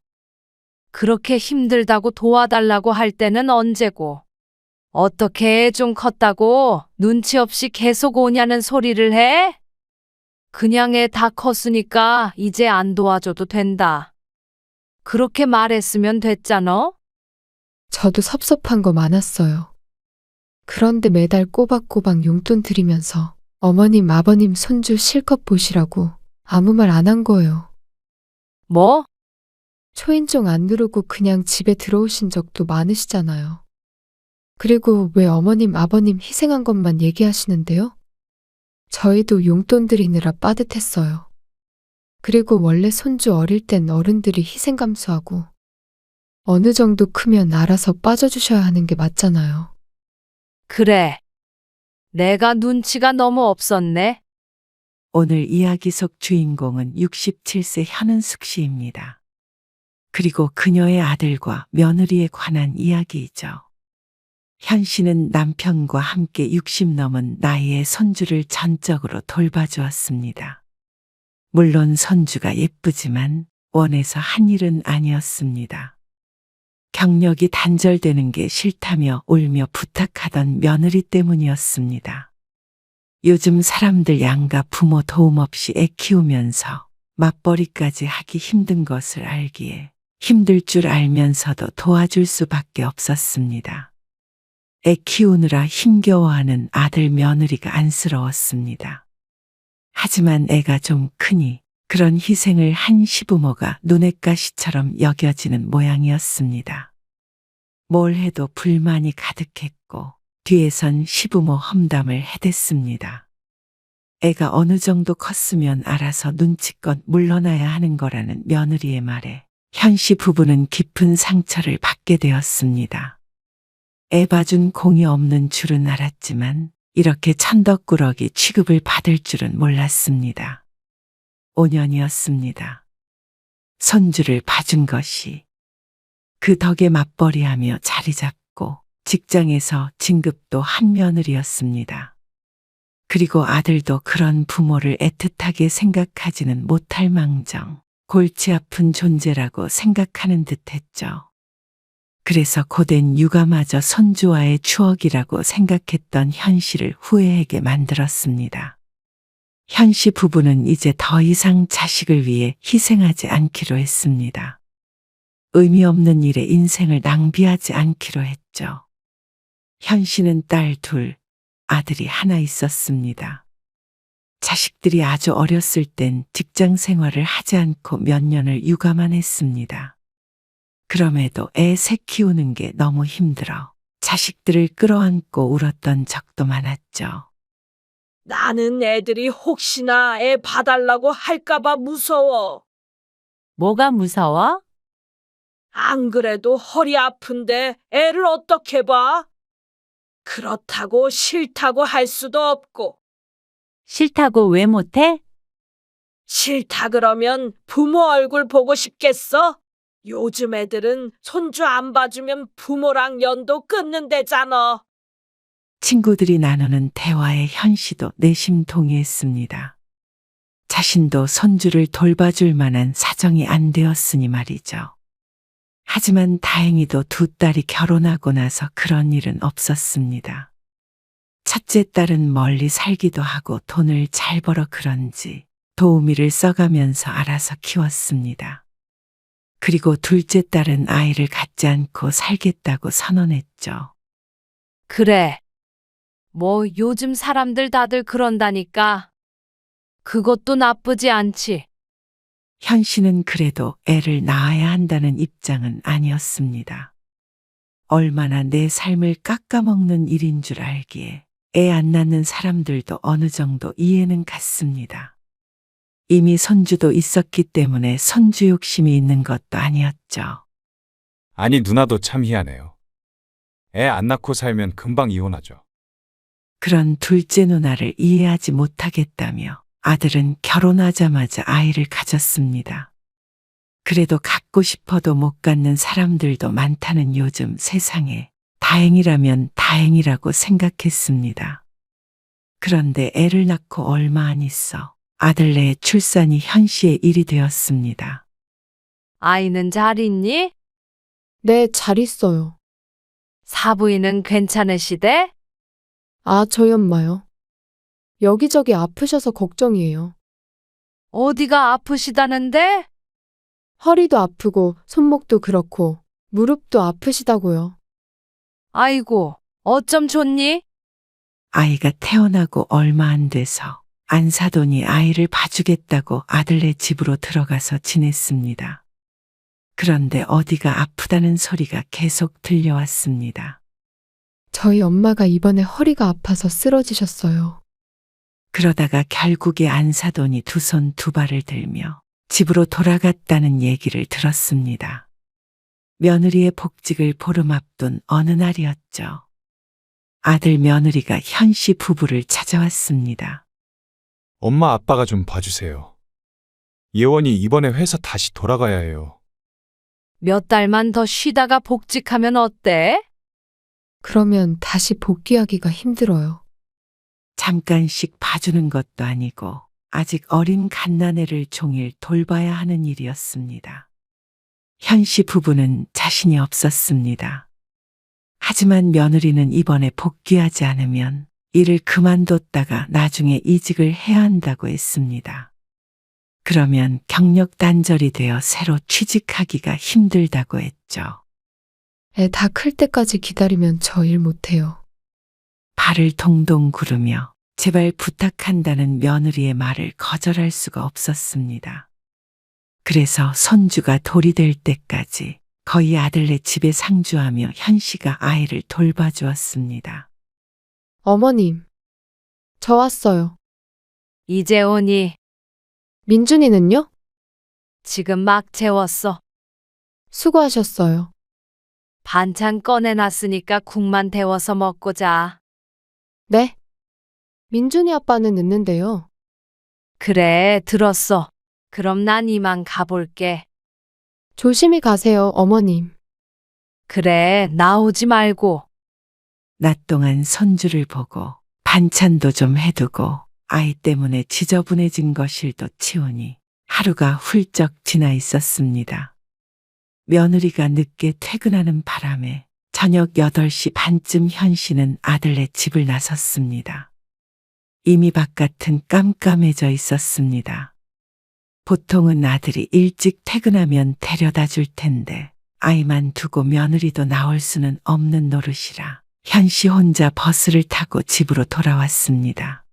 그렇게 힘들다고 도와달라고 할 때는 언제고, 어떻게 애 좀 컸다고 눈치 없이 계속 오냐는 소리를 해? 그냥 애 다 컸으니까 이제 안 도와줘도 된다. 그렇게 말했으면 됐잖아? 저도 섭섭한 거 많았어요. 그런데 매달 꼬박꼬박 용돈 드리면서 어머님, 아버님 손주 실컷 보시라고 아무 말 안 한 거예요. 뭐? 초인종 안 누르고 그냥 집에 들어오신 적도 많으시잖아요. 그리고 왜 어머님, 아버님 희생한 것만 얘기하시는데요? 저희도 용돈 드리느라 빠듯했어요. 그리고 원래 손주 어릴 땐 어른들이 희생 감수하고 어느 정도 크면 알아서 빠져주셔야 하는 게 맞잖아요. 그래. 내가 눈치가 너무 없었네. 오늘 이야기 속 주인공은 67세 현은숙 씨입니다. 그리고 그녀의 아들과 며느리에 관한 이야기이죠. 현 씨는 남편과 함께 60 넘은 나이의 손주를 전적으로 돌봐주었습니다. 물론 손주가 예쁘지만 원해서 한 일은 아니었습니다. 경력이 단절되는 게 싫다며 울며 부탁하던 며느리 때문이었습니다. 요즘 사람들 양가 부모 도움 없이 애 키우면서 맞벌이까지 하기 힘든 것을 알기에 힘들 줄 알면서도 도와줄 수밖에 없었습니다. 애 키우느라 힘겨워하는 아들 며느리가 안쓰러웠습니다. 하지만 애가 좀 크니 그런 희생을 한 시부모가 눈엣 가시처럼 여겨지는 모양이었습니다. 뭘 해도 불만이 가득했고 뒤에선 시부모 험담을 해댔습니다. 애가 어느 정도 컸으면 알아서 눈치껏 물러나야 하는 거라는 며느리의 말에 현 씨 부부는 깊은 상처를 받게 되었습니다. 애 봐준 공이 없는 줄은 알았지만 이렇게 천덕꾸러기 취급을 받을 줄은 몰랐습니다. 5년이었습니다. 손주를 봐준 것이 그 덕에 맞벌이하며 자리 잡고 직장에서 진급도 한 며느리였습니다. 그리고 아들도 그런 부모를 애틋하게 생각하지는 못할 망정 골치 아픈 존재라고 생각하는 듯했죠. 그래서 고된 육아마저 손주와의 추억이라고 생각했던 현 씨를 후회하게 만들었습니다. 현 씨 부부는 이제 더 이상 자식을 위해 희생하지 않기로 했습니다. 의미 없는 일에 인생을 낭비하지 않기로 했죠. 현 씨는 딸 둘, 아들이 하나 있었습니다. 자식들이 아주 어렸을 땐 직장 생활을 하지 않고 몇 년을 육아만 했습니다. 그럼에도 애 셋 키우는 게 너무 힘들어 자식들을 끌어안고 울었던 적도 많았죠. 나는 애들이 혹시나 애 봐달라고 할까봐 무서워. 뭐가 무서워? 안 그래도 허리 아픈데 애를 어떻게 봐? 그렇다고 싫다고 할 수도 없고. 싫다고 왜 못해? 싫다 그러면 부모 얼굴 보고 싶겠어? 요즘 애들은 손주 안 봐주면 부모랑 연도 끊는다잖아. 친구들이 나누는 대화에 현 씨도 내심 동의했습니다. 자신도 손주를 돌봐줄 만한 사정이 안 되었으니 말이죠. 하지만 다행히도 두 딸이 결혼하고 나서 그런 일은 없었습니다. 첫째 딸은 멀리 살기도 하고 돈을 잘 벌어 그런지 도우미를 써가면서 알아서 키웠습니다. 그리고 둘째 딸은 아이를 갖지 않고 살겠다고 선언했죠. 그래. 뭐 요즘 사람들 다들 그런다니까. 그것도 나쁘지 않지. 현 씨는 그래도 애를 낳아야 한다는 입장은 아니었습니다. 얼마나 내 삶을 깎아먹는 일인 줄 알기에 애 안 낳는 사람들도 어느 정도 이해는 갔습니다. 이미 손주도 있었기 때문에 손주 욕심이 있는 것도 아니었죠. 아니, 누나도 참 희한해요. 애 안 낳고 살면 금방 이혼하죠. 그런 둘째 누나를 이해하지 못하겠다며 아들은 결혼하자마자 아이를 가졌습니다. 그래도 갖고 싶어도 못 갖는 사람들도 많다는 요즘 세상에 다행이라면 다행이라고 생각했습니다. 그런데 애를 낳고 얼마 안 있어 아들네 출산이 현 씨의 일이 되었습니다. 아이는 잘 있니? 네, 잘 있어요. 사부인은 괜찮으시대? 아, 저희 엄마요. 여기저기 아프셔서 걱정이에요. 어디가 아프시다는데? 허리도 아프고 손목도 그렇고 무릎도 아프시다고요. 아이고, 어쩜 좋니? 아이가 태어나고 얼마 안 돼서 안사돈이 아이를 봐주겠다고 아들네 집으로 들어가서 지냈습니다. 그런데 어디가 아프다는 소리가 계속 들려왔습니다. 저희 엄마가 이번에 허리가 아파서 쓰러지셨어요. 그러다가 결국에 안사돈이 두 손 두 발을 들며 집으로 돌아갔다는 얘기를 들었습니다. 며느리의 복직을 보름 앞둔 어느 날이었죠. 아들 며느리가 현 씨 부부를 찾아왔습니다. 엄마, 아빠가 좀 봐주세요. 예원이 이번에 회사 다시 돌아가야 해요. 몇 달만 더 쉬다가 복직하면 어때? 그러면 다시 복귀하기가 힘들어요. 잠깐씩 봐주는 것도 아니고 아직 어린 갓난애를 종일 돌봐야 하는 일이었습니다. 현 씨 부부는 자신이 없었습니다. 하지만 며느리는 이번에 복귀하지 않으면 일을 그만뒀다가 나중에 이직을 해야 한다고 했습니다. 그러면 경력 단절이 되어 새로 취직하기가 힘들다고 했죠. 애 다 클 때까지 기다리면 저 일 못해요. 발을 동동 구르며 제발 부탁한다는 며느리의 말을 거절할 수가 없었습니다. 그래서 손주가 돌이 될 때까지 거의 아들네 집에 상주하며 현 씨가 아이를 돌봐주었습니다. 어머님, 저 왔어요. 이제 오니? 민준이는요? 지금 막 재웠어. 수고하셨어요. 반찬 꺼내놨으니까 국만 데워서 먹고 자. 네? 민준이 아빠는 늦는데요. 그래, 들었어. 그럼 난 이만 가볼게. 조심히 가세요, 어머님. 그래, 나오지 말고. 낮 동안 손주를 보고 반찬도 좀 해두고 아이 때문에 지저분해진 거실도 치우니 하루가 훌쩍 지나 있었습니다. 며느리가 늦게 퇴근하는 바람에 저녁 8시 반쯤 현 씨는 아들네 집을 나섰습니다. 이미 바깥은 깜깜해져 있었습니다. 보통은 아들이 일찍 퇴근하면 데려다 줄 텐데 아이만 두고 며느리도 나올 수는 없는 노릇이라 현 씨 혼자 버스를 타고 집으로 돌아왔습니다.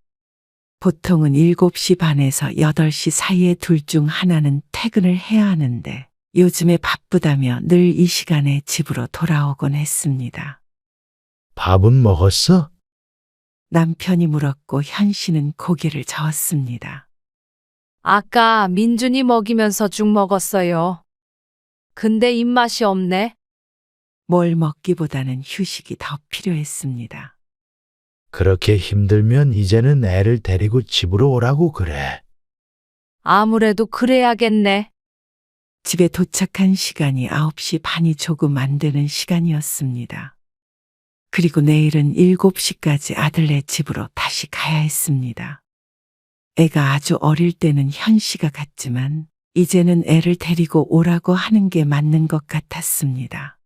보통은 7시 반에서 8시 사이에 둘 중 하나는 퇴근을 해야 하는데 요즘에 바쁘다며 늘 이 시간에 집으로 돌아오곤 했습니다. 밥은 먹었어? 남편이 물었고 현 씨는 고개를 저었습니다. 아까 민준이 먹이면서 죽 먹었어요. 근데 입맛이 없네. 뭘 먹기보다는 휴식이 더 필요했습니다. 그렇게 힘들면 이제는 애를 데리고 집으로 오라고 그래. 아무래도 그래야겠네. 집에 도착한 시간이 9시 반이 조금 안 되는 시간이었습니다. 그리고 내일은 7시까지 아들네 집으로 다시 가야 했습니다. 애가 아주 어릴 때는 현 씨가 갔지만 이제는 애를 데리고 오라고 하는 게 맞는 것 같았습니다.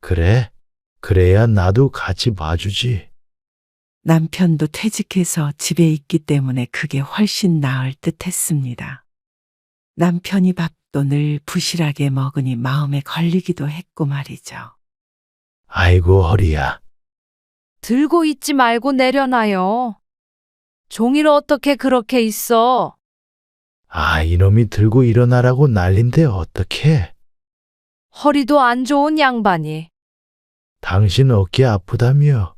그래, 그래야 나도 같이 봐주지. 남편도 퇴직해서 집에 있기 때문에 그게 훨씬 나을 듯 했습니다. 남편이 밥도 늘 부실하게 먹으니 마음에 걸리기도 했고 말이죠. 아이고, 허리야. 들고 있지 말고 내려놔요. 종일 어떻게 그렇게 있어? 아, 이놈이 들고 일어나라고 난린데 어떡해? 허리도 안 좋은 양반이. 당신 어깨 아프다며?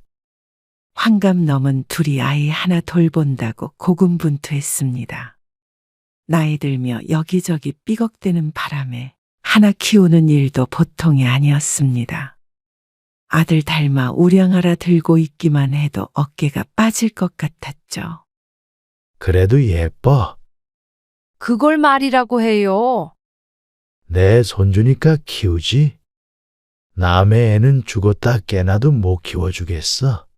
환갑 넘은 둘이 아이 하나 돌본다고 고군분투했습니다. 나이 들며 여기저기 삐걱대는 바람에 하나 키우는 일도 보통이 아니었습니다. 아들 닮아 우량하라 들고 있기만 해도 어깨가 빠질 것 같았죠. 그래도 예뻐. 그걸 말이라고 해요. 내 손주니까 키우지. 남의 애는 죽었다 깨나도 못 키워주겠어.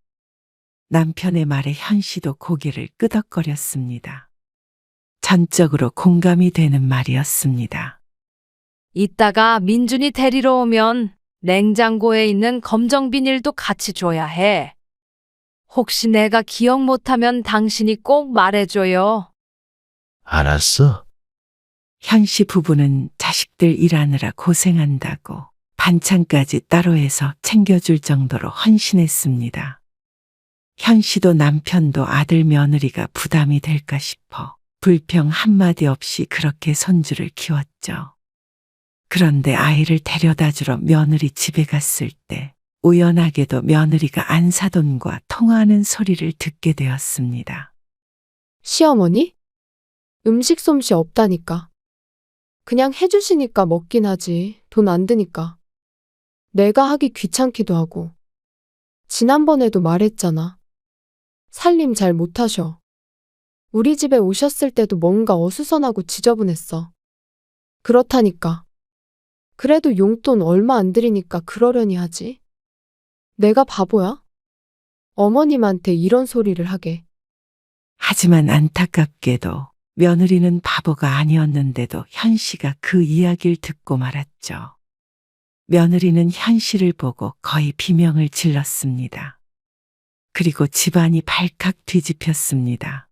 남편의 말에 현 씨도 고개를 끄덕거렸습니다. 전적으로 공감이 되는 말이었습니다. 이따가 민준이 데리러 오면 냉장고에 있는 검정 비닐도 같이 줘야 해. 혹시 내가 기억 못하면 당신이 꼭 말해줘요. 알았어. 현 씨 부부는 자식들 일하느라 고생한다고 반찬까지 따로 해서 챙겨줄 정도로 헌신했습니다. 현 씨도 남편도 아들 며느리가 부담이 될까 싶어 불평 한마디 없이 그렇게 손주를 키웠죠. 그런데 아이를 데려다 주러 며느리 집에 갔을 때 우연하게도 며느리가 안사돈과 통화하는 소리를 듣게 되었습니다. 시어머니? 음식 솜씨 없다니까. 그냥 해주시니까 먹긴 하지. 돈 안 드니까. 내가 하기 귀찮기도 하고. 지난번에도 말했잖아. 살림 잘 못하셔. 우리 집에 오셨을 때도 뭔가 어수선하고 지저분했어. 그렇다니까. 그래도 용돈 얼마 안 드리니까 그러려니 하지. 내가 바보야? 어머님한테 이런 소리를 하게. 하지만 안타깝게도 며느리는 바보가 아니었는데도 현 씨가 그 이야기를 듣고 말았죠. 며느리는 현 씨를 보고 거의 비명을 질렀습니다. 그리고 집안이 발칵 뒤집혔습니다.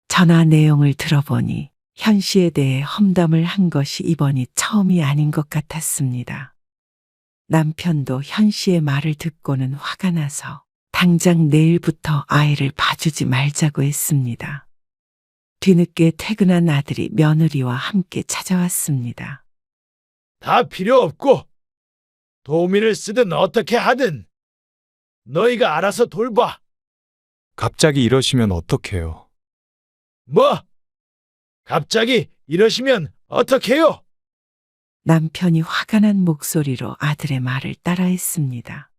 전화 내용을 들어보니 현 씨에 대해 험담을 한 것이 이번이 처음이 아닌 것 같았습니다. 남편도 현 씨의 말을 듣고는 화가 나서 당장 내일부터 아이를 봐주지 말자고 했습니다. 뒤늦게 퇴근한 아들이 며느리와 함께 찾아왔습니다. 다 필요 없고 도우미를 쓰든 어떻게 하든 너희가 알아서 돌봐. 갑자기 이러시면 어떡해요? 뭐? 갑자기 이러시면 어떡해요? 남편이 화가 난 목소리로 아들의 말을 따라했습니다.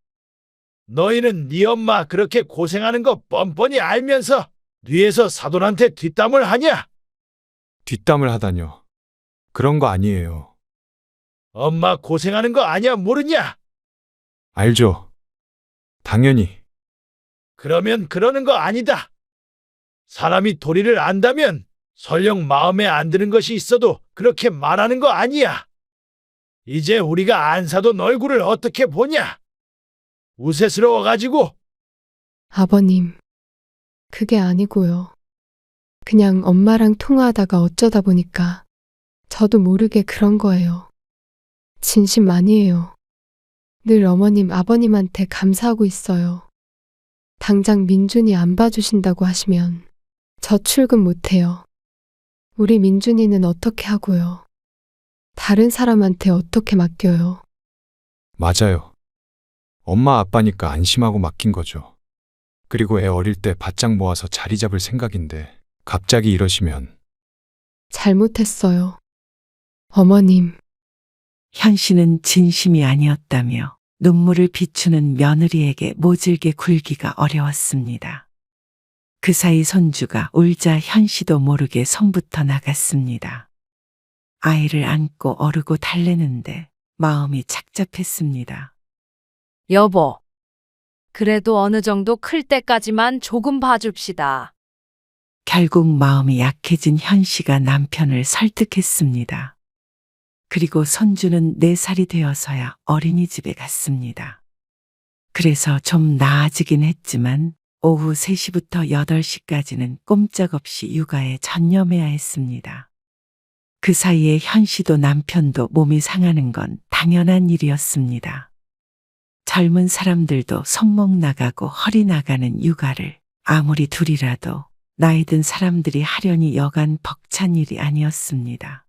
너희는 네 엄마 그렇게 고생하는 거 뻔뻔히 알면서 뒤에서 사돈한테 뒷담을 하냐? 뒷담을 하다뇨. 그런 거 아니에요. 엄마 고생하는 거 아냐 모르냐? 알죠. 당연히. 그러면 그러는 거 아니다. 사람이 도리를 안다면 설령 마음에 안 드는 것이 있어도 그렇게 말하는 거 아니야. 이제 우리가 안사돈 얼굴을 어떻게 보냐? 우세스러워가지고. 아버님, 그게 아니고요. 그냥 엄마랑 통화하다가 어쩌다 보니까 저도 모르게 그런 거예요. 진심 아니에요. 늘 어머님, 아버님한테 감사하고 있어요. 당장 민준이 안 봐주신다고 하시면 저 출근 못해요. 우리 민준이는 어떻게 하고요? 다른 사람한테 어떻게 맡겨요? 맞아요. 엄마 아빠니까 안심하고 맡긴 거죠. 그리고 애 어릴 때 바짝 모아서 자리 잡을 생각인데 갑자기 이러시면. 잘못했어요. 어머님. 현 씨는 진심이 아니었다며 눈물을 비추는 며느리에게 모질게 굴기가 어려웠습니다. 그 사이 손주가 울자 현 씨도 모르게 손부터 나갔습니다. 아이를 안고 어르고 달래는데 마음이 착잡했습니다. 여보, 그래도 어느 정도 클 때까지만 조금 봐줍시다. 결국 마음이 약해진 현 씨가 남편을 설득했습니다. 그리고 손주는 4살이 되어서야 어린이집에 갔습니다. 그래서 좀 나아지긴 했지만 오후 3시부터 8시까지는 꼼짝없이 육아에 전념해야 했습니다. 그 사이에 현 씨도 남편도 몸이 상하는 건 당연한 일이었습니다. 젊은 사람들도 손목 나가고 허리 나가는 육아를 아무리 둘이라도 나이 든 사람들이 하려니 여간 벅찬 일이 아니었습니다.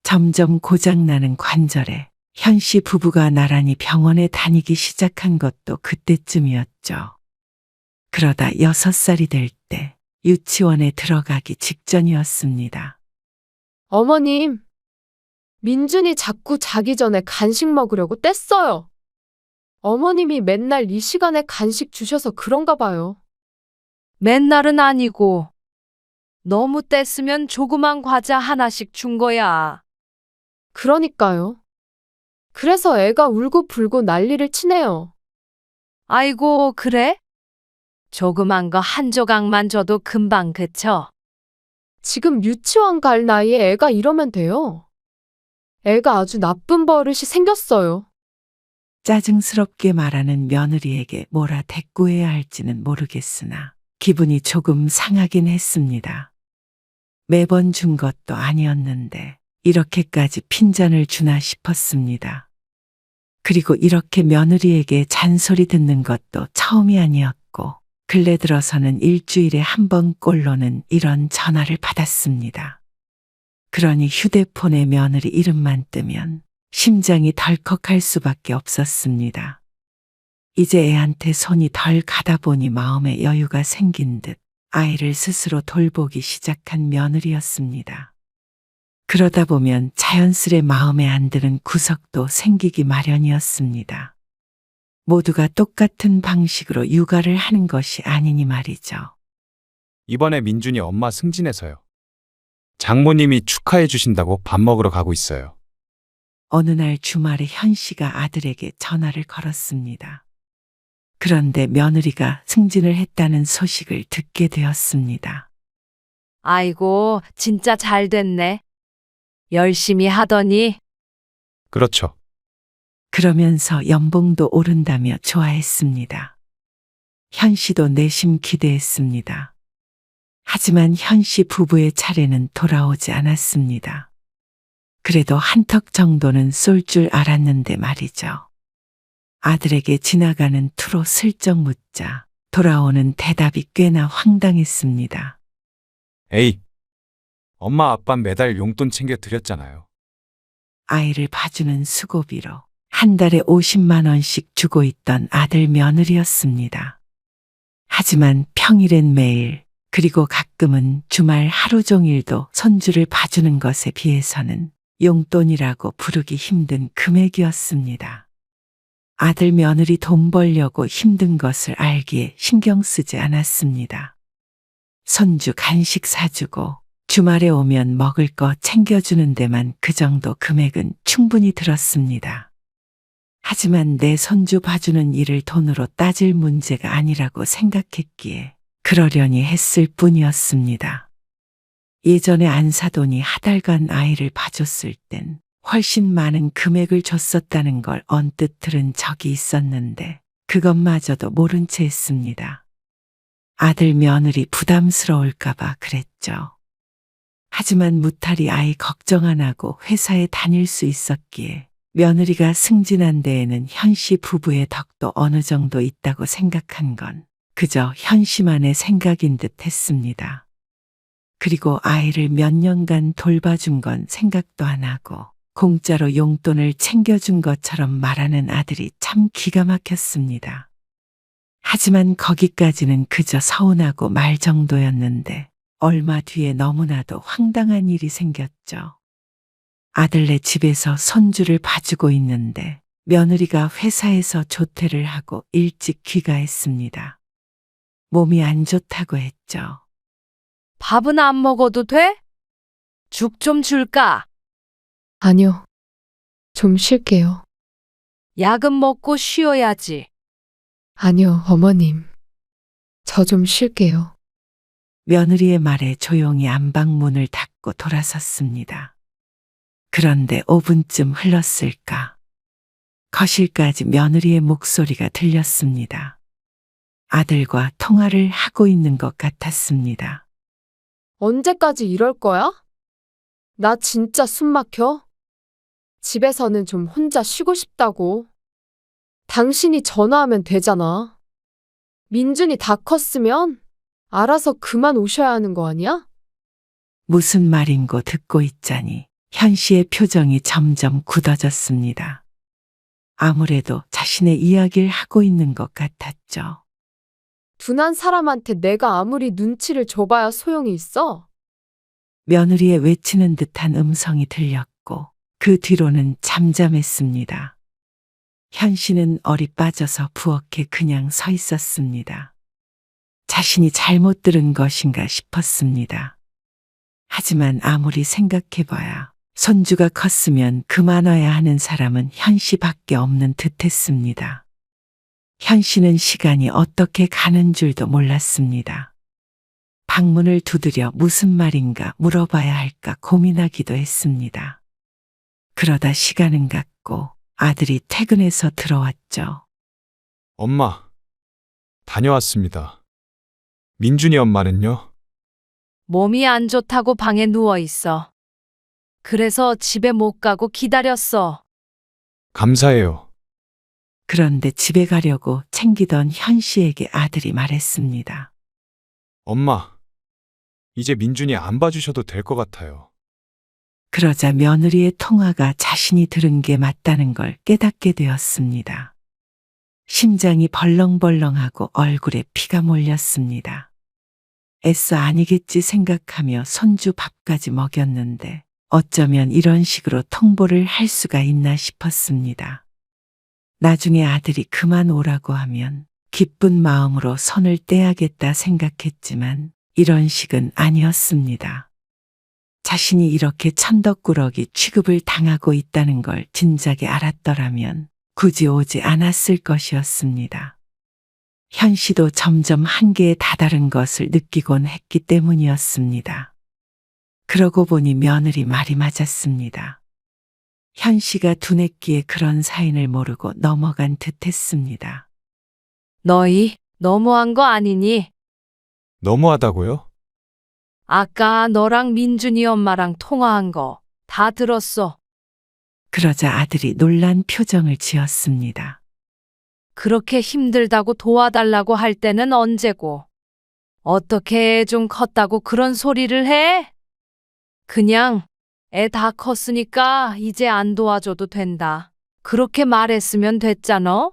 점점 고장나는 관절에 현씨 부부가 나란히 병원에 다니기 시작한 것도 그때쯤이었죠. 그러다 6살이 될 때 유치원에 들어가기 직전이었습니다. 어머님, 민준이 자꾸 자기 전에 간식 먹으려고 뗐어요. 어머님이 맨날 이 시간에 간식 주셔서 그런가 봐요. 맨날은 아니고 너무 뗐으면 조그만 과자 하나씩 준 거야. 그러니까요. 그래서 애가 울고 불고 난리를 치네요. 아이고, 그래? 조그만 거 한 조각만 줘도 금방 그쳐. 지금 유치원 갈 나이에 애가 이러면 돼요. 애가 아주 나쁜 버릇이 생겼어요. 짜증스럽게 말하는 며느리에게 뭐라 대꾸해야 할지는 모르겠으나 기분이 조금 상하긴 했습니다. 매번 준 것도 아니었는데 이렇게까지 핀잔을 주나 싶었습니다. 그리고 이렇게 며느리에게 잔소리 듣는 것도 처음이 아니었고 근래 들어서는 일주일에 한 번꼴로는 이런 전화를 받았습니다. 그러니 휴대폰에 며느리 이름만 뜨면 심장이 덜컥할 수밖에 없었습니다. 이제 애한테 손이 덜 가다 보니 마음에 여유가 생긴 듯 아이를 스스로 돌보기 시작한 며느리였습니다. 그러다 보면 자연스레 마음에 안 드는 구석도 생기기 마련이었습니다. 모두가 똑같은 방식으로 육아를 하는 것이 아니니 말이죠. 이번에 민준이 엄마 승진해서요. 장모님이 축하해 주신다고 밥 먹으러 가고 있어요. 어느 날 주말에 현 씨가 아들에게 전화를 걸었습니다. 그런데 며느리가 승진을 했다는 소식을 듣게 되었습니다. 아이고, 진짜 잘 됐네. 열심히 하더니. 그렇죠. 그러면서 연봉도 오른다며 좋아했습니다. 현 씨도 내심 기대했습니다. 하지만 현 씨 부부의 차례는 돌아오지 않았습니다. 그래도 한턱 정도는 쏠 줄 알았는데 말이죠. 아들에게 지나가는 투로 슬쩍 묻자 돌아오는 대답이 꽤나 황당했습니다. 에이, 엄마 아빠 매달 용돈 챙겨 드렸잖아요. 아이를 봐주는 수고비로 한 달에 50만 원씩 주고 있던 아들 며느리였습니다. 하지만 평일엔 매일 그리고 가끔은 주말 하루 종일도 손주를 봐주는 것에 비해서는 용돈이라고 부르기 힘든 금액이었습니다. 아들 며느리 돈 벌려고 힘든 것을 알기에 신경 쓰지 않았습니다. 손주 간식 사주고 주말에 오면 먹을 거 챙겨주는 데만 그 정도 금액은 충분히 들었습니다. 하지만 내 손주 봐주는 일을 돈으로 따질 문제가 아니라고 생각했기에 그러려니 했을 뿐이었습니다. 예전에 안 사돈이 하달간 아이를 봐줬을 땐 훨씬 많은 금액을 줬었다는 걸 언뜻 들은 적이 있었는데 그것마저도 모른 채 했습니다. 아들 며느리 부담스러울까봐 그랬죠. 하지만 무탈이 아이 걱정 안 하고 회사에 다닐 수 있었기에 며느리가 승진한 데에는 현씨 부부의 덕도 어느 정도 있다고 생각한 건 그저 현씨만의 생각인 듯 했습니다. 그리고 아이를 몇 년간 돌봐준 건 생각도 안 하고 공짜로 용돈을 챙겨준 것처럼 말하는 아들이 참 기가 막혔습니다. 하지만 거기까지는 그저 서운하고 말 정도였는데 얼마 뒤에 너무나도 황당한 일이 생겼죠. 아들네 집에서 손주를 봐주고 있는데 며느리가 회사에서 조퇴를 하고 일찍 귀가했습니다. 몸이 안 좋다고 했죠. 밥은 안 먹어도 돼? 죽 좀 줄까? 아니요. 좀 쉴게요. 약은 먹고 쉬어야지. 아니요, 어머님. 저 좀 쉴게요. 며느리의 말에 조용히 안방문을 닫고 돌아섰습니다. 그런데 5분쯤 흘렀을까. 거실까지 며느리의 목소리가 들렸습니다. 아들과 통화를 하고 있는 것 같았습니다. 언제까지 이럴 거야? 나 진짜 숨 막혀. 집에서는 좀 혼자 쉬고 싶다고. 당신이 전화하면 되잖아. 민준이 다 컸으면 알아서 그만 오셔야 하는 거 아니야? 무슨 말인고 듣고 있자니 현 씨의 표정이 점점 굳어졌습니다. 아무래도 자신의 이야기를 하고 있는 것 같았죠. 둔한 사람한테 내가 아무리 눈치를 줘봐야 소용이 있어? 며느리의 외치는 듯한 음성이 들렸고 그 뒤로는 잠잠했습니다. 현 씨는 얼이 빠져서 부엌에 그냥 서 있었습니다. 자신이 잘못 들은 것인가 싶었습니다. 하지만 아무리 생각해봐야 손주가 컸으면 그만둬야 하는 사람은 현 씨밖에 없는 듯했습니다. 현 씨는 시간이 어떻게 가는 줄도 몰랐습니다. 방문을 두드려 무슨 말인가 물어봐야 할까 고민하기도 했습니다. 그러다 시간은 갔고 아들이 퇴근해서 들어왔죠. 엄마, 다녀왔습니다. 민준이 엄마는요? 몸이 안 좋다고 방에 누워 있어. 그래서 집에 못 가고 기다렸어. 감사해요. 그런데 집에 가려고 챙기던 현 씨에게 아들이 말했습니다. 엄마, 이제 민준이 안 봐주셔도 될 것 같아요. 그러자 며느리의 통화가 자신이 들은 게 맞다는 걸 깨닫게 되었습니다. 심장이 벌렁벌렁하고 얼굴에 피가 몰렸습니다. 애써 아니겠지 생각하며 손주 밥까지 먹였는데 어쩌면 이런 식으로 통보를 할 수가 있나 싶었습니다. 나중에 아들이 그만 오라고 하면 기쁜 마음으로 손을 떼야겠다 생각했지만 이런 식은 아니었습니다. 자신이 이렇게 천덕꾸러기 취급을 당하고 있다는 걸 진작에 알았더라면 굳이 오지 않았을 것이었습니다. 현 씨도 점점 한계에 다다른 것을 느끼곤 했기 때문이었습니다. 그러고 보니 며느리 말이 맞았습니다. 현 씨가 두뇌기에 그런 사인을 모르고 넘어간 듯 했습니다. 너희 너무한 거 아니니? 너무하다고요? 아까 너랑 민준이 엄마랑 통화한 거 다 들었어. 그러자 아들이 놀란 표정을 지었습니다. 그렇게 힘들다고 도와달라고 할 때는 언제고. 어떻게 애 좀 컸다고 그런 소리를 해? 그냥 애 다 컸으니까 이제 안 도와줘도 된다. 그렇게 말했으면 됐잖아.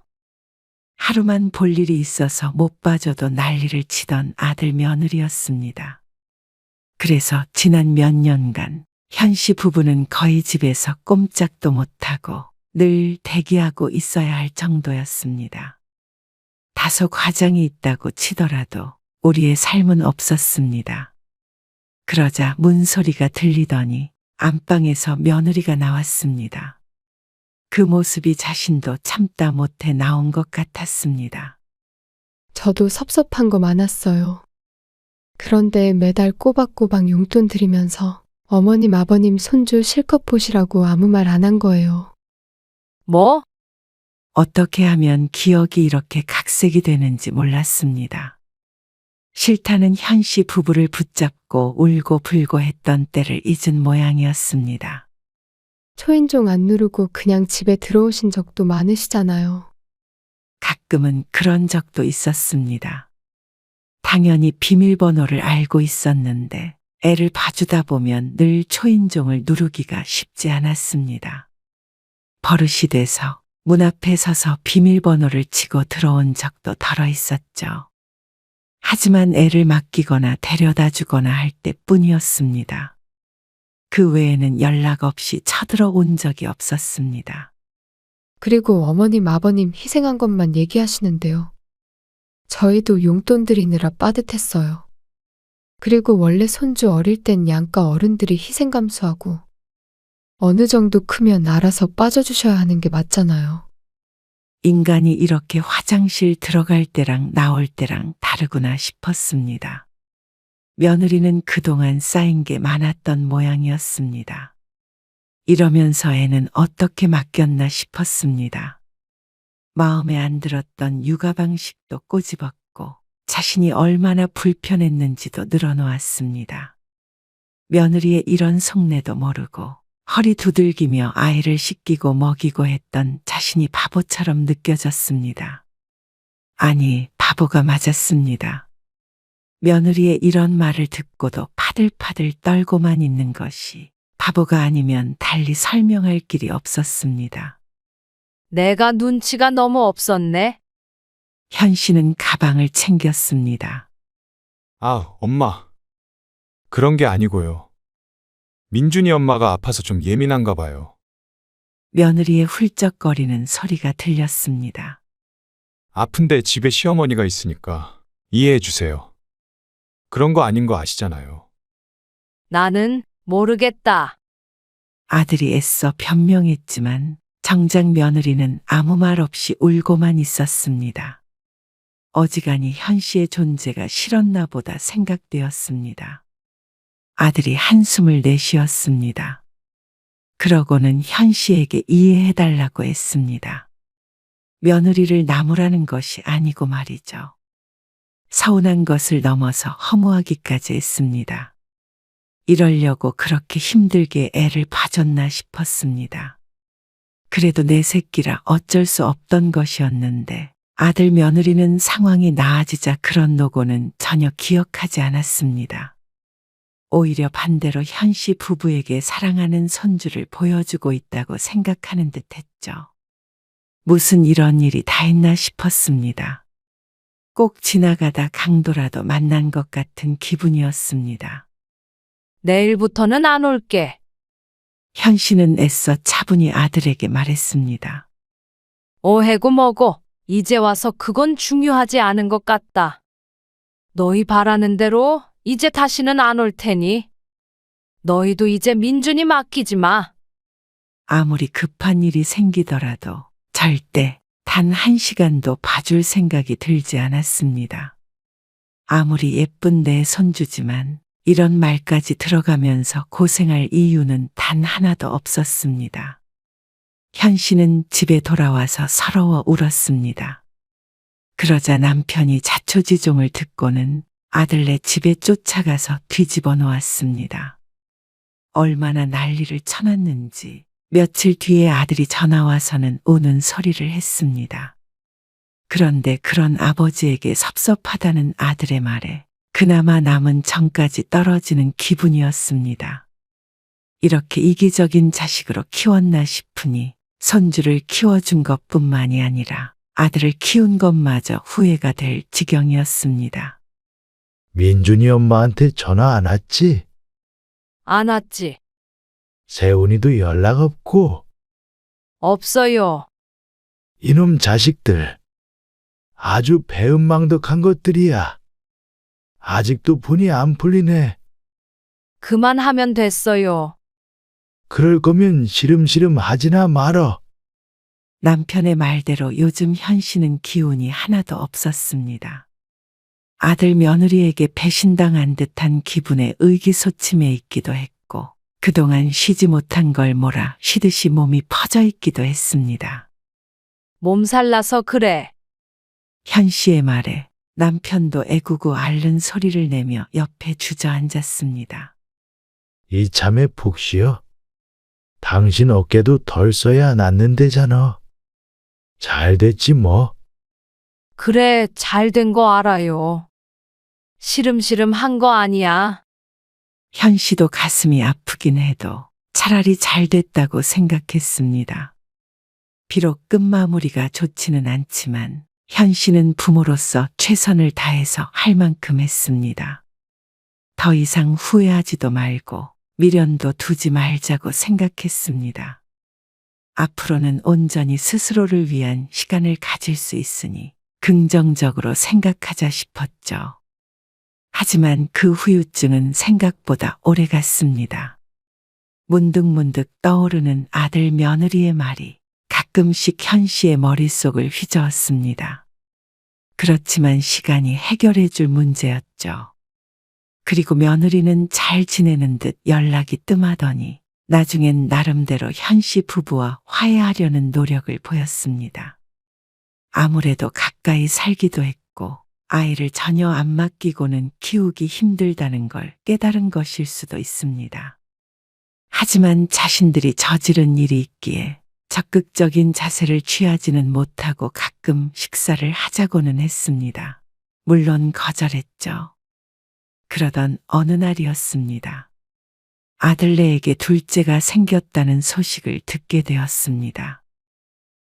하루만 볼 일이 있어서 못 봐줘도 난리를 치던 아들 며느리였습니다. 그래서 지난 몇 년간 현 씨 부부는 거의 집에서 꼼짝도 못하고 늘 대기하고 있어야 할 정도였습니다. 다소 과장이 있다고 치더라도 우리의 삶은 없었습니다. 그러자 문소리가 들리더니 안방에서 며느리가 나왔습니다. 그 모습이 자신도 참다 못해 나온 것 같았습니다. 저도 섭섭한 거 많았어요. 그런데 매달 꼬박꼬박 용돈 드리면서 어머님, 아버님 손주 실컷 보시라고 아무 말 안 한 거예요. 뭐? 어떻게 하면 기억이 이렇게 각색이 되는지 몰랐습니다. 싫다는 현 씨 부부를 붙잡고 울고 불고 했던 때를 잊은 모양이었습니다. 초인종 안 누르고 그냥 집에 들어오신 적도 많으시잖아요. 가끔은 그런 적도 있었습니다. 당연히 비밀번호를 알고 있었는데 애를 봐주다 보면 늘 초인종을 누르기가 쉽지 않았습니다. 버릇이 돼서 문 앞에 서서 비밀번호를 치고 들어온 적도 덜어 있었죠. 하지만 애를 맡기거나 데려다 주거나 할 때뿐이었습니다. 그 외에는 연락 없이 쳐들어온 적이 없었습니다. 그리고 어머님, 아버님 희생한 것만 얘기하시는데요. 저희도 용돈 드리느라 빠듯했어요. 그리고 원래 손주 어릴 땐 양가 어른들이 희생 감수하고 어느 정도 크면 알아서 빠져주셔야 하는 게 맞잖아요. 인간이 이렇게 화장실 들어갈 때랑 나올 때랑 다르구나 싶었습니다. 며느리는 그동안 쌓인 게 많았던 모양이었습니다. 이러면서 애는 어떻게 맡겼나 싶었습니다. 마음에 안 들었던 육아 방식도 꼬집었고 자신이 얼마나 불편했는지도 늘어놓았습니다. 며느리의 이런 속내도 모르고 허리 두들기며 아이를 씻기고 먹이고 했던 자신이 바보처럼 느껴졌습니다. 아니, 바보가 맞았습니다. 며느리의 이런 말을 듣고도 파들파들 떨고만 있는 것이 바보가 아니면 달리 설명할 길이 없었습니다. 내가 눈치가 너무 없었네. 현 씨는 가방을 챙겼습니다. 아, 엄마. 그런 게 아니고요. 민준이 엄마가 아파서 좀 예민한가 봐요. 며느리의 훌쩍거리는 소리가 들렸습니다. 아픈데 집에 시어머니가 있으니까 이해해 주세요. 그런 거 아닌 거 아시잖아요. 나는 모르겠다. 아들이 애써 변명했지만 정작 며느리는 아무 말 없이 울고만 있었습니다. 어지간히 현 씨의 존재가 싫었나 보다 생각되었습니다. 아들이 한숨을 내쉬었습니다. 그러고는 현 씨에게 이해해달라고 했습니다. 며느리를 나무라는 것이 아니고 말이죠. 서운한 것을 넘어서 허무하기까지 했습니다. 이러려고 그렇게 힘들게 애를 봐줬나 싶었습니다. 그래도 내 새끼라 어쩔 수 없던 것이었는데 아들 며느리는 상황이 나아지자 그런 노고는 전혀 기억하지 않았습니다. 오히려 반대로 현 씨 부부에게 사랑하는 손주를 보여주고 있다고 생각하는 듯 했죠. 무슨 이런 일이 다 했나 싶었습니다. 꼭 지나가다 강도라도 만난 것 같은 기분이었습니다. 내일부터는 안 올게. 현 씨는 애써 차분히 아들에게 말했습니다. 오해고 뭐고 이제 와서 그건 중요하지 않은 것 같다. 너희 바라는 대로 이제 다시는 안 올 테니 너희도 이제 민준이 맡기지 마. 아무리 급한 일이 생기더라도 절대 단 1시간도 봐줄 생각이 들지 않았습니다. 아무리 예쁜 내 손주지만 이런 말까지 들어가면서 고생할 이유는 단 하나도 없었습니다. 현 씨는 집에 돌아와서 서러워 울었습니다. 그러자 남편이 자초지종을 듣고는 아들네 집에 쫓아가서 뒤집어 놓았습니다. 얼마나 난리를 쳐놨는지 며칠 뒤에 아들이 전화와서는 우는 소리를 했습니다. 그런데 그런 아버지에게 섭섭하다는 아들의 말에 그나마 남은 정까지 떨어지는 기분이었습니다. 이렇게 이기적인 자식으로 키웠나 싶으니 손주를 키워준 것뿐만이 아니라 아들을 키운 것마저 후회가 될 지경이었습니다. 민준이 엄마한테 전화 안 왔지? 안 왔지? 세훈이도 연락 없고. 없어요. 이놈 자식들. 아주 배은망덕한 것들이야. 아직도 분이 안 풀리네. 그만하면 됐어요. 그럴 거면 시름시름 하지나 말어. 남편의 말대로 요즘 현 씨는 기운이 하나도 없었습니다. 아들 며느리에게 배신당한 듯한 기분에 의기소침해 있기도 했고 그동안 쉬지 못한 걸 몰아 쉬듯이 몸이 퍼져 있기도 했습니다. 몸살 나서 그래. 현 씨의 말에 남편도 애구고 앓는 소리를 내며 옆에 주저앉았습니다. 이참에 푹 쉬어. 당신 어깨도 덜 써야 낫는데잖아. 잘 됐지 뭐. 그래, 잘 된 거 알아요. 시름시름 한 거 아니야. 현 씨도 가슴이 아프긴 해도 차라리 잘 됐다고 생각했습니다. 비록 끝마무리가 좋지는 않지만 현 씨는 부모로서 최선을 다해서 할 만큼 했습니다. 더 이상 후회하지도 말고 미련도 두지 말자고 생각했습니다. 앞으로는 온전히 스스로를 위한 시간을 가질 수 있으니 긍정적으로 생각하자 싶었죠. 하지만 그 후유증은 생각보다 오래 갔습니다. 문득문득 떠오르는 아들 며느리의 말이 가끔씩 현 씨의 머릿속을 휘저었습니다. 그렇지만 시간이 해결해 줄 문제였죠. 그리고 며느리는 잘 지내는 듯 연락이 뜸하더니 나중엔 나름대로 현 씨 부부와 화해하려는 노력을 보였습니다. 아무래도 가까이 살기도 했고 아이를 전혀 안 맡기고는 키우기 힘들다는 걸 깨달은 것일 수도 있습니다. 하지만 자신들이 저지른 일이 있기에 적극적인 자세를 취하지는 못하고 가끔 식사를 하자고는 했습니다. 물론 거절했죠. 그러던 어느 날이었습니다. 아들네에게 둘째가 생겼다는 소식을 듣게 되었습니다.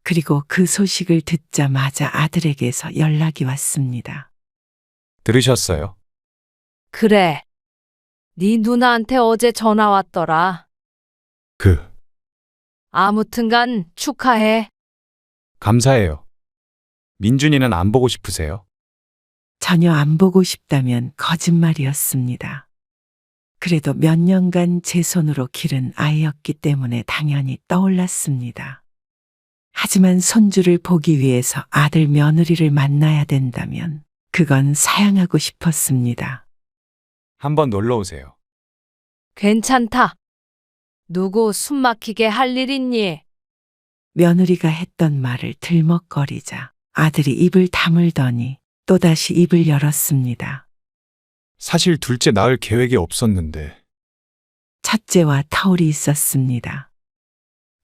그리고 그 소식을 듣자마자 아들에게서 연락이 왔습니다. 들으셨어요? 그래. 네 누나한테 어제 전화 왔더라. 아무튼간 축하해. 감사해요. 민준이는 안 보고 싶으세요? 전혀 안 보고 싶다면 거짓말이었습니다. 그래도 몇 년간 제 손으로 기른 아이였기 때문에 당연히 떠올랐습니다. 하지만 손주를 보기 위해서 아들 며느리를 만나야 된다면 그건 사양하고 싶었습니다. 한번 놀러 오세요. 괜찮다. 누구 숨 막히게 할 일 있니? 며느리가 했던 말을 들먹거리자 아들이 입을 다물더니 또다시 입을 열었습니다. 사실 둘째 낳을 계획이 없었는데 첫째와 터울이 있었습니다.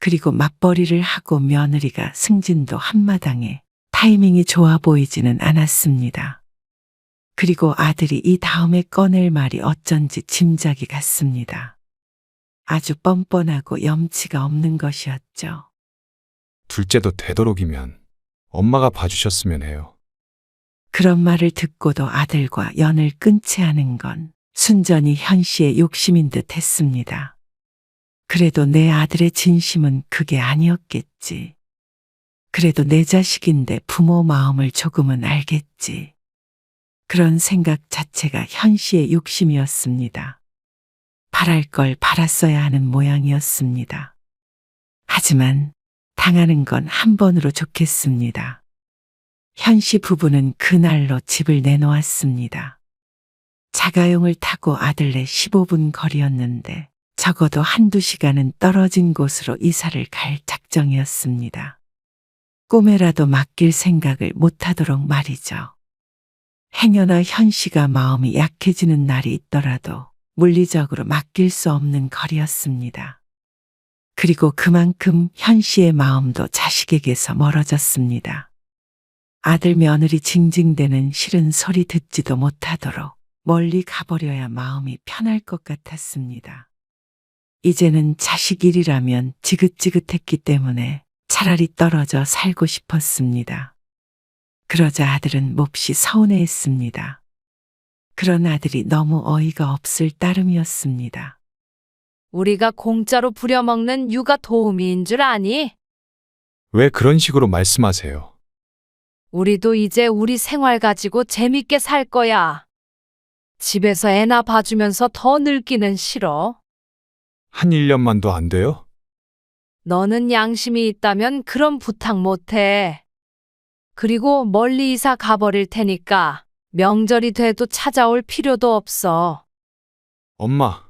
그리고 맞벌이를 하고 며느리가 승진도 한마당에 타이밍이 좋아 보이지는 않았습니다. 그리고 아들이 이 다음에 꺼낼 말이 어쩐지 짐작이 갔습니다. 아주 뻔뻔하고 염치가 없는 것이었죠. 둘째도 되도록이면 엄마가 봐주셨으면 해요. 그런 말을 듣고도 아들과 연을 끊지 않은 건 순전히 현 씨의 욕심인 듯 했습니다. 그래도 내 아들의 진심은 그게 아니었겠지. 그래도 내 자식인데 부모 마음을 조금은 알겠지. 그런 생각 자체가 현 씨의 욕심이었습니다. 바랄 걸 바랐어야 하는 모양이었습니다. 하지만 당하는 건 한 번으로 좋겠습니다. 현 씨 부부는 그날로 집을 내놓았습니다. 자가용을 타고 아들네 15분 거리였는데 적어도 한두 시간은 떨어진 곳으로 이사를 갈 작정이었습니다. 꿈에라도 맡길 생각을 못하도록 말이죠. 행여나 현 씨가 마음이 약해지는 날이 있더라도 물리적으로 맡길 수 없는 거리였습니다. 그리고 그만큼 현 씨의 마음도 자식에게서 멀어졌습니다. 아들 며느리 징징대는 싫은 소리 듣지도 못하도록 멀리 가버려야 마음이 편할 것 같았습니다. 이제는 자식 일이라면 지긋지긋했기 때문에 차라리 떨어져 살고 싶었습니다. 그러자 아들은 몹시 서운해했습니다. 그런 아들이 너무 어이가 없을 따름이었습니다. 우리가 공짜로 부려먹는 육아 도우미인 줄 아니? 왜 그런 식으로 말씀하세요? 우리도 이제 우리 생활 가지고 재밌게 살 거야. 집에서 애나 봐주면서 더 늙기는 싫어. 한 1년만도 안 돼요? 너는 양심이 있다면 그런 부탁 못해. 그리고 멀리 이사 가버릴 테니까 명절이 돼도 찾아올 필요도 없어. 엄마,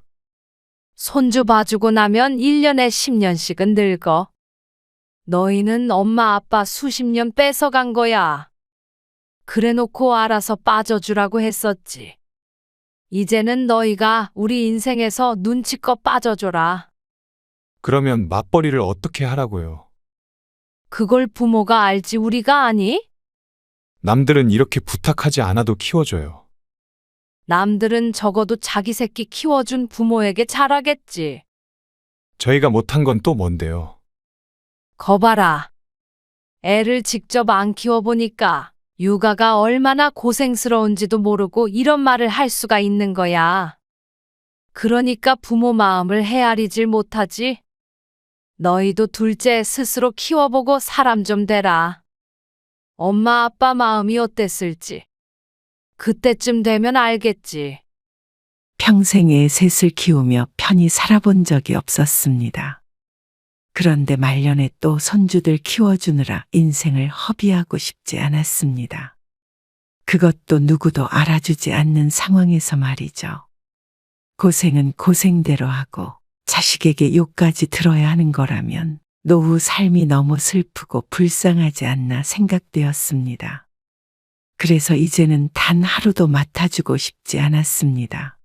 손주 봐주고 나면 1년에 10년씩은 늙어. 너희는 엄마 아빠 수십 년 뺏어간 거야. 그래놓고 알아서 빠져주라고 했었지. 이제는 너희가 우리 인생에서 눈치껏 빠져줘라. 그러면 맞벌이를 어떻게 하라고요? 그걸 부모가 알지 우리가 아니? 남들은 이렇게 부탁하지 않아도 키워줘요. 남들은 적어도 자기 새끼 키워준 부모에게 잘하겠지. 저희가 못한 건 또 뭔데요? 거봐라. 애를 직접 안 키워보니까 육아가 얼마나 고생스러운지도 모르고 이런 말을 할 수가 있는 거야. 그러니까 부모 마음을 헤아리질 못하지. 너희도 둘째 스스로 키워보고 사람 좀 되라. 엄마 아빠 마음이 어땠을지. 그때쯤 되면 알겠지. 평생에 셋을 키우며 편히 살아본 적이 없었습니다. 그런데 말년에 또 손주들 키워주느라 인생을 허비하고 싶지 않았습니다. 그것도 누구도 알아주지 않는 상황에서 말이죠. 고생은 고생대로 하고 자식에게 욕까지 들어야 하는 거라면 노후 삶이 너무 슬프고 불쌍하지 않나 생각되었습니다. 그래서 이제는 단 하루도 맡아주고 싶지 않았습니다.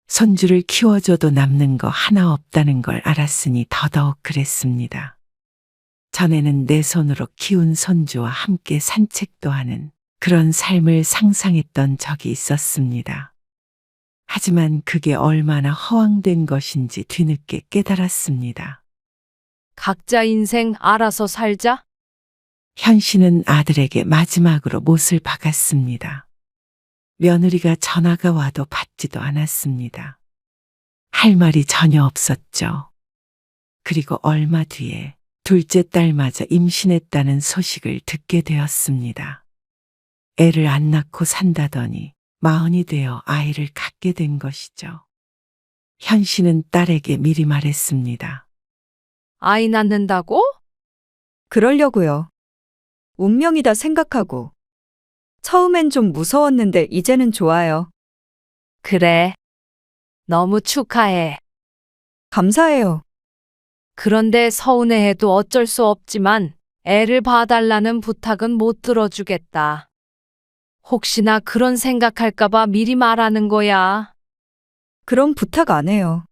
손주를 키워줘도 남는 거 하나 없다는 걸 알았으니 더더욱 그랬습니다. 전에는 내 손으로 키운 손주와 함께 산책도 하는 그런 삶을 상상했던 적이 있었습니다. 하지만 그게 얼마나 허황된 것인지 뒤늦게 깨달았습니다. 각자 인생 알아서 살자. 현 씨는 아들에게 마지막으로 못을 박았습니다. 며느리가 전화가 와도 받지도 않았습니다. 할 말이 전혀 없었죠. 그리고 얼마 뒤에 둘째 딸마저 임신했다는 소식을 듣게 되었습니다. 애를 안 낳고 산다더니 40이 되어 아이를 갖게 된 것이죠. 현 씨는 딸에게 미리 말했습니다. 아이 낳는다고? 그러려고요. 운명이다 생각하고. 처음엔 좀 무서웠는데 이제는 좋아요. 그래. 너무 축하해. 감사해요. 그런데 서운해해도 어쩔 수 없지만 애를 봐달라는 부탁은 못 들어주겠다. 혹시나 그런 생각할까봐 미리 말하는 거야. 그럼 부탁 안 해요.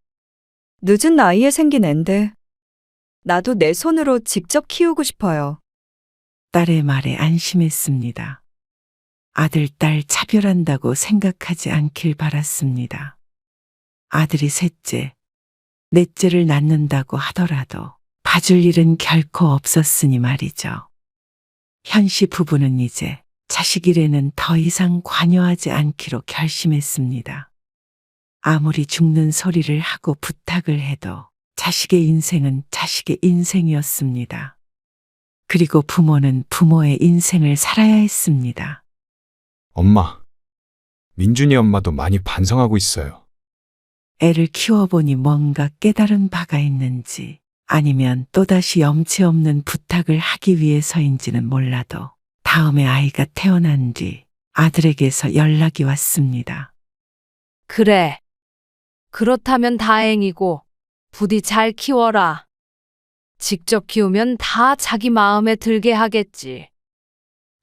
늦은 나이에 생긴 앤데. 나도 내 손으로 직접 키우고 싶어요. 딸의 말에 안심했습니다. 아들, 딸 차별한다고 생각하지 않길 바랐습니다. 아들이 셋째, 넷째를 낳는다고 하더라도 봐줄 일은 결코 없었으니 말이죠. 현 씨 부부는 이제 자식 일에는 더 이상 관여하지 않기로 결심했습니다. 아무리 죽는 소리를 하고 부탁을 해도 자식의 인생은 자식의 인생이었습니다. 그리고 부모는 부모의 인생을 살아야 했습니다. 엄마, 민준이 엄마도 많이 반성하고 있어요. 애를 키워보니 뭔가 깨달은 바가 있는지 아니면 또다시 염치 없는 부탁을 하기 위해서인지는 몰라도 다음에 아이가 태어난 뒤 아들에게서 연락이 왔습니다. 그래. 그렇다면 다행이고 부디 잘 키워라. 직접 키우면 다 자기 마음에 들게 하겠지.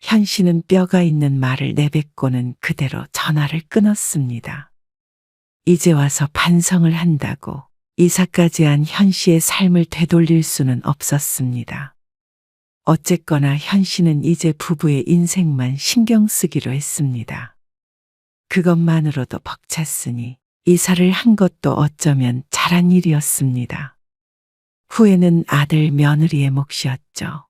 현 씨는 뼈가 있는 말을 내뱉고는 그대로 전화를 끊었습니다. 이제 와서 반성을 한다고 이사까지 한 현 씨의 삶을 되돌릴 수는 없었습니다. 어쨌거나 현 씨는 이제 부부의 인생만 신경 쓰기로 했습니다. 그것만으로도 벅찼으니 이사를 한 것도 어쩌면 잘한 일이었습니다. 후회는 아들 며느리의 몫이었죠.